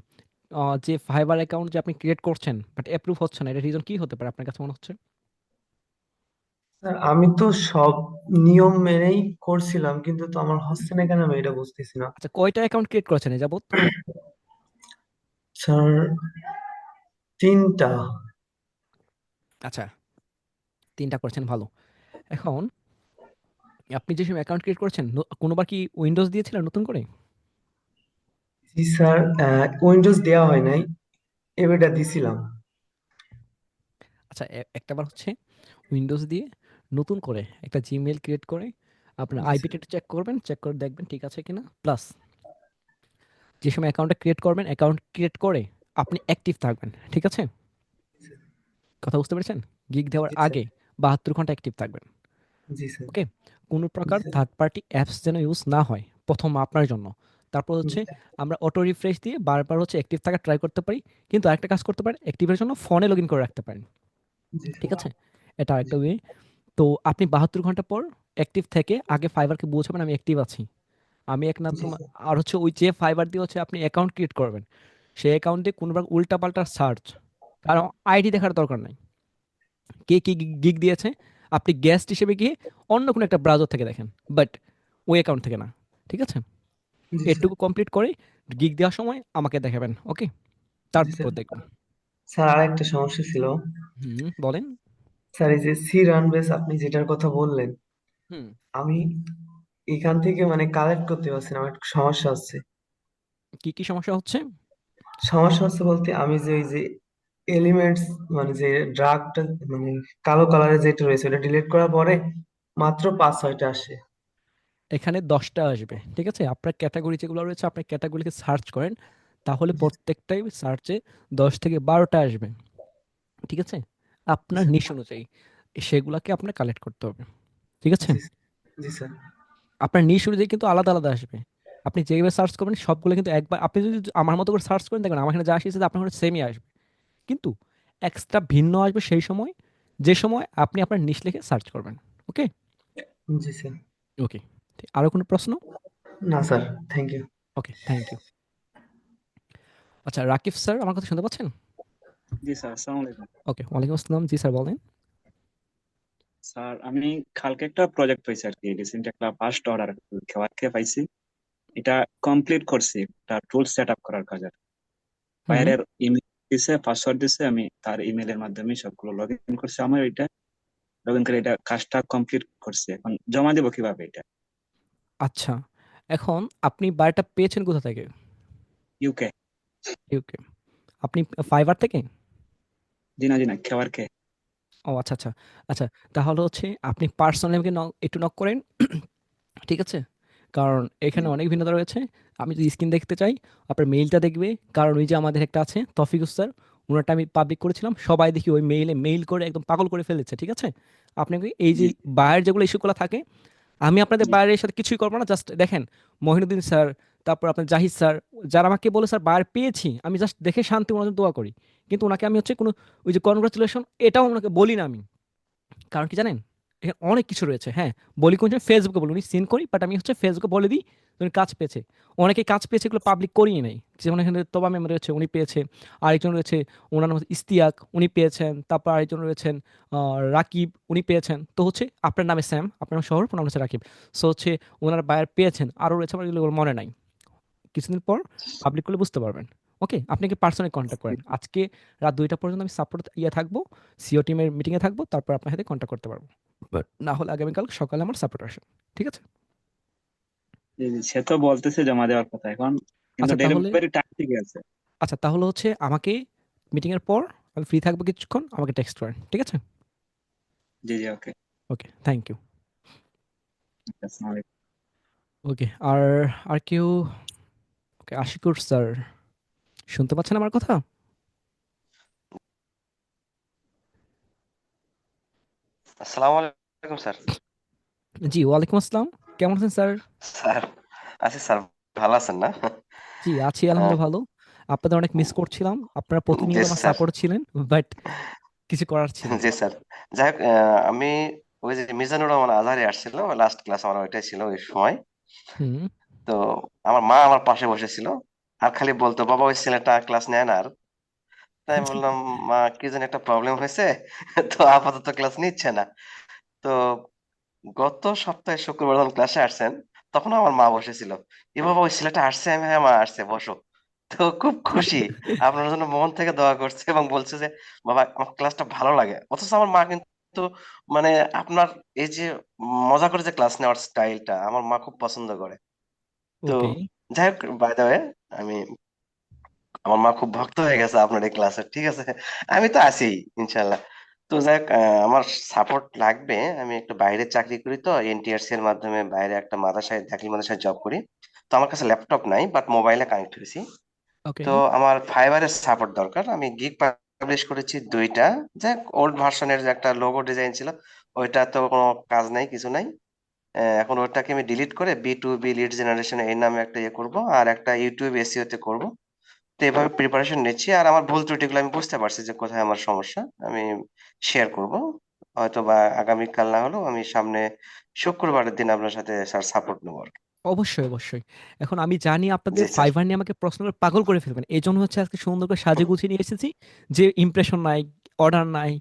যে ফাইবার অ্যাকাউন্ট যে আপনি ক্রিয়েট করছেন বাট অ্যাপ্রুভ হচ্ছে না, এটা রিজন কি হতে পারে আপনার কাছে মনে হচ্ছে? স্যার আমি তো সব নিয়ম মেনেই করছিলাম কিন্তু তো আমার হচ্ছে না কেন আমি এটা বুঝতেছি না। আচ্ছা, কয়টা অ্যাকাউন্ট ক্রিয়েট করেছেন এ যাবত? স্যার 3টা। আচ্ছা, 3টা করেছেন, ভালো। এখন আপনি যে সময় অ্যাকাউন্ট ক্রিয়েট করেছেন, কোনোবার কি উইন্ডোজ দিয়েছিলেন নতুন করে? জি স্যার, উইন্ডোজ দেওয়া হয় নাই, এবারটা দিছিলাম। আচ্ছা, একটাবার হচ্ছে উইন্ডোজ দিয়ে নতুন করে একটা জিমেইল ক্রিয়েট করে আপনার জি স্যার। আইপিটা চেক করবেন, চেক করে দেখবেন ঠিক আছে কিনা। প্লাস যে সময় অ্যাকাউন্টটা ক্রিয়েট করবেন, অ্যাকাউন্ট ক্রিয়েট করে আপনি অ্যাক্টিভ থাকবেন। ঠিক আছে, কথা বুঝতে পেরেছেন? গিগ দেওয়ার জি স্যার। আগে 72 ঘন্টা অ্যাক্টিভ থাকবেন। জি স্যার। ওকে, কোনো জি প্রকার স্যার। থার্ড পার্টি অ্যাপস যেন ইউজ না হয় প্রথম আপনার জন্য। তারপর জি হচ্ছে স্যার। আমরা অটো রিফ্রেশ দিয়ে বারবার হচ্ছে অ্যাক্টিভ থাকা ট্রাই করতে পারি। কিন্তু আরেকটা কাজ করতে পারেন, অ্যাক্টিভের জন্য ফোনে লগ ইন করে রাখতে পারেন। জি ঠিক স্যার। আছে, এটা জি। আরেকটা ওয়ে। তো আপনি 72 ঘন্টা পর অ্যাক্টিভ থেকে আগে ফাইবারকে বোঝাবেন আমি অ্যাক্টিভ আছি। আমি এক না জি তোমার, স্যার। আর হচ্ছে ওই যে ফাইবার দিয়ে হচ্ছে আপনি অ্যাকাউন্ট ক্রিয়েট করবেন, সেই অ্যাকাউন্টে কোনোবার উল্টাপাল্টা সার্চ, কারণ আইডি দেখার দরকার নাই। কে কি গিগ দিয়েছে আপনি গেস্ট হিসেবে গিয়ে অন্য কোনো একটা ব্রাউজার থেকে দেখেন, বাট ওই অ্যাকাউন্ট থেকে না। ঠিক আছে, জি স্যার। এটুকু কমপ্লিট করে গিগ দেওয়ার সময় আমাকে দেখাবেন, ওকে? জি তারপর স্যার। দেখুন। স্যার আর একটা সমস্যা ছিল। বলেন। স্যার এই যে সি রান বেস আপনি যেটার কথা বললেন, হুম আমি এখান থেকে মানে কালেক্ট করতে পারছি না, আমার একটু সমস্যা হচ্ছে। কি কি সমস্যা হচ্ছে? সমস্যা হচ্ছে বলতে আমি যে ওই যে এলিমেন্টস মানে যে ড্রাগটা মানে কালো কালারের যেটা রয়েছে ওটা ডিলিট করার পরে মাত্র 5-6টা আসে। এখানে 10টা আসবে, ঠিক আছে? আপনার ক্যাটাগরি যেগুলো রয়েছে, আপনি ক্যাটাগরিকে সার্চ করেন, তাহলে জি প্রত্যেকটাই সার্চে 10 থেকে 12টা আসবে, ঠিক আছে? জি আপনার স্যার। নিশ অনুযায়ী সেগুলাকে আপনার কালেক্ট করতে হবে, ঠিক আছে? জি জি স্যার। আপনার নিশ অনুযায়ী কিন্তু আলাদা আলাদা আসবে। আপনি যেভাবে সার্চ করবেন সবগুলো কিন্তু একবার, আপনি যদি আমার মতো করে সার্চ করেন দেখবেন আমার এখানে যা আসছে আপনার ওখানে সেমই আসবে, কিন্তু এক্সট্রা ভিন্ন আসবে সেই সময় যে সময় আপনি আপনার নিশ লিখে সার্চ করবেন, ওকে? জি স্যার। ওকে, আরো কোনো প্রশ্ন? না sir, thank you. Okay, thank you. আচ্ছা, রাকিব স্যার আমার কথা শুনতে পাচ্ছেন? জি স্যার, আসসালামু আলাইকুম। ওকে, ওয়ালাইকুম আসসালাম। জি স্যার বলেন। স্যার আমি কালকে একটা প্রজেক্ট পাইছি আর কি, রিসেন্ট একটা ফার্স্ট অর্ডার ওয়ার্কে পাইছি। এটা কমপ্লিট করছি, একটা টুল সেট আপ করার কাজ আর কি। হুম বাইরের ইমেল দিছে, পাসওয়ার্ড দিছে, আমি তার ইমেলের মাধ্যমে সবগুলো লগ ইন করছি। আমার এটা লগ ইন করে এটা কাজটা কমপ্লিট করছি, এখন জমা দেবো কিভাবে এটা? আচ্ছা, এখন আপনি বায়োটা পেয়েছেন কোথা থেকে? ইউকে। ইউকে। আপনি ফাইবার থেকে? জি না, খেওয়ারকে। ও আচ্ছা আচ্ছা। আচ্ছা, তাহলে হচ্ছে আপনি পার্সোনালি আমাকে একটু নক করেন, ঠিক আছে? কারণ এখানে অনেক ভিন্নতা রয়েছে। আমি যদি স্ক্রিন দেখতে চাই, আপনার মেইলটা দেখবে। কারণ ওই যে আমাদের একটা আছে তফিকুস স্যার, ওনারটা আমি পাবলিক করেছিলাম, সবাই দেখি ওই মেইল করে একদম পাগল করে ফেলেছে, ঠিক আছে? আপনাকে এই যে জি বায়ের যেগুলো ইস্যুগুলো থাকে, আমি আপনাদের জি বাইরের সাথে কিছুই করবো না, জাস্ট দেখেন মহিনুদ্দিন স্যার, তারপর আপনার জাহিদ স্যার, যারা আমাকে বলে স্যার বাইরে পেয়েছি, আমি জাস্ট দেখে শান্তি ওনাদের দোয়া করি। কিন্তু ওনাকে আমি হচ্ছে কোনো ওই যে কনগ্রাচুলেশন এটাও ওনাকে বলি না আমি। কারণ কি জানেন, এখানে অনেক কিছু রয়েছে। হ্যাঁ, বলি কোন সময় ফেসবুকে বলি, উনি সিন করি, বাট আমি হচ্ছে ফেসবুকে বলে দিই যে উনি কাজ পেয়েছে। অনেকে কাজ পেয়েছে, এগুলো পাবলিক করিয়ে নেই। যেমন এখানে তোবা মেম্বার রয়েছে, উনি পেয়েছে। আরেকজন রয়েছে, ওনার নাম হচ্ছে ইস্তিয়াক, উনি পেয়েছেন। তারপর আরেকজন রয়েছেন রাকিব, উনি পেয়েছেন। তো হচ্ছে আপনার নামে স্যাম, আপনার নাম শহর, ওনার নাম হচ্ছে রাকিব। সো হচ্ছে ওনার বায়ার পেয়েছেন, আরও রয়েছে, আমার এগুলো মনে নাই। কিছুদিন পর পাবলিক করলে বুঝতে পারবেন। ওকে, আপনি কি পার্সোনালি কন্ট্যাক্ট করেন। আজকে রাত 2টা পর্যন্ত আমি সাপোর্ট থাকবো, সিও টিমের মিটিংয়ে থাকবো, তারপর আপনার সাথে কন্ট্যাক্ট করতে পারবো। বাট না হলে আগামীকাল সকালে আমার সাপোর্ট আসেন, ঠিক আছে? জি জি, সে তো বলতেছে জমা দেওয়ার কথা এখন, কিন্তু আচ্ছা তাহলে, ডেলিভারি টাইম ঠিক আছে। আচ্ছা তাহলে হচ্ছে আমাকে মিটিংয়ের পর আমি ফ্রি থাকবো কিছুক্ষণ, আমাকে টেক্সট করেন, ঠিক আছে? জি জি, ওকে। ওকে, থ্যাংক ইউ। আসসালামু আলাইকুম। ওকে, আর আর কেউ? ওকে, আশিকুর স্যার শুনতে পাচ্ছেন আমার কথা? আসসালামু আলাইকুম স্যার। জি, ওয়ালাইকুম আসসালাম। কেমন আছেন স্যার? স্যার আছি স্যার, ভালো আছেন না? জি, আছি আহ, আলহামদুলিল্লাহ ভালো। আপনাদের অনেক মিস করছিলাম, আপনারা জি প্রতিনিয়ত আমার স্যার। সাপোর্ট ছিলেন, বাট কিছু করার ছিল না। জি স্যার। যাই হোক, আমি ওই যে মিজানুর রহমান আজহারি আসছিল, লাস্ট ক্লাস আমার ওইটাই ছিল ওই সময়। হুম তো আমার মা আমার পাশে বসেছিল, আর খালি বলতো, বাবা ওই ছেলেটা ক্লাস নেয় না আর। তাই আমি বললাম, মা কি যেন একটা প্রবলেম হয়েছে, তো আপাতত ক্লাস নিচ্ছে না। তো গত সপ্তাহে শুক্রবার যখন ক্লাসে আসছেন, তখন আমার মা বসেছিল। এ বাবা ওই ছেলেটা আসছে, আমি হ্যাঁ মা আসছে, বসো। তো খুব খুশি, আপনার জন্য মন থেকে দোয়া করছে এবং বলছে যে বাবা আমার ক্লাসটা ভালো লাগে। অথচ আমার মা কিন্তু মানে আপনার এই যে মজা করে যে ক্লাস নেওয়ার স্টাইলটা আমার মা খুব পছন্দ করে। তো ওকে, যাই হোক, বাই দ্য ওয়ে, আমি আমার মা খুব ভক্ত হয়ে গেছে আপনার এই ক্লাসের, ঠিক আছে? আমি তো আছি ইনশাল্লাহ। তো যাই হোক, আমার সাপোর্ট লাগবে। আমি একটু বাইরে চাকরি করি, তো এনটিআরসি এর মাধ্যমে বাইরে একটা মাদ্রাসায়, দাখিল মাদ্রাসায় জব করি। তো আমার কাছে ল্যাপটপ নাই, বাট মোবাইলে কানেক্ট হয়েছি। ওকে, তো আমার ফাইবারের সাপোর্ট দরকার। আমি গিগ পাবলিশ করেছি 2টা। যে ওল্ড ভার্সনের যে একটা লোগো ডিজাইন ছিল, ওইটা তো কোনো কাজ নাই, কিছু নাই। এখন ওটাকে আমি ডিলিট করে বি2বি লিড জেনারেশন এই নামে একটা ইয়ে করব, আর একটা ইউটিউব এসইও তে করব। তো এভাবে প্রিপারেশন নিচ্ছি, আর আমার ভুল ত্রুটিগুলো আমি বুঝতে পারছি যে কোথায় আমার সমস্যা। আমি শেয়ার করব, হয়তো বা আগামীকাল না হলেও আমি সামনে শুক্রবারের দিন আপনার সাথে স্যার সাপোর্ট নেবো আর কি। অবশ্যই অবশ্যই। এখন আমি জানি আপনাদের জি স্যার। ফাইবার নিয়ে আমাকে প্রশ্ন করে পাগল করে ফেলবেন, এই জন্য হচ্ছে আজকে সুন্দর করে সাজে গুছিয়ে নিয়ে এসেছি, যে ইমপ্রেশন নাই, অর্ডার নাই,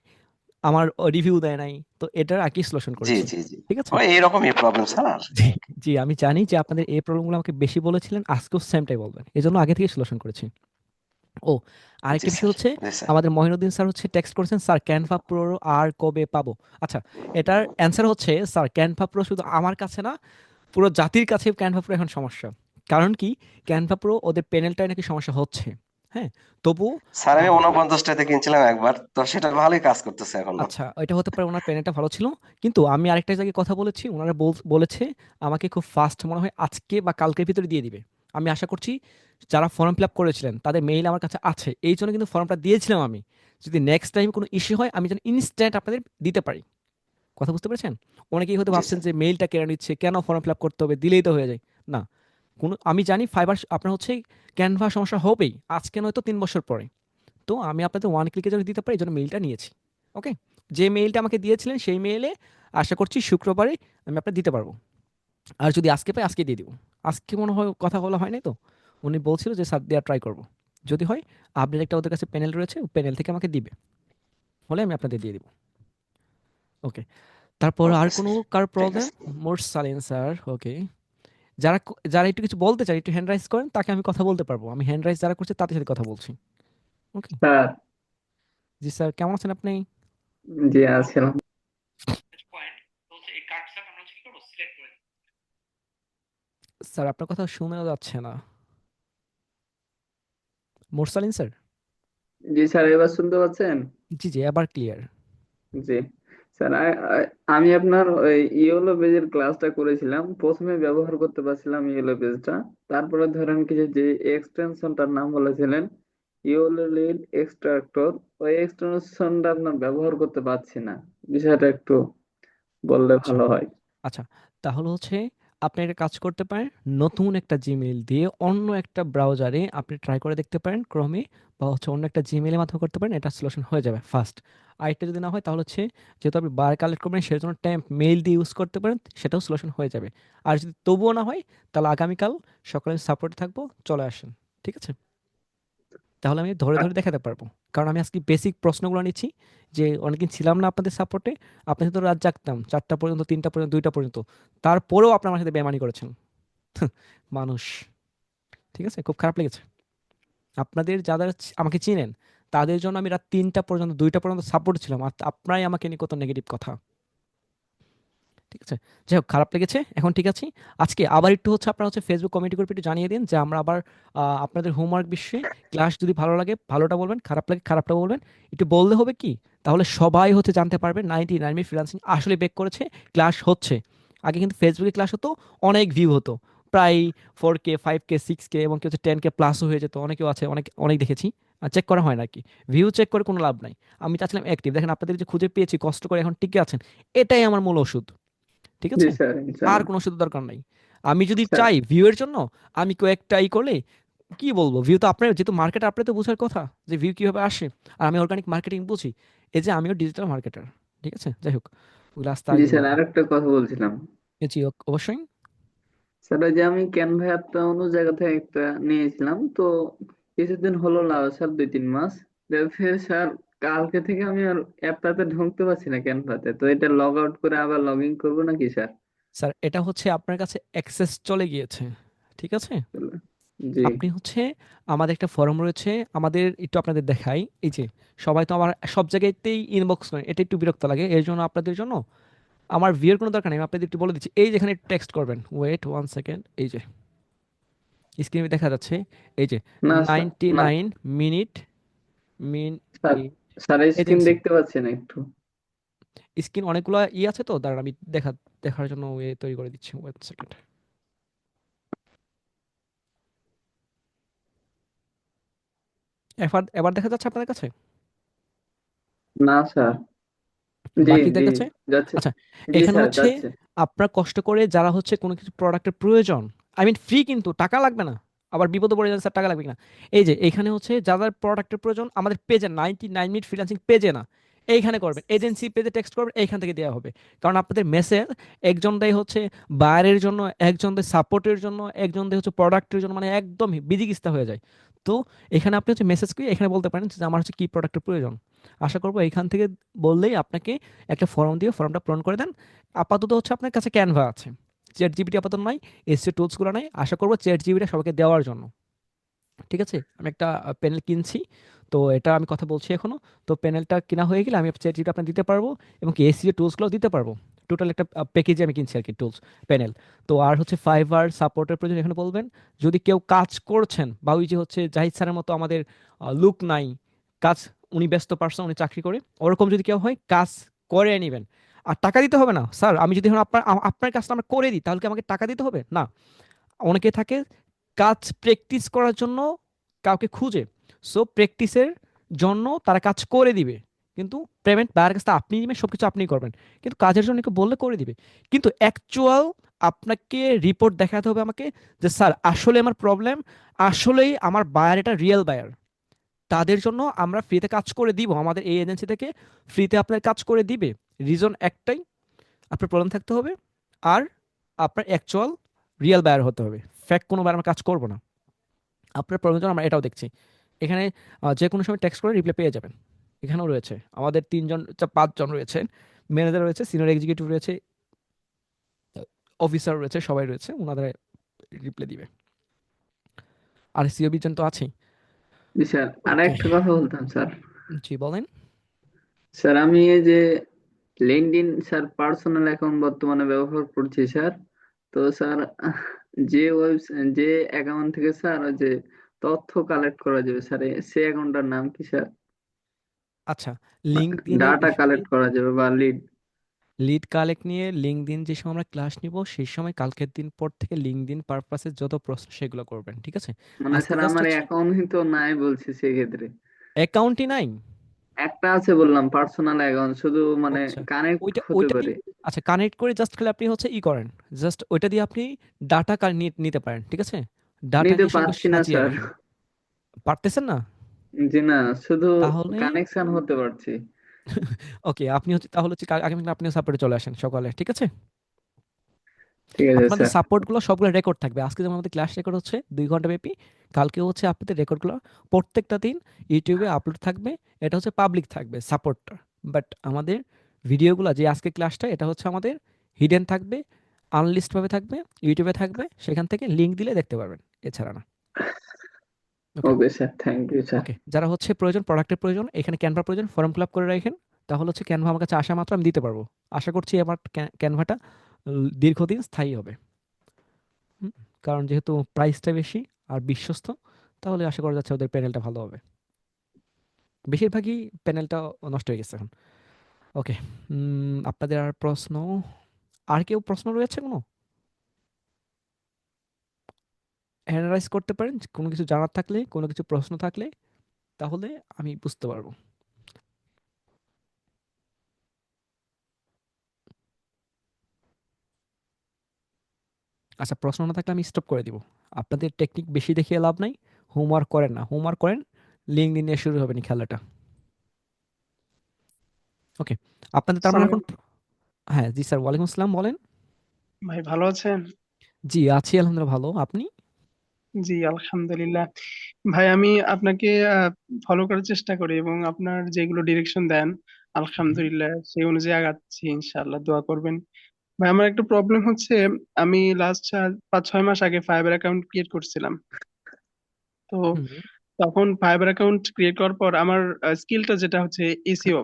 আমার রিভিউ দেয় নাই, তো এটার আর কি সলিউশন জি করেছি। জি জি ঠিক আছে। ওই এইরকমই প্রবলেম স্যার আর জি জি, আমি জানি যে আপনাদের এই প্রবলেমগুলো আমাকে বেশি বলেছিলেন, আজকেও সেমটাই বলবেন, এই জন্য আগে থেকে সলিউশন করেছি। ও, জি আরেকটা স্যার বিষয় হচ্ছে, জি স্যার আমাদের মহিনুদ্দিন স্যার হচ্ছে টেক্সট করেছেন, স্যার ক্যানভা প্রো আর কবে পাবো। আচ্ছা, এটার অ্যান্সার হচ্ছে, স্যার ক্যানভা প্রো শুধু আমার কাছে না, পুরো জাতির কাছে ক্যানভা প্রো এখন সমস্যা। কারণ কি, ক্যানভা প্রো ওদের প্যানেলটায় নাকি সমস্যা হচ্ছে। হ্যাঁ, তবু স্যার আমি 49টাতে কিনছিলাম একবার, তো সেটা ভালোই কাজ করতেছে এখনো। আচ্ছা, এটা হতে পারে ওনার প্যানেলটা ভালো ছিল, কিন্তু আমি আরেকটা জায়গায় কথা বলেছি, ওনারা বলেছে আমাকে খুব ফাস্ট মনে হয় আজকে বা কালকের ভিতরে দিয়ে দিবে। আমি আশা করছি যারা ফর্ম ফিল আপ করেছিলেন তাদের মেইল আমার কাছে আছে, এই জন্য কিন্তু ফর্মটা দিয়েছিলাম আমি, যদি নেক্সট টাইম কোনো ইস্যু হয় আমি যেন ইনস্ট্যান্ট আপনাদের দিতে পারি। কথা বুঝতে পেরেছেন? অনেকেই হয়তো জি ভাবছেন স্যার যে মেইলটা কেন নিচ্ছে, কেন ফর্ম ফিল আপ করতে হবে, দিলেই তো হয়ে যায়। না, কোনো, আমি জানি ফাইবার আপনার হচ্ছে ক্যানভা সমস্যা হবেই, আজকে নয়তো 3 বছর পরে। তো আমি আপনাদের ওয়ান ক্লিকে যদি দিতে পারি এই জন্য মেইলটা নিয়েছি। ওকে, যে মেইলটা আমাকে দিয়েছিলেন সেই মেইলে আশা করছি শুক্রবারে আমি আপনার দিতে পারবো। আর যদি আজকে পাই আজকে দিয়ে দিব। আজকে মনে হয় কথা বলা হয় নাই তো, উনি বলছিল যে স্যার দেওয়ার ট্রাই করব, যদি হয় আপডেট একটা ওদের কাছে প্যানেল রয়েছে, প্যানেল থেকে আমাকে দিবে, হলে আমি আপনাদের দিয়ে দিব। ওকে, তারপর আর ওকে কোনো স্যার কার ঠিক প্রবলেম? আছে। মোর সালেন স্যার। ওকে, যারা একটু কিছু বলতে চায় একটু হ্যান্ড রাইজ করেন, তাকে আমি কথা বলতে পারবো। আমি হ্যান্ড রাইজ যারা করছে তাদের সাথে কথা বলছি। ওকে, স্যার, জি স্যার, কেমন আছেন আপনি? জি আছিলাম। স্যার আপনার কথা শোনা যাচ্ছে না। মোরসালিন স্যার? জি স্যার, এবার শুনতে পাচ্ছেন? জি জি, এবার ক্লিয়ার। জি স্যার, আমি আপনার ওই ইয়েলো পেজের ক্লাসটা করেছিলাম, প্রথমে ব্যবহার করতে পারছিলাম ইয়েলো পেজটা, তারপরে ধরেন কি যে এক্সটেনশনটার নাম বলেছিলেন ইয়েলো লিড এক্সট্রাক্টর, ওই এক্সটেনশনটা আপনার ব্যবহার করতে পারছি না, বিষয়টা একটু বললে আচ্ছা ভালো হয়। আচ্ছা, তাহলে হচ্ছে আপনি একটা কাজ করতে পারেন, নতুন একটা জিমেইল দিয়ে অন্য একটা ব্রাউজারে আপনি ট্রাই করে দেখতে পারেন, ক্রমে বা হচ্ছে অন্য একটা জিমেইলের মাধ্যমে করতে পারেন, এটা সলিউশন হয়ে যাবে ফার্স্ট। আরেকটা যদি না হয় তাহলে হচ্ছে, যেহেতু আপনি বার কালেক্ট করবেন সেটার জন্য ট্যাম্প মেইল দিয়ে ইউজ করতে পারেন, সেটাও সলিউশন হয়ে যাবে। আর যদি তবুও না হয়, তাহলে আগামীকাল সকালে সাপোর্টে থাকবো, চলে আসেন। ঠিক আছে, তাহলে আমি ধরে ধরে দেখাতে পারবো। কারণ আমি আজকে বেসিক প্রশ্নগুলো নিচ্ছি, যে অনেকদিন ছিলাম না আপনাদের সাপোর্টে, আপনাদের তো রাত জাগতাম 4টা পর্যন্ত, 3টা পর্যন্ত, 2টা পর্যন্ত, তারপরেও আপনার আমার সাথে বেমানি করেছেন। মানুষ। ঠিক আছে, খুব খারাপ লেগেছে। আপনাদের যারা আমাকে চিনেন তাদের জন্য আমি রাত 3টা পর্যন্ত, 2টা পর্যন্ত সাপোর্ট ছিলাম, আর আপনারাই আমাকে নিয়ে কত নেগেটিভ কথা। ঠিক আছে, যাই হোক, খারাপ লেগেছে, এখন ঠিক আছে। আজকে আবার একটু হচ্ছে আপনারা হচ্ছে ফেসবুক কমিউনিটি গ্রুপে একটু জানিয়ে দিন যে আমরা আবার আপনাদের হোমওয়ার্ক বিষয়ে ক্লাস, যদি ভালো লাগে ভালোটা বলবেন, খারাপ লাগে খারাপটা বলবেন। একটু বললে হবে কি, তাহলে সবাই হচ্ছে জানতে পারবে 99 ফ্রিল্যান্সিং আসলে বেক করেছে, ক্লাস হচ্ছে। আগে কিন্তু ফেসবুকে ক্লাস হতো, অনেক ভিউ হতো, প্রায় 4K 5K 6K এবং কি হচ্ছে 10K প্লাসও হয়ে যেত, অনেকেও আছে, অনেক অনেক দেখেছি। চেক করা হয় নাকি, ভিউ চেক করে কোনো লাভ নাই। আমি চাচ্ছিলাম অ্যাক্টিভ, দেখেন আপনাদের যে খুঁজে পেয়েছি, কষ্ট করে এখন টিকে আছেন, এটাই আমার মূল ওষুধ। ঠিক জি আছে, স্যার, আর ইনশাল্লাহ। কোনো ওষুধের দরকার নাই। আমি যদি স্যার, চাই ভিউ এর জন্য, আমি কয়েকটা করলে কি বলবো, ভিউ তো আপনার, যেহেতু মার্কেট আপনার তো বোঝার কথা যে ভিউ কিভাবে আসে, আর আমি অর্গানিক মার্কেটিং বুঝি, এই যে আমিও ডিজিটাল মার্কেটার। ঠিক আছে, যাই হোক, ওগুলো আস্তে জি আগে স্যার, বলবো। আরেকটা কথা বলছিলাম। জি অবশ্যই। স্যার, ওই যে আমি ক্যানভা অ্যাপটা অন্য জায়গা থেকে একটা নিয়েছিলাম তো, কিছুদিন হলো না স্যার, 2-3 মাস। ফের স্যার, কালকে থেকে আমি আর অ্যাপটাতে ঢুকতে পারছি না ক্যানভাতে, তো এটা লগ আউট করে আবার লগ ইন করবো নাকি স্যার? স্যার এটা হচ্ছে আপনার কাছে অ্যাক্সেস চলে গিয়েছে। ঠিক আছে, জি আপনি হচ্ছে, আমাদের একটা ফর্ম রয়েছে, আমাদের একটু আপনাদের দেখাই, এই যে সবাই তো আমার সব জায়গাতেই ইনবক্স করেন, এটা একটু বিরক্ত লাগে, এর জন্য আপনাদের জন্য আমার ভিউর কোনো দরকার নেই, আমি আপনাদের একটু বলে দিচ্ছি, এই যেখানে টেক্সট করবেন, ওয়েট 1 সেকেন্ড, এই যে স্ক্রিনে দেখা যাচ্ছে, এই যে না স্যার, নাইনটি না nine minute mean sir, sir screen agency. দেখতে পাচ্ছি না একটু। স্ক্রিন অনেকগুলো আছে তো, দাঁড়ান আমি দেখার জন্য ওয়ে তৈরি করে দিচ্ছি, 1 সেকেন্ড। এবার এবার দেখা যাচ্ছে আপনাদের কাছে? না স্যার। জি বাকি জি, দেখাচ্ছে? যাচ্ছে। আচ্ছা, জি এখানে স্যার, হচ্ছে যাচ্ছে। আপনার কষ্ট করে যারা হচ্ছে কোনো কিছু প্রোডাক্টের প্রয়োজন, আই মিন ফ্রি, কিন্তু টাকা লাগবে না, আবার বিপদে পড়ে যাচ্ছে, স্যার টাকা লাগবে কিনা, এই যে এখানে হচ্ছে যাদের প্রোডাক্টের প্রয়োজন আমাদের পেজে, 99 মিনিট ফ্রিল্যান্সিং পেজে না, এইখানে করবেন, এজেন্সি পেজে টেক্সট করবেন, এইখান থেকে দেওয়া হবে। কারণ আপনাদের মেসেজ একজন দেয় হচ্ছে বায়ারের জন্য, একজন দেয় সাপোর্টের জন্য, একজন দেয় হচ্ছে প্রোডাক্টের জন্য, মানে একদম বিজিগিস্তা হয়ে যায়। তো এখানে আপনি হচ্ছে মেসেজ করে এখানে বলতে পারেন যে আমার হচ্ছে কি প্রোডাক্টের প্রয়োজন। আশা করবো এখান থেকে বললেই আপনাকে একটা ফর্ম দিয়ে ফর্মটা পূরণ করে দেন। আপাতত হচ্ছে আপনার কাছে ক্যানভা আছে, চ্যাট জিপিটি আপাতত নাই, এসিও টুলসগুলো নাই। আশা করবো চ্যাট জিপিটি সবাইকে দেওয়ার জন্য। ঠিক আছে, আমি একটা প্যানেল কিনছি, তো এটা আমি কথা বলছি এখনো। তো প্যানেলটা কিনা হয়ে গেলে আমি চ্যাট জিপিটি আপনার দিতে পারবো, এবং কি এসিও টুলসগুলো দিতে পারবো। টোটাল একটা প্যাকেজে আমি কিনছি আর কি, টুলস প্যানেল। তো আর হচ্ছে ফাইবার সাপোর্টের প্রয়োজন এখানে বলবেন। যদি কেউ কাজ করছেন বা ওই যে হচ্ছে জাহিদ স্যারের মতো আমাদের লুক নাই, কাজ, উনি ব্যস্ত পারসন, উনি চাকরি করে, ওরকম যদি কেউ হয় কাজ করে নেবেন। আর টাকা দিতে হবে না স্যার, আমি যদি এখন আপনার কাজটা আমরা করে দিই তাহলে কি আমাকে টাকা দিতে হবে না? অনেকে থাকে কাজ প্র্যাকটিস করার জন্য কাউকে খুঁজে, সো প্র্যাকটিসের জন্য তারা কাজ করে দিবে, কিন্তু পেমেন্ট বাইরের কাছে আপনি দিবেন, সব কিছু আপনিই করবেন, কিন্তু কাজের জন্য কেউ বললে করে দিবে। কিন্তু অ্যাকচুয়াল আপনাকে রিপোর্ট দেখাতে হবে আমাকে, যে স্যার আসলে আমার প্রবলেম, আসলেই আমার বায়ার এটা রিয়েল বায়ার, তাদের জন্য আমরা ফ্রিতে কাজ করে দিব, আমাদের এই এজেন্সি থেকে ফ্রিতে আপনার কাজ করে দিবে। রিজন একটাই, আপনার প্রবলেম থাকতে হবে, আর আপনার অ্যাকচুয়াল রিয়েল বায়ার হতে হবে। ফ্যাক্ট কোনো বার আমরা কাজ করবো না। আপনার প্রবলেমের জন্য আমরা এটাও দেখছি। এখানে যে কোনো সময় টেক্সট করে রিপ্লাই পেয়ে যাবেন। এখানেও রয়েছে আমাদের 5 জন রয়েছে, ম্যানেজার রয়েছে, সিনিয়র এক্সিকিউটিভ রয়েছে, অফিসার রয়েছে, সবাই রয়েছে, ওনাদের রিপ্লাই দিবে। আর সিও বিজন তো আছেই। জি স্যার, আর ওকে, একটা কথা বলতাম স্যার। জি বলেন। স্যার আমি এই যে লিঙ্কডইন স্যার পার্সোনাল অ্যাকাউন্ট বর্তমানে ব্যবহার করছি স্যার। তো স্যার যে যে অ্যাকাউন্ট থেকে স্যার ওই যে তথ্য কালেক্ট করা যাবে স্যার, সে অ্যাকাউন্টটার নাম কি স্যার? আচ্ছা, লিঙ্কডইনের ডাটা বিষয়ে কালেক্ট করা যাবে বা লিড। লিড কালেক্ট নিয়ে লিঙ্কডইন যে সময় আমরা ক্লাস নিব সেই সময় কালকের দিন পর থেকে লিঙ্কডইন পারপাসে যত প্রশ্ন সেগুলো করবেন, ঠিক আছে? মানে আজকে স্যার জাস্ট আমার হচ্ছে অ্যাকাউন্টই তো নাই বলছি সেক্ষেত্রে। অ্যাকাউন্টই নাই। একটা আছে বললাম পার্সোনাল অ্যাকাউন্ট, শুধু মানে আচ্ছা, কানেক্ট ওইটা হতে ওইটাই। পারে। আচ্ছা, কানেক্ট করে জাস্ট খালি আপনি হচ্ছে করেন, জাস্ট ওইটা দিয়ে আপনি ডাটা নিতে পারেন, ঠিক আছে? নিতে ডাটাকে সুন্দর পারছি না সাজিয়ে স্যার। রাখেন। পারতেছেন না? জি না, শুধু তাহলে কানেকশন হতে পারছি। ওকে, আপনি হচ্ছে তাহলে হচ্ছে আগামী আপনি সাপোর্টে চলে আসেন সকালে, ঠিক আছে? ঠিক আছে আপনাদের স্যার। সাপোর্টগুলো সবগুলো রেকর্ড থাকবে। আজকে যেমন আমাদের ক্লাস রেকর্ড হচ্ছে 2 ঘন্টা ব্যাপী, কালকে হচ্ছে আপনাদের রেকর্ডগুলো প্রত্যেকটা দিন ইউটিউবে আপলোড থাকবে। এটা হচ্ছে পাবলিক থাকবে সাপোর্টটা, বাট আমাদের ভিডিওগুলো যে আজকে ক্লাসটা এটা হচ্ছে আমাদের হিডেন থাকবে, আনলিস্ট ভাবে থাকবে, ইউটিউবে থাকবে, সেখান থেকে লিংক দিলে দেখতে পারবেন, এছাড়া না। Okay, okay sir, thank you sir. Okay, যারা হচ্ছে প্রয়োজন, প্রোডাক্টের প্রয়োজন, এখানে ক্যানভা প্রয়োজন, ফর্ম ফিল আপ করে রাখেন। তাহলে হচ্ছে ক্যানভা আমার কাছে আসা মাত্র আমি দিতে পারবো। আশা করছি আমার ক্যানভাটা দীর্ঘদিন স্থায়ী হবে। হুম, কারণ যেহেতু প্রাইসটা বেশি আর বিশ্বস্ত, তাহলে আশা করা যাচ্ছে ওদের প্যানেলটা ভালো হবে। বেশিরভাগই প্যানেলটা নষ্ট হয়ে গেছে এখন। ওকে, আপনাদের আর প্রশ্ন, আর কেউ প্রশ্ন রয়েছে কোনো? অ্যানালাইজ করতে পারেন কোনো কিছু জানার থাকলে, কোনো কিছু প্রশ্ন থাকলে, তাহলে আমি বুঝতে পারবো। আচ্ছা, প্রশ্ন না থাকলে আমি স্টপ করে দিব। আপনাদের টেকনিক বেশি দেখিয়ে লাভ নাই। হোমওয়ার্ক করেন না, হোমওয়ার্ক করেন, লিঙ্ক দিন নিয়ে শুরু হবে না খেলাটা। ওকে, আপনাদের তার মানে সালাম এখন, হ্যাঁ জি স্যার, ওয়ালাইকুম আসসালাম, বলেন। ভাই, ভালো আছেন? জি আছি আলহামদুলিল্লাহ, ভালো। আপনি? জি আলহামদুলিল্লাহ। ভাই আমি আপনাকে ফলো করার চেষ্টা করি এবং আপনার যেগুলো ডিরেকশন দেন আলহামদুলিল্লাহ সেই অনুযায়ী আগাচ্ছি, ইনশাআল্লাহ দোয়া করবেন। ভাই আমার একটা প্রবলেম হচ্ছে, আমি লাস্ট 5-6 মাস আগে ফাইবার অ্যাকাউন্ট ক্রিয়েট করছিলাম। তো হুম, তখন ফাইবার অ্যাকাউন্ট ক্রিয়েট করার পর আমার স্কিলটা যেটা হচ্ছে এসইও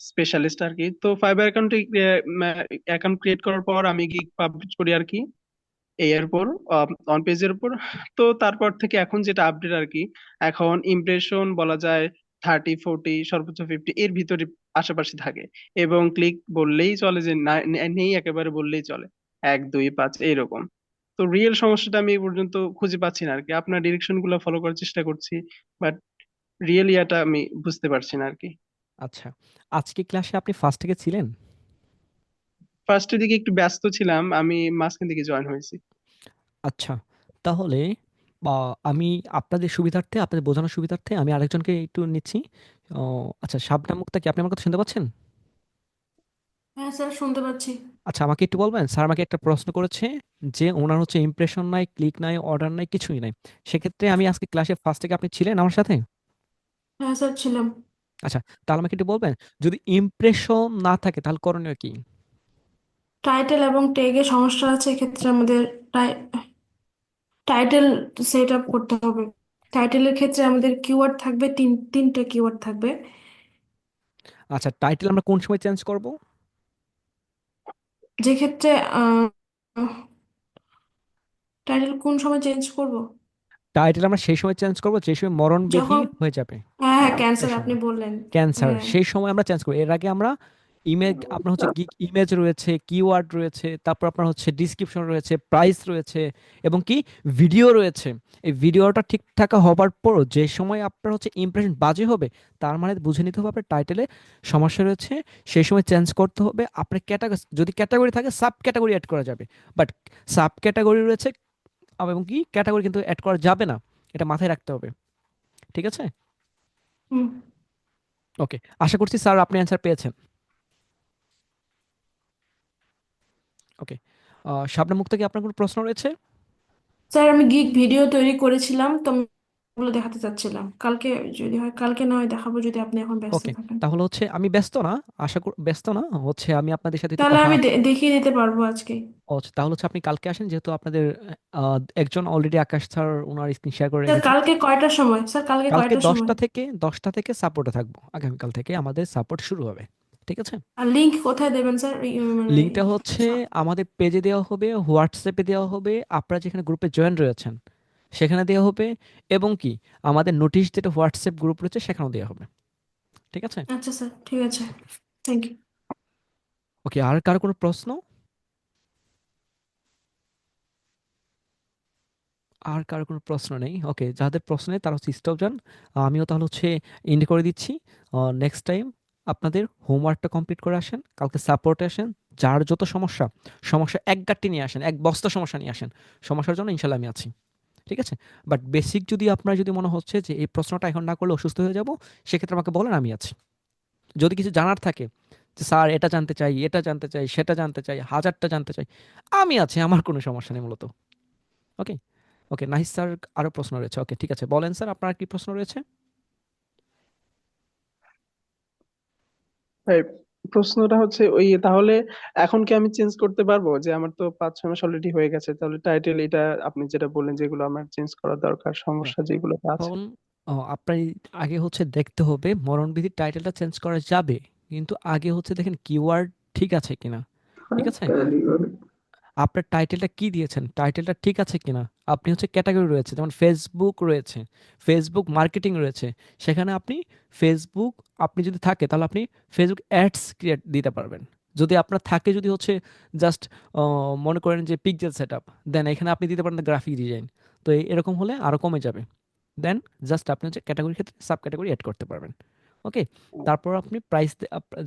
স্পেশালিস্ট আর কি। তো ফাইবার অ্যাকাউন্ট ক্রিয়েট করার পর আমি গিগ পাবলিশ করি আর কি এর উপর, অন পেজের উপর। তো তারপর থেকে এখন যেটা আপডেট আর কি, এখন ইমপ্রেশন বলা যায় 30-40 সর্বোচ্চ 50 এর ভিতরে আশেপাশে থাকে, এবং ক্লিক বললেই চলে যে নেই, একেবারে বললেই চলে 1-2-5 এইরকম। তো রিয়েল সমস্যাটা আমি এই পর্যন্ত খুঁজে পাচ্ছি না আর কি। আপনার ডিরেকশন গুলো ফলো করার চেষ্টা করছি, বাট রিয়েল ইয়াটা আমি বুঝতে পারছি না আর কি। আচ্ছা, আজকে ক্লাসে আপনি ফার্স্ট থেকে ছিলেন? ফার্স্টের দিকে একটু ব্যস্ত ছিলাম, আমি মাঝখান দিকে জয়েন হয়েছি। আচ্ছা, তাহলে বা আমি আপনাদের সুবিধার্থে, আপনাদের বোঝানোর সুবিধার্থে আমি আরেকজনকে একটু নিচ্ছি। আচ্ছা, শাবনাম মুক্তা, কি আপনি আমার কথা শুনতে পাচ্ছেন? হ্যাঁ স্যার, শুনতে পাচ্ছি। আচ্ছা, আমাকে একটু বলবেন, স্যার আমাকে একটা প্রশ্ন করেছে যে ওনার হচ্ছে ইমপ্রেশন নাই, ক্লিক নাই, অর্ডার নাই, কিছুই নাই। সেক্ষেত্রে আমি আজকে ক্লাসে ফার্স্ট থেকে আপনি ছিলেন আমার সাথে? হ্যাঁ স্যার ছিলাম। আচ্ছা, তাহলে আমাকে একটু বলবেন, যদি ইমপ্রেশন না থাকে তাহলে করণীয় কি? টাইটেল এবং ট্যাগে সমস্যা আছে, এক্ষেত্রে আমাদের টাইটেল সেট আপ করতে হবে। টাইটেলের ক্ষেত্রে আমাদের কিওয়ার্ড থাকবে, তিনটে কিওয়ার্ড থাকবে। আচ্ছা, টাইটেল আমরা কোন সময় চেঞ্জ করব? যে ক্ষেত্রে টাইটেল কোন সময় চেঞ্জ করব? টাইটেল আমরা সেই সময় চেঞ্জ করব যে সময় মরণ ব্যাধি যখন হয়ে যাবে। হ্যাঁ হ্যাঁ সেই ক্যান্সার আপনি সময় বললেন। ক্যান্সার, হ্যাঁ সেই সময় আমরা চেঞ্জ করি। এর আগে আমরা ইমেজ, আপনার হচ্ছে গিগ ইমেজ রয়েছে, কিওয়ার্ড রয়েছে, তারপর আপনার হচ্ছে ডিসক্রিপশন রয়েছে, প্রাইস রয়েছে, এবং কি ভিডিও রয়েছে। এই ভিডিওটা ঠিক থাকা হবার পরও যে সময় আপনার হচ্ছে ইমপ্রেশন বাজে হবে, তার মানে বুঝে নিতে হবে আপনার টাইটেলে সমস্যা রয়েছে, সেই সময় চেঞ্জ করতে হবে। আপনার ক্যাটাগরি, যদি ক্যাটাগরি থাকে সাব ক্যাটাগরি অ্যাড করা যাবে, বাট সাব ক্যাটাগরি রয়েছে এবং কি ক্যাটাগরি কিন্তু অ্যাড করা যাবে না, এটা মাথায় রাখতে হবে। ঠিক আছে? হুম। ওকে, আশা করছি স্যার আপনি অ্যান্সার পেয়েছেন। ওকে, শাবনাম মুক্তা, কি আপনার কোনো প্রশ্ন রয়েছে? স্যার আমি গিগ ভিডিও তৈরি করেছিলাম, তো আমি ওগুলো দেখাতে চাচ্ছিলাম কালকে। যদি হয় কালকে, না হয় দেখাবো যদি আপনি এখন ব্যস্ত ওকে, থাকেন। তাহলে হচ্ছে আমি ব্যস্ত না, ব্যস্ত না হচ্ছে, আমি আপনাদের সাথে একটু তাহলে কথা। আমি দেখিয়ে দিতে পারবো আজকে। আচ্ছা, তাহলে হচ্ছে আপনি কালকে আসেন, যেহেতু আপনাদের একজন অলরেডি আকাশ স্যার ওনার স্ক্রিন শেয়ার করে স্যার রেখেছেন। কালকে কয়টার সময়? স্যার কালকে কালকে কয়টার সময়? 10টা থেকে সাপোর্টে থাকবো, আগামীকাল থেকে আমাদের সাপোর্ট শুরু হবে। ঠিক আছে? আর লিংক কোথায় দেবেন স্যার? মানে লিঙ্কটা হচ্ছে আমাদের পেজে দেওয়া হবে, হোয়াটসঅ্যাপে দেওয়া হবে, আপনারা যেখানে গ্রুপে জয়েন রয়েছেন সেখানে দেওয়া হবে, এবং কি আমাদের নোটিশ যেটা হোয়াটসঅ্যাপ গ্রুপ রয়েছে সেখানেও দেওয়া হবে। ঠিক আছে? আচ্ছা স্যার, ঠিক আছে, থ্যাংক ইউ। ওকে, আর কারো কোনো প্রশ্ন? আর কারো কোনো প্রশ্ন নেই? ওকে, যাদের প্রশ্ন নেই তারা হচ্ছে স্টপ যান। আমিও তাহলে হচ্ছে এন্ড করে দিচ্ছি। নেক্সট টাইম আপনাদের হোমওয়ার্কটা কমপ্লিট করে আসেন, কালকে সাপোর্টে আসেন। যার যত সমস্যা, সমস্যা এক গাঁটটি নিয়ে আসেন, এক বস্তা সমস্যা নিয়ে আসেন, সমস্যার জন্য ইনশাল্লাহ আমি আছি। ঠিক আছে? বাট বেসিক যদি আপনার যদি মনে হচ্ছে যে এই প্রশ্নটা এখন না করলে অসুস্থ হয়ে যাব, সেক্ষেত্রে আমাকে বলেন, আমি আছি। যদি কিছু জানার থাকে যে স্যার এটা জানতে চাই, এটা জানতে চাই, সেটা জানতে চাই, হাজারটা জানতে চাই, আমি আছি, আমার কোনো সমস্যা নেই মূলত। ওকে, ওকে, নাহিদ স্যার আরো প্রশ্ন রয়েছে। ওকে, ঠিক আছে, বলেন স্যার আপনার কি প্রশ্ন রয়েছে? এই প্রশ্নটা হচ্ছে ওই, তাহলে এখন কি আমি চেঞ্জ করতে পারবো? যে আমার তো 5-6 মাস অলরেডি হয়ে গেছে, তাহলে টাইটেল এটা আপনি যেটা বললেন যেগুলো আমার চেঞ্জ করা দরকার, হ্যাঁ, সমস্যা যেগুলো আছে। এখন আপনার আগে হচ্ছে দেখতে হবে মরণবিধির টাইটেলটা চেঞ্জ করা যাবে, কিন্তু আগে হচ্ছে দেখেন কিওয়ার্ড ঠিক আছে কিনা। ঠিক আছে? আপনার টাইটেলটা কি দিয়েছেন, টাইটেলটা ঠিক আছে কিনা। আপনি হচ্ছে ক্যাটাগরি রয়েছে, যেমন ফেসবুক রয়েছে, ফেসবুক মার্কেটিং রয়েছে, সেখানে আপনি ফেসবুক, আপনি যদি থাকে তাহলে আপনি ফেসবুক অ্যাডস ক্রিয়েট দিতে পারবেন। যদি আপনার থাকে যদি হচ্ছে জাস্ট মনে করেন যে পিক্সেল সেট আপ, দেন এখানে আপনি দিতে পারেন গ্রাফিক ডিজাইন। তো এরকম হলে আরও কমে যাবে। দেন জাস্ট আপনি হচ্ছে ক্যাটাগরির ক্ষেত্রে সাব ক্যাটাগরি অ্যাড করতে পারবেন। ওকে, তারপর আপনি প্রাইস,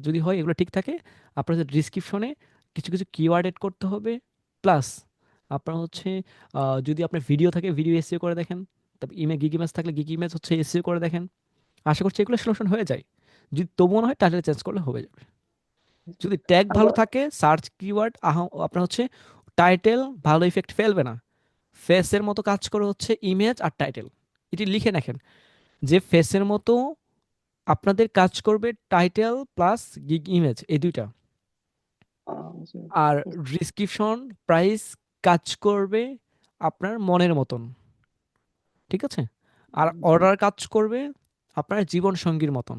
যদি হয় এগুলো ঠিক থাকে, আপনার হচ্ছে ডিসক্রিপশনে কিছু কিছু কিওয়ার্ড এড করতে হবে। প্লাস আপনার হচ্ছে যদি আপনার ভিডিও থাকে ভিডিও এসইও করে দেখেন, তারপর গিগ ইমেজ থাকলে গিগ ইমেজ হচ্ছে এসইও করে দেখেন। আশা করছি এগুলো সলিউশন হয়ে যায়। যদি তবুও না হয় টাইটেল চেঞ্জ করলে হয়ে যাবে। যদি ট্যাগ ভালো থাকে, সার্চ কিওয়ার্ড আপনার হচ্ছে টাইটেল ভালো ইফেক্ট ফেলবে না। ফেসের মতো কাজ করে হচ্ছে ইমেজ আর টাইটেল, এটি লিখে রাখেন যে ফেসের মতো আপনাদের কাজ করবে টাইটেল প্লাস গিগ ইমেজ, এই দুইটা। আর ডিসক্রিপশন, প্রাইস কাজ করবে আপনার মনের মতন। ঠিক আছে? আর অর্ডার কাজ করবে আপনার জীবন সঙ্গীর মতন।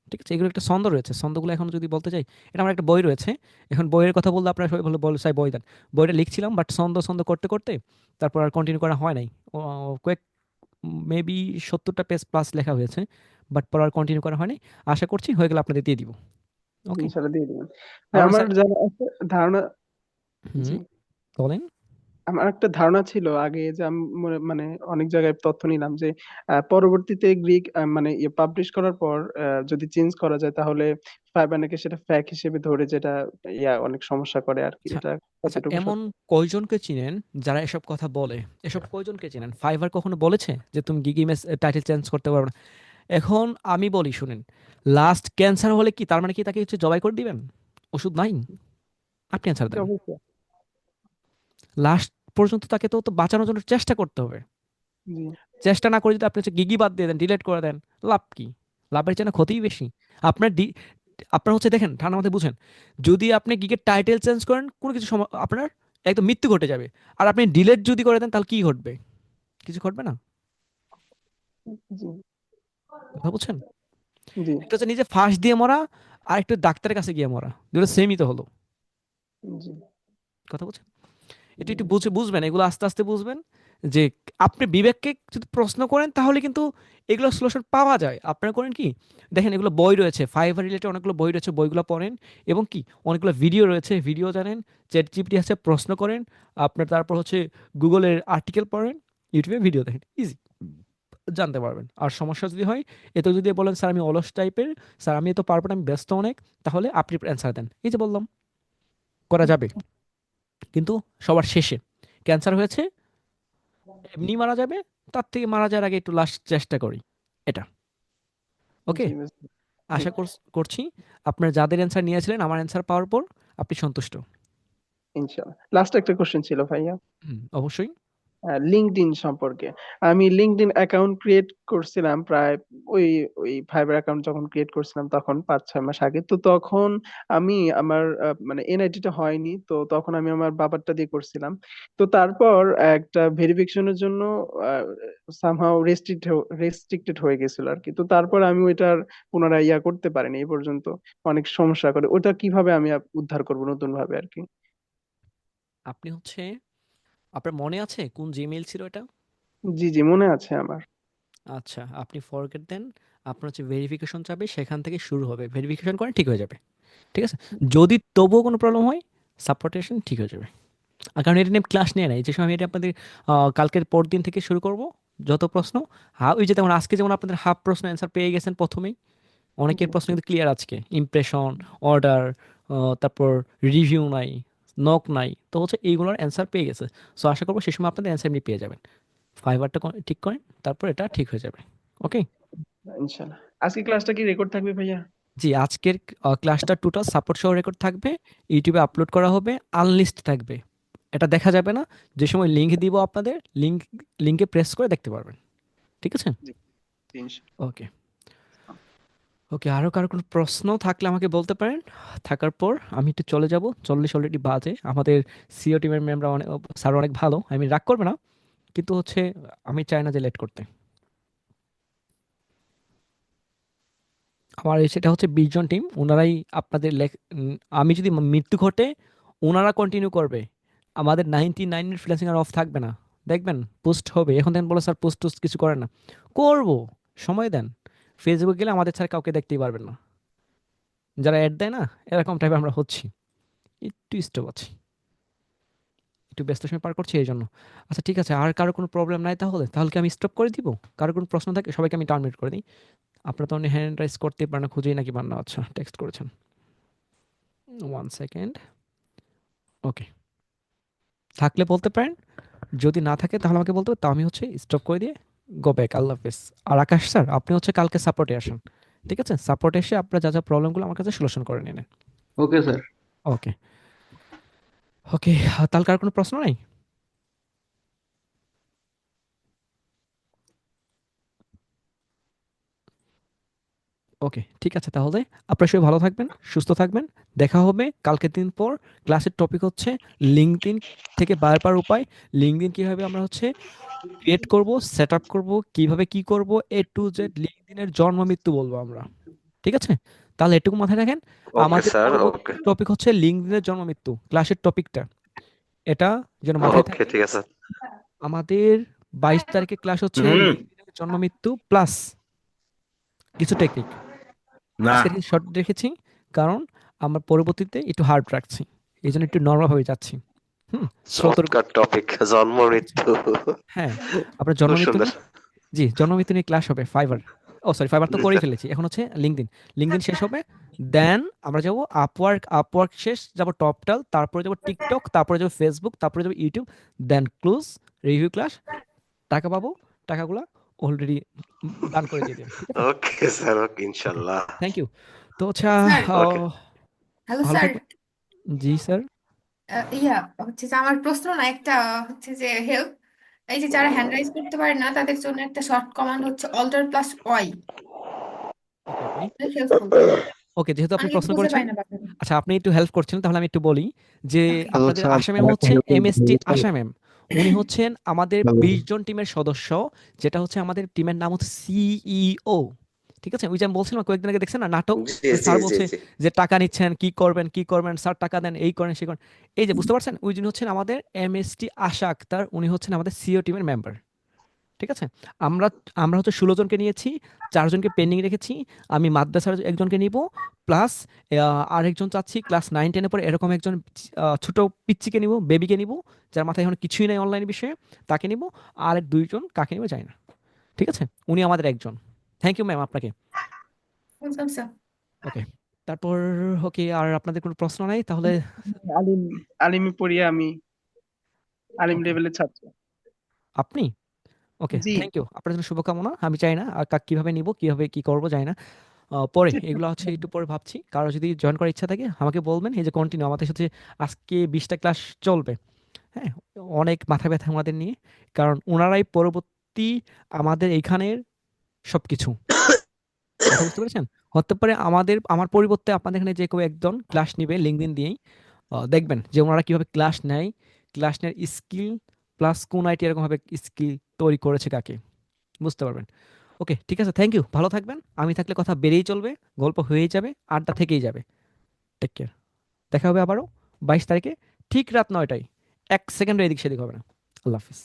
ঠিক আছে? এগুলো একটা ছন্দ রয়েছে, ছন্দগুলো এখন যদি বলতে চাই, এটা আমার একটা বই রয়েছে। এখন বইয়ের কথা বললে আপনারা সবাই ভালো বলে চাই বই দেন। বইটা লিখছিলাম, বাট ছন্দ ছন্দ করতে করতে তারপর আর কন্টিনিউ করা হয় নাই। কয়েক মেবি 70টা পেজ প্লাস লেখা হয়েছে, বাট পর আর কন্টিনিউ করা হয়নি। আশা করছি হয়ে গেলে আপনাদের দিয়ে দিব। ওকে, ইনশাল্লাহ দিয়ে দিবেন। আমার আমার জানা আছে ধারণা। জি, বলেন। আমার একটা ধারণা ছিল আগে যে আমি মানে অনেক জায়গায় তথ্য নিলাম যে পরবর্তীতে গ্রিক মানে পাবলিশ করার পর যদি চেঞ্জ করা যায় তাহলে ফাইবার নাকি সেটা ফ্যাক হিসেবে ধরে, যেটা অনেক সমস্যা করে আর কি। আচ্ছা, এটা আচ্ছা, কতটুকু এমন সত্য? কয়জনকে চিনেন যারা এসব কথা বলে? এসব কয়জনকে চিনেন? ফাইবার কখনো বলেছে যে তুমি গিগ ইমেজ টাইটেল চেঞ্জ করতে পারবে না? এখন আমি বলি শুনেন, লাস্ট ক্যান্সার হলে কি তার মানে কি তাকে হচ্ছে জবাই করে দিবেন? ওষুধ নাই? আপনি অ্যান্সার জি, দেন। অবশ্যই। লাস্ট পর্যন্ত তাকে তো বাঁচানোর জন্য চেষ্টা করতে হবে। জি চেষ্টা না করে যদি আপনি হচ্ছে গিগি বাদ দিয়ে দেন, ডিলিট করে দেন, লাভ কি? লাভের চেয়ে না ক্ষতিই বেশি। আপনার আপনার হচ্ছে দেখেন, ঠান্ডা মাথায় বুঝেন, যদি আপনি গিগের টাইটেল চেঞ্জ করেন কোনো কিছু আপনার একদম মৃত্যু ঘটে যাবে। আর আপনি ডিলিট যদি করে দেন তাহলে কি ঘটবে? কিছু ঘটবে না। জি কথা বলছেন? জি একটা হচ্ছে নিজে ফাঁস দিয়ে মরা, আর একটু ডাক্তারের কাছে গিয়ে মরা, দুটো সেমই তো হলো। জি কথা বলছেন? এটা জি একটু বুঝবেন, এগুলো আস্তে আস্তে বুঝবেন যে আপনি বিবেককে যদি প্রশ্ন করেন তাহলে কিন্তু এগুলো সলিউশন পাওয়া যায়। আপনারা করেন কি, দেখেন এগুলো বই রয়েছে, ফাইবার রিলেটেড অনেকগুলো বই রয়েছে, বইগুলো পড়েন, এবং কি অনেকগুলো ভিডিও রয়েছে, ভিডিও জানেন, চ্যাট জিপিটি আছে, প্রশ্ন করেন, আপনার তারপর হচ্ছে গুগলের আর্টিকেল পড়েন, ইউটিউবে ভিডিও দেখেন, ইজি জানতে পারবেন। আর সমস্যা যদি হয়, এতে যদি বলেন স্যার আমি অলস টাইপের, স্যার আমি তো পারবো না, আমি ব্যস্ত অনেক, তাহলে আপনি অ্যান্সার দেন। এই যে বললাম, করা যাবে, কিন্তু সবার শেষে। ক্যান্সার হয়েছে, এমনি মারা যাবে, তার থেকে মারা যাওয়ার আগে একটু লাস্ট চেষ্টা করি, এটা। ওকে, জি বুঝতে- জি আশা করছি আপনার যাদের অ্যান্সার নিয়েছিলেন আমার অ্যান্সার পাওয়ার পর আপনি সন্তুষ্ট। ইনশাল্লাহ। লাস্ট একটা কোশ্চেন ছিল ভাইয়া, অবশ্যই। লিঙ্কডইন সম্পর্কে। আমি লিঙ্কডইন অ্যাকাউন্ট ক্রিয়েট করছিলাম প্রায় ওই ওই ফাইবার অ্যাকাউন্ট যখন ক্রিয়েট করছিলাম তখন 5-6 মাস আগে। তো তখন আমি আমার মানে এনআইডিটা হয়নি, তো তখন আমি আমার বাবারটা দিয়ে করছিলাম। তো তারপর একটা ভেরিফিকেশনের জন্য সামহাউ রেস্ট্রিক্টেড হয়ে গেছিল আর কি। তো তারপর আমি ওইটার পুনরায় করতে পারিনি এই পর্যন্ত, অনেক সমস্যা করে। ওটা কিভাবে আমি উদ্ধার করবো নতুন ভাবে আর কি? আপনি হচ্ছে, আপনার মনে আছে কোন জিমেইল ছিল এটা? জি জি মনে আছে আমার। আচ্ছা, আপনি ফরগেট দেন, আপনার হচ্ছে ভেরিফিকেশন চাবে, সেখান থেকে শুরু হবে, ভেরিফিকেশন করেন, ঠিক হয়ে যাবে। ঠিক আছে, যদি তবুও কোনো প্রবলেম হয় সাপোর্টেশন ঠিক হয়ে যাবে। আর কারণ এটা নিয়ে ক্লাস নিয়ে নেয়, যে সময় আমি এটা আপনাদের কালকের পর দিন থেকে শুরু করব, যত প্রশ্ন, ওই যে তেমন আজকে যেমন আপনাদের হাফ প্রশ্ন অ্যান্সার পেয়ে গেছেন প্রথমেই, অনেকের জি প্রশ্ন কিন্তু ক্লিয়ার আজকে, ইমপ্রেশন, অর্ডার, তারপর রিভিউ নাই, নক নাই, তো হচ্ছে এইগুলোর অ্যান্সার পেয়ে গেছে। সো আশা করবো সেই সময় আপনাদের অ্যান্সার এমনি পেয়ে যাবেন। ফাইবারটা ঠিক করেন, তারপর এটা ঠিক হয়ে যাবে। ওকে। ইনশাল্লাহ। আজকে ক্লাসটা কি রেকর্ড থাকবে ভাইয়া? জি, আজকের ক্লাসটা টোটাল সাপোর্ট সহ রেকর্ড থাকবে, ইউটিউবে আপলোড করা হবে, আনলিস্ট থাকবে, এটা দেখা যাবে না। যে সময় লিঙ্ক দিব আপনাদের, লিঙ্কে প্রেস করে দেখতে পারবেন। ঠিক আছে। জি ওকে ওকে, আরও কারো কোনো প্রশ্ন থাকলে আমাকে বলতে পারেন। থাকার পর আমি একটু চলে যাব, 40 অলরেডি বাজে। আমাদের সিও টিমের মেম্বার অনেক, স্যার অনেক ভালো, আমি রাগ করবে না, কিন্তু হচ্ছে আমি চাই না যে লেট করতে। আমার সেটা হচ্ছে 20 জন টিম, ওনারাই আপনাদের আমি যদি মৃত্যু ঘটে ওনারা কন্টিনিউ করবে, আমাদের 99-এর ফ্রিল্যান্সিং আর অফ থাকবে না। দেখবেন পোস্ট হবে, এখন দেখেন বলো স্যার পোস্ট টোস্ট কিছু করেন না, করব, সময় দেন। ফেসবুক গেলে আমাদের ছাড়া কাউকে দেখতেই পারবেন না, যারা অ্যাড দেয় না, এরকম টাইপের আমরা হচ্ছি, একটু স্টপ আছি, একটু ব্যস্ত সময় পার করছি এই জন্য। আচ্ছা ঠিক আছে, আর কারো কোনো প্রবলেম নাই, তাহলে তাহলে কি আমি স্টপ করে দিব? কারো কোনো প্রশ্ন থাকে সবাইকে আমি টার্মিনেট করে দিই। আপনারা তো হ্যান্ড রাইজ করতে পারেন না, খুঁজেই নাকি পান না, আচ্ছা টেক্সট করেছেন, 1 সেকেন্ড। ওকে, থাকলে বলতে পারেন, যদি না থাকে তাহলে আমাকে বলতে হবে, তা আমি হচ্ছে স্টপ করে দিয়ে গো ব্যাক। আল্লাহ হাফেজ। আর আকাশ স্যার, আপনি হচ্ছে কালকে সাপোর্টে আসেন, ঠিক আছে? সাপোর্টে এসে আপনার যা যা প্রবলেমগুলো আমার কাছে সলিউশন করে নিন। Okay sir. ওকে ওকে, তাহলে কার কোনো প্রশ্ন নাই? ওকে ঠিক আছে, তাহলে আপনারা সবাই ভালো থাকবেন, সুস্থ থাকবেন, দেখা হবে কালকের দিন পর। ক্লাসের টপিক হচ্ছে লিঙ্কডইন থেকে বাইরে পাওয়ার উপায়, লিঙ্কডইন কিভাবে আমরা হচ্ছে ক্রিয়েট করব, সেট আপ করবো, কিভাবে কি করব, A to Z লিঙ্কডইনের জন্ম মৃত্যু বলবো আমরা। ঠিক আছে, তাহলে এটুকু মাথায় রাখেন। ওকে আমাদের স্যার, পরবর্তী ওকে। টপিক হচ্ছে লিঙ্কডইনের জন্ম মৃত্যু, ক্লাসের টপিকটা, এটা যেন মাথায় ওকে থাকে। ঠিক আছে। আমাদের 22 তারিখে ক্লাস হচ্ছে লিঙ্কডইনের জন্ম মৃত্যু প্লাস কিছু টেকনিক। আজকে শর্ট রেখেছি কারণ আমরা পরবর্তীতে একটু হার্ড রাখছি, এই জন্য একটু নর্মাল ভাবে যাচ্ছি। স্রোতের চমৎকার টপিক, জন্ম মৃত্যু। হ্যাঁ, আপনার জন্ম খুব মৃত্যু সুন্দর। নিয়ে, জি জন্ম মৃত্যু নিয়ে ক্লাস হবে। ফাইবার, ও সরি ফাইবার তো জি করেই স্যার। ফেলেছি, এখন হচ্ছে লিঙ্কডইন। লিঙ্কডইন শেষ হবে, দেন আমরা যাব আপওয়ার্ক শেষ যাব টপটাল, তারপরে যাব টিকটক, তারপরে যাব ফেসবুক, তারপরে যাব ইউটিউব, দেন ক্লোজ রিভিউ ক্লাস। টাকা পাবো, টাকাগুলা অলরেডি দান করে দিয়ে দিন, ঠিক আছে? ওকে স্যার, ওকে ওকে, ইনশাল্লাহ। Thank you. তো হচ্ছে স্যার, ওকে। হ্যালো ভালো স্যার, থাকবেন। জি স্যার। ইয়া হচ্ছে যে আমার প্রশ্ন না একটা হচ্ছে যে হেল্প, এই যে যারা হ্যান্ড রাইজ করতে পারে না তাদের জন্য একটা শর্ট কমান্ড হচ্ছে অল্টার প্লাস ওয়াই, ওকে আপনি হেল্পফুল। ওকে, যেহেতু আপনি আমি প্রশ্ন খুঁজে করেছেন, পাই না ব্যাপারটা। আচ্ছা আপনি একটু হেল্প করছেন, তাহলে আমি একটু বলি যে হ্যালো আপনাদের স্যার, আশা ম্যাম আমার একটা হচ্ছেন হেল্প এমএসটি আশা ম্যাম। উনি হচ্ছেন আমাদের হ্যালো 20 জন টিমের সদস্য, যেটা হচ্ছে আমাদের টিমের নাম হচ্ছে সিইও। ঠিক আছে, ওই যে আমি বলছিলাম কয়েকদিন আগে দেখছেন না নাটক, জি ওই জি স্যার জি বলছে জি যে টাকা নিচ্ছেন কি করবেন কি করবেন স্যার, টাকা দেন এই করেন সেই করেন। এই যে বুঝতে পারছেন, ওই যিনি হচ্ছেন আমাদের এমএসটি আশা আক্তার, উনি হচ্ছেন আমাদের সিইও টিমের মেম্বার। ঠিক আছে, আমরা আমরা হচ্ছে 16 জনকে নিয়েছি, 4 জনকে পেন্ডিং রেখেছি। আমি মাদ্রাসার একজনকে নিব, প্লাস আরেকজন চাচ্ছি ক্লাস 9-10 পরে এরকম একজন ছোট পিচ্চিকে নিব, বেবিকে নিব, যার মাথায় এখন কিছুই নাই অনলাইন বিষয়ে, তাকে নিব। আর 2 জন কাকে নিব জানি না। ঠিক আছে, উনি আমাদের একজন। থ্যাংক ইউ ম্যাম আপনাকে। বুঝলাম স্যার। ওকে, তারপর ওকে, আর আপনাদের কোনো প্রশ্ন নাই তাহলে? আলিম আলিমে পড়ি আমি, আলিম ওকে, লেভেলের ছাত্র। আপনি ওকে, জি। থ্যাংক ইউ, আপনার জন্য শুভকামনা। আমি চাই না আর কিভাবে নিব কিভাবে কি করব জানি না। পরে এগুলো হচ্ছে একটু পরে ভাবছি। কারো যদি জয়েন করার ইচ্ছা থাকে আমাকে বলবেন, এই যে কন্টিনিউ আমাদের সাথে আজকে 20টা ক্লাস চলবে। হ্যাঁ, অনেক মাথা ব্যথা আমাদের নিয়ে, কারণ ওনারাই পরবর্তী আমাদের এইখানের সবকিছু। কথা বুঝতে পেরেছেন? হতে পারে আমার পরিবর্তে আপনাদের এখানে যে কেউ একজন ক্লাস নিবে লিঙ্কডইন দিয়েই, দেখবেন যে ওনারা কিভাবে ক্লাস নেয়, ক্লাস নেওয়ার স্কিল প্লাস কোন আইটি এরকম ভাবে স্কিল তৈরি করেছে কাকে, বুঝতে পারবেন। ওকে ঠিক আছে, থ্যাংক ইউ, ভালো থাকবেন। আমি থাকলে কথা বেড়েই চলবে, গল্প হয়েই যাবে, আড্ডা থেকেই যাবে। টেক কেয়ার, দেখা হবে আবারও 22 তারিখে ঠিক রাত 9টায়। 1 সেকেন্ডও এদিক সেদিক হবে না। আল্লাহ হাফিজ।